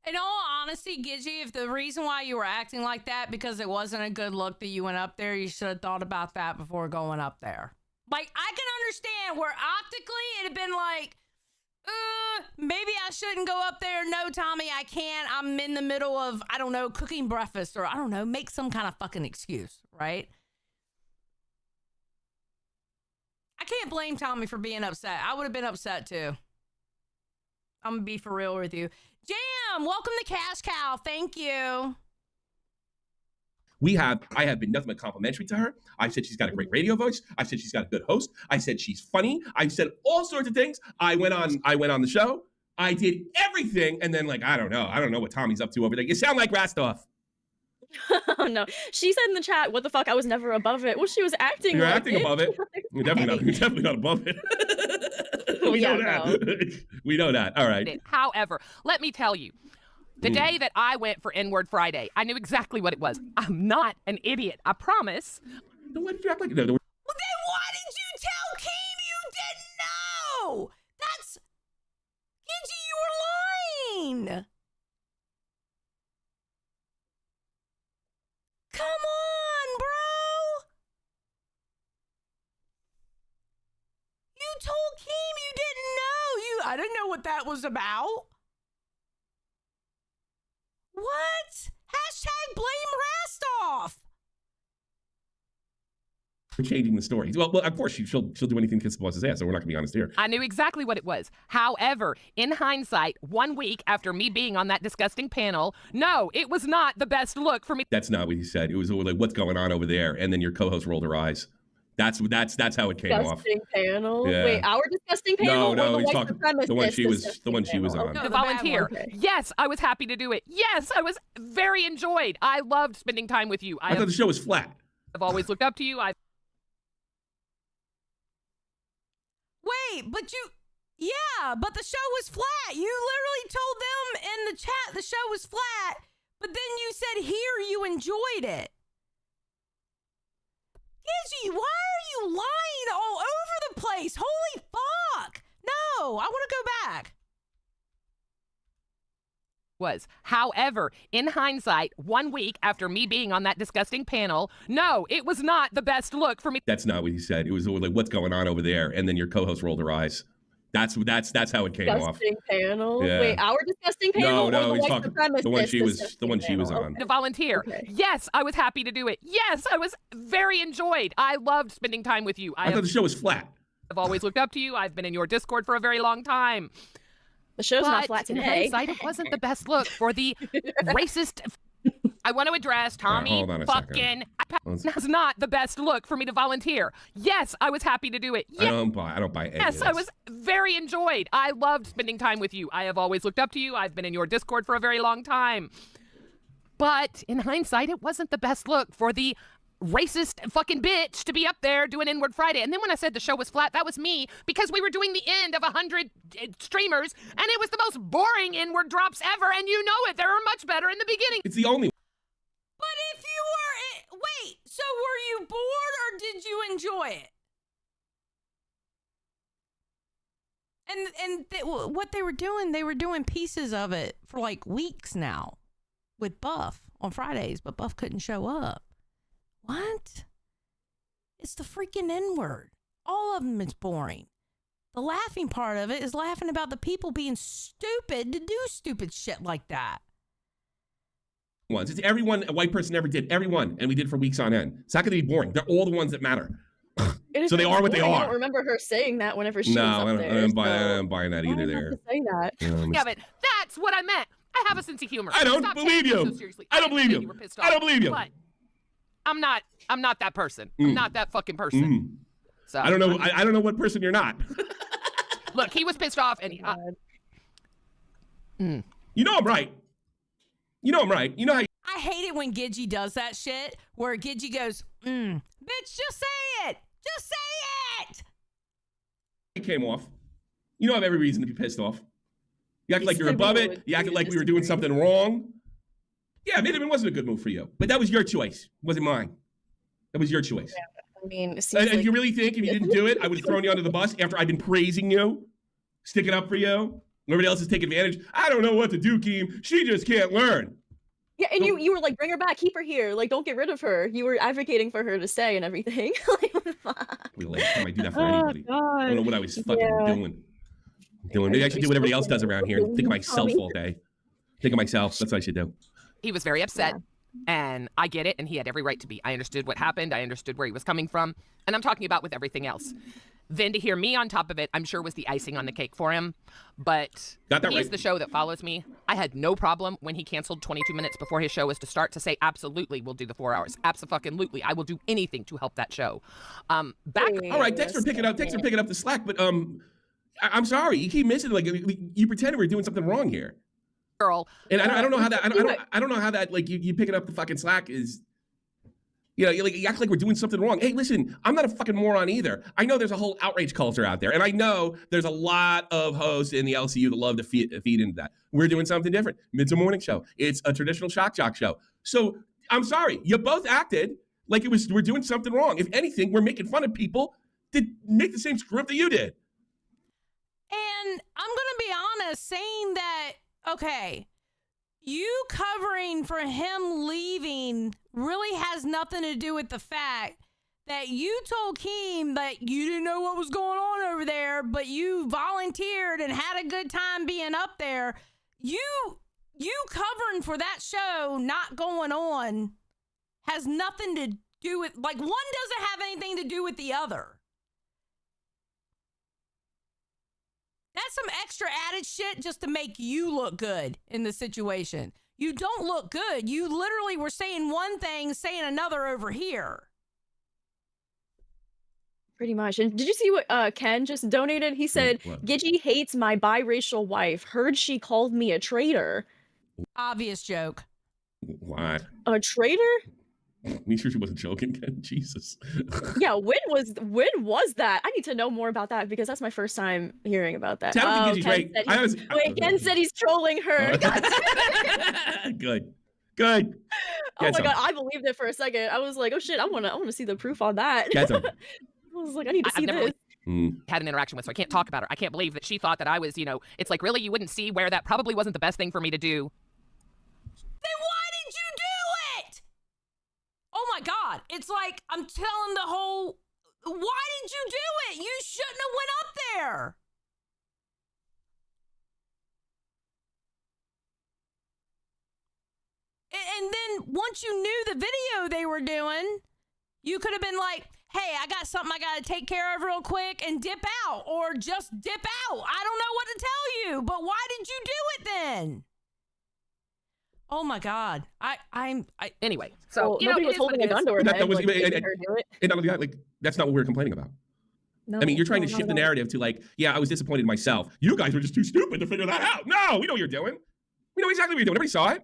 In all honesty, Gidgy, if the reason why you were acting like that because it wasn't a good look that you went up there, you should have thought about that before going up there. Like, I can understand where optically it'd have been like, maybe I shouldn't go up there. No, Tommy, I can't. I'm in the middle of, I don't know, cooking breakfast or I don't know, make some kind of fucking excuse, right? I can't blame Tommy for being upset. I would have been upset too. I'm gonna be for real with you. Jam, welcome to Cash Cow. Thank you.
I have been nothing but complimentary to her. I said she's got a great radio voice. I said she's got a good host. I said she's funny. I said all sorts of things. I went on the show. I did everything, and then I don't know what Tommy's up to over there. You sound like Rastov.
Oh no, she said in the chat, "What the fuck? I was never above it." Well, she was acting.
You're
like
acting above it. You're definitely not above it.
Well,
We know
yeah,
that. We know that. All right.
However, let me tell you, the day that I went for N-word Friday, I knew exactly what it was. I'm not an idiot. I promise.
Why did you act like that?
Well, then why did you tell Keem you didn't know? That's... Gidgy, you were lying. Come on, bro. You told Keem you didn't know. I didn't know what that was about. What? Hashtag blame Rastoff.
We're changing the story. Well, of course she'll do anything to kiss the boss's ass. So we're not gonna be honest here.
I knew exactly what it was. However, in hindsight, 1 week after me being on that disgusting panel, no, it was not the best look for me.
That's not what you said. It was like, what's going on over there? And then your co-host rolled her eyes. That's how it came off.
Disgusting panel.
Yeah.
Wait, our disgusting panel.
No,
or the
he's
white
talking
supremacist
the one she was
disgusting
on.
panel?
The volunteer. Yes, I was happy to do it. Yes, I was very enjoyed. I loved spending time with you.
I thought the show was flat.
I've always looked up to you.
Wait, but but the show was flat. You literally told them in the chat the show was flat, but then you said here you enjoyed it. Gidgy, why are you lying all over the place? Holy fuck. No, I want to go back.
was. However, in hindsight, 1 week after me being on that disgusting panel, no, it was not the best look for me.
That's not what he said. It was like, what's going on over there? And then your co-host rolled her eyes. That's how it came off.
Disgusting panel.
Yeah.
Wait, our disgusting panel?
No,
or
he's
the
talking the one she was on.
To volunteer.
Okay.
Yes, I was happy to do it. Yes, I was very enjoyed. I loved spending time with you.
I thought the show was flat.
I've always looked up to you. I've been in your Discord for a very long time.
The show's not
But
flat
in
today.
hindsight, it wasn't the best look for the racist. I want to address Tommy
hold on a
fucking. That's not the best look for me to volunteer. Yes, I was happy to do it.
I don't buy any
Yes,
of
I
this.
was very enjoyed. I loved spending time with you. I have always looked up to you. I've been in your Discord for a very long time. But in hindsight, it wasn't the best look for the racist fucking bitch to be up there doing Inward Friday. And then when I said the show was flat, that was me, because we were doing the end of 100 streamers, and it was the most boring Inward drops ever, and you know it. There were much better in the beginning.
It's the only.
But if you were, wait, so were you bored or did you enjoy it? And what they were doing pieces of it for like weeks now with Buff on Fridays, but Buff couldn't show up. What? It's the freaking N-word. All of them is boring. The laughing part of it is laughing about the people being stupid to do stupid shit like that.
Ones. It's everyone a white person ever did. Everyone. And we did for weeks on end. It's not going to be boring. They're all the ones that matter. So they are what they
I
are.
don't remember her saying that whenever she was up
I
there.
don't buying that either there.
Say that.
Yeah, but that's what I meant. I have a sense of humor.
I don't
Stop
believe
taking me
you.
so seriously.
I don't believe you.
were pissed
I don't
off,
believe you.
But I'm not that person. I'm not that fucking person. So
I don't know. I don't know what person you're not.
Look, he was pissed off, and he.
You know I'm right. You know I'm right. You know how.
I hate it when Gidgy does that shit, where Gidgy goes, bitch, just say it. Just say it.
It came off. You know I have every reason to be pissed off. You act like you're above it. You act like we were doing something wrong. Yeah, maybe it wasn't a good move for you, but that was your choice. It wasn't mine. That was your choice.
Yeah, I mean, it
And
seems like
you really think if you didn't do it, I would have thrown you under the bus after I've been praising you, sticking up for you? Everybody else is taking advantage. I don't know what to do, Keem. She just can't learn.
Yeah, and you were like, bring her back, keep her here, like, don't get rid of her. You were advocating for her to stay and everything.
Like, I might do that for anybody. I don't know what I was fucking doing. Maybe I should do what everybody else does around here. Think of myself all day. Think of myself. That's what I should do.
He was very upset, and I get it, and he had every right to be. I understood what happened. I understood where he was coming from, and I'm talking about with everything else. Then to hear me on top of it, I'm sure was the icing on the cake for him. But he's the show that follows me. I had no problem when he canceled 22 minutes before his show was to start to say, absolutely, we'll do the 4 hours. Abso-fucking-lutely. I will do anything to help that show.
All right, thanks for picking up the slack, but I'm sorry. You keep missing. Like you pretended we were doing something wrong here.
Girl.
And I don't know how that. I don't know how that. Like you picking up the fucking slack is. You know, you act like we're doing something wrong. Hey, listen, I'm not a fucking moron either. I know there's a whole outrage culture out there, and I know there's a lot of hosts in the LCU that love to feed into that. We're doing something different. It's a morning show. It's a traditional shock jock show. So I'm sorry, you both acted like we're doing something wrong. If anything, we're making fun of people that make the same screw up that you did.
And I'm going to be honest, saying that, okay, you covering for him leaving really has nothing to do with the fact that you told Keem that you didn't know what was going on over there, but you volunteered and had a good time being up there. You covering for that show not going on has nothing to do with, like, one doesn't have anything to do with the other. That's some extra added shit just to make you look good in the situation. You don't look good. You literally were saying one thing, saying another over here.
Pretty much. And did you see what Ken just donated? He said, Gidgy hates my biracial wife. Heard she called me a traitor.
Obvious joke.
What?
A traitor?
Me sure she wasn't joking, Ken. Jesus.
Yeah, when was that? I need to know more about that because that's my first time hearing about that. Ken said he's trolling her.
Good.
Oh my god, I believed it for a second. I was like, oh shit, I wanna see the proof on that. I was like, I need to see this.
Had an interaction with, so I can't talk about her. I can't believe that she thought that I was, it's like, really, you wouldn't see where that probably wasn't the best thing for me to do
It's like I'm telling the whole. Why did you do it? You shouldn't have went up there. And then once you knew the video they were doing, you could have been like, hey, I got something I got to take care of real quick and dip out, or just dip out. I don't know what to tell you, but why did you do it then? Oh my God.
Anyway,
so
so you know,
nobody was holding a gun to her
That
head.
was,
like, making her do it.
and not only that, like, that's not what we were complaining about.
No,
I mean, you're trying to
no,
shift the
no.
narrative to like, yeah, I was disappointed in myself. You guys were just too stupid to figure that out. No, we know what you're doing. We know exactly what you're doing. Everybody saw it.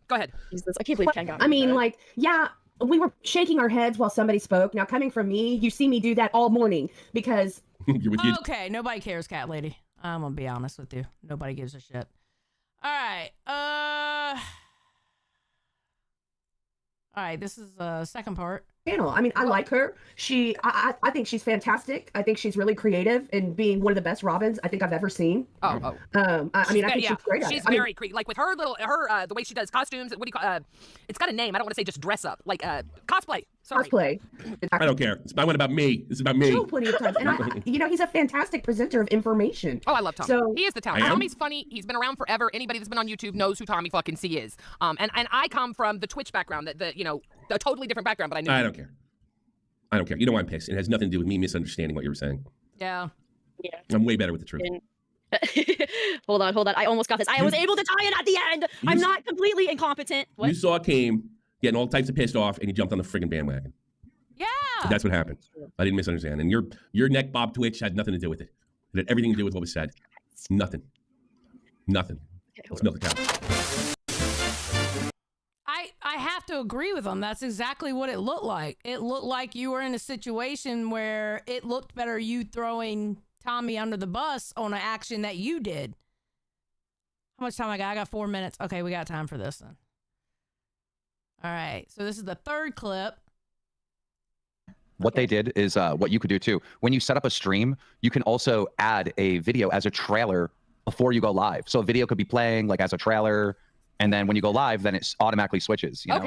Go ahead.
Jesus, I can't believe Ken got
I mean, like, yeah, we were shaking our heads while somebody spoke. Now, coming from me, you see me do that all morning because.
Okay, nobody cares, cat lady. I'm gonna be honest with you. Nobody gives a shit. All right. All right, this is the second part.
I mean, I like her. I think she's fantastic. I think she's really creative in being one of the best Robins I think I've ever seen.
I
mean, I think she's great at
She's
it. I mean,
very creative. Like with her the way she does costumes. What do you call? It's got a name. I don't want to say just dress up. Like cosplay. Sorry.
Cosplay.
I don't care. It's not one about me. This is about me.
So plenty of times. And he's a fantastic presenter of information.
Oh, I love Tommy.
So,
he is the talent.
I am?
Tommy's funny. He's been around forever. Anybody that's been on YouTube knows who Tommy fucking C is. And I come from the Twitch background, a totally different background, but I knew.
I don't care. I don't care. You know why I'm pissed? It has nothing to do with me misunderstanding what you were saying.
Yeah.
I'm way better with the truth.
Hold on. I almost got this. I was able to tie it at the end. I'm not completely incompetent. What?
You saw Kame getting all types of pissed off, and you jumped on the friggin' bandwagon.
Yeah.
That's what happened. I didn't misunderstand. And your neck bob twitch had nothing to do with it. It had everything to do with what was said. Nothing. Let's milk the cow.
I have to agree with them. That's exactly what it looked like. It looked like you were in a situation where it looked better you throwing Tommy under the bus on an action that you did. How much time I got? I got 4 minutes. Okay, we got time for this then. All right. So this is the third clip.
What they did is what you could do too. When you set up a stream, you can also add a video as a trailer before you go live. So a video could be playing like as a trailer, and then when you go live, then it automatically switches. You know?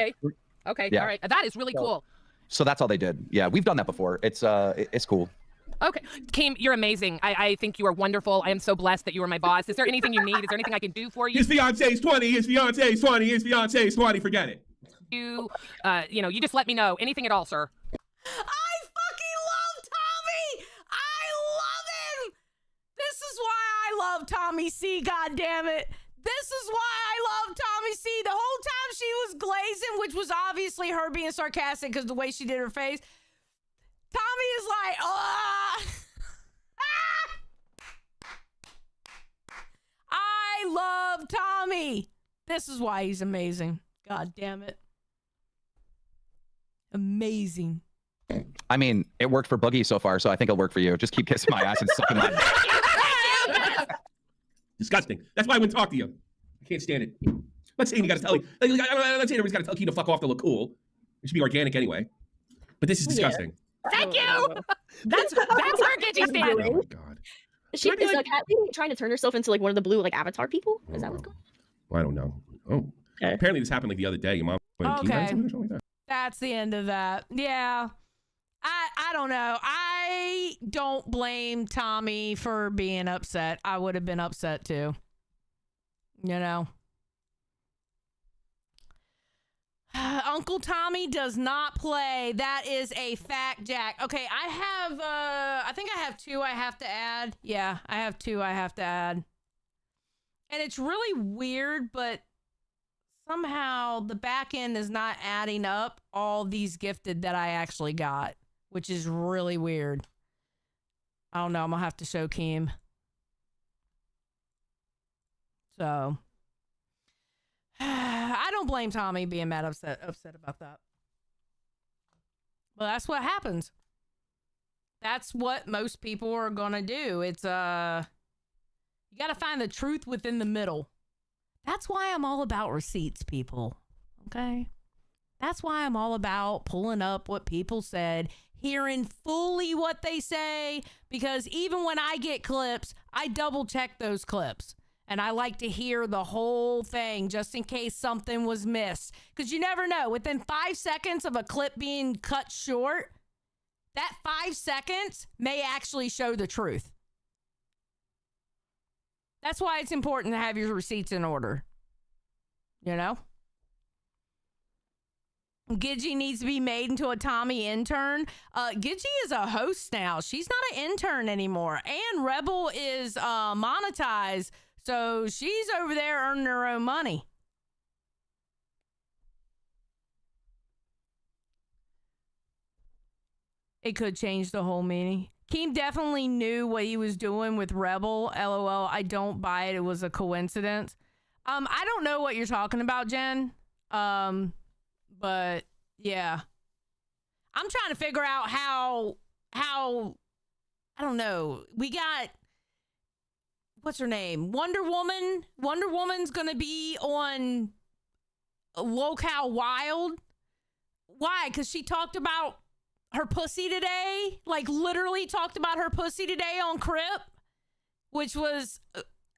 Okay.
Yeah.
All right. That is really cool.
So that's all they did. Yeah, we've done that before. It's cool.
Okay. Kim, you're amazing. I think you are wonderful. I am so blessed that you are my boss. Is there anything you need? Is there anything I can do for you?
His fiance's 20. His fiance's 20. His fiance's 20. Forget it.
You just let me know. Anything at all, sir.
I fucking love Tommy. I love him. This is why I love Tommy C. God damn it. This is why I love Tommy C. The whole time she was glazing, which was obviously her being sarcastic because the way she did her face. Tommy is like, I love Tommy. This is why he's amazing. God damn it. Amazing.
I mean, it worked for Boogie so far, so I think it'll work for you. Just keep kissing my ass and sucking my.
Disgusting. That's why I wouldn't talk to you. I can't stand it. I'm not saying you got to tell you. I'm not saying everybody's got to tell you to fuck off to look cool. It should be organic anyway. But this is disgusting.
Thank you. That's where Gidgy stands.
Oh my god.
Is cat lady trying to turn herself into like one of the blue like avatar people? Is that what's going on?
Well, I don't know. Oh,
okay.
Apparently this happened like the other day. Your mom went
Okay.
something like that.
That's the end of that. Yeah. I don't know. I don't blame Tommy for being upset. I would have been upset too. You know. Uncle Tommy does not play. That is a fact, Jack. Okay, I think I have 2 I have to add. Yeah, I have 2 I have to add. And it's really weird, but somehow the back end is not adding up all these gifted that I actually got, which is really weird. I don't know. I'm going to have to show Keem. So I don't blame Tommy being mad upset about that. But that's what happens. That's what most people are going to do. It's you got to find the truth within the middle. That's why I'm all about receipts, people. Okay? That's why I'm all about pulling up what people said, hearing fully what they say, because even when I get clips, I double check those clips. And I like to hear the whole thing just in case something was missed. Because you never know. Within 5 seconds of a clip being cut short, that 5 seconds may actually show the truth. That's why it's important to have your receipts in order. You know? Gidgy needs to be made into a Tommy intern. Gidgy is a host now. She's not an intern anymore. And Rebel is monetized, so she's over there earning her own money. It could change the whole meaning. Keem definitely knew what he was doing with Rebel. LOL. I don't buy it. It was a coincidence. I don't know what you're talking about, Jen. But yeah, I'm trying to figure out how I don't know. We got, what's her name? Wonder Woman. Wonder Woman's gonna be on Locale Wild. Why? Because she talked about her pussy today. Like literally talked about her pussy today on Crip, which was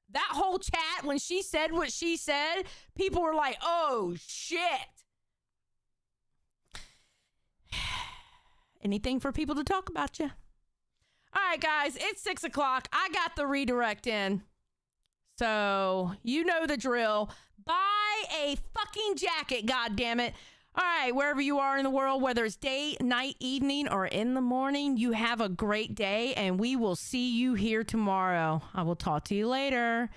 that whole chat when she said what she said. People were like, "Oh shit." Anything for people to talk about you. All right, guys, it's 6 o'clock. I got the redirect in. So you know the drill. Buy a fucking jacket, goddammit. All right, wherever you are in the world, whether it's day, night, evening, or in the morning, you have a great day, and we will see you here tomorrow. I will talk to you later.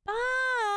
Bye.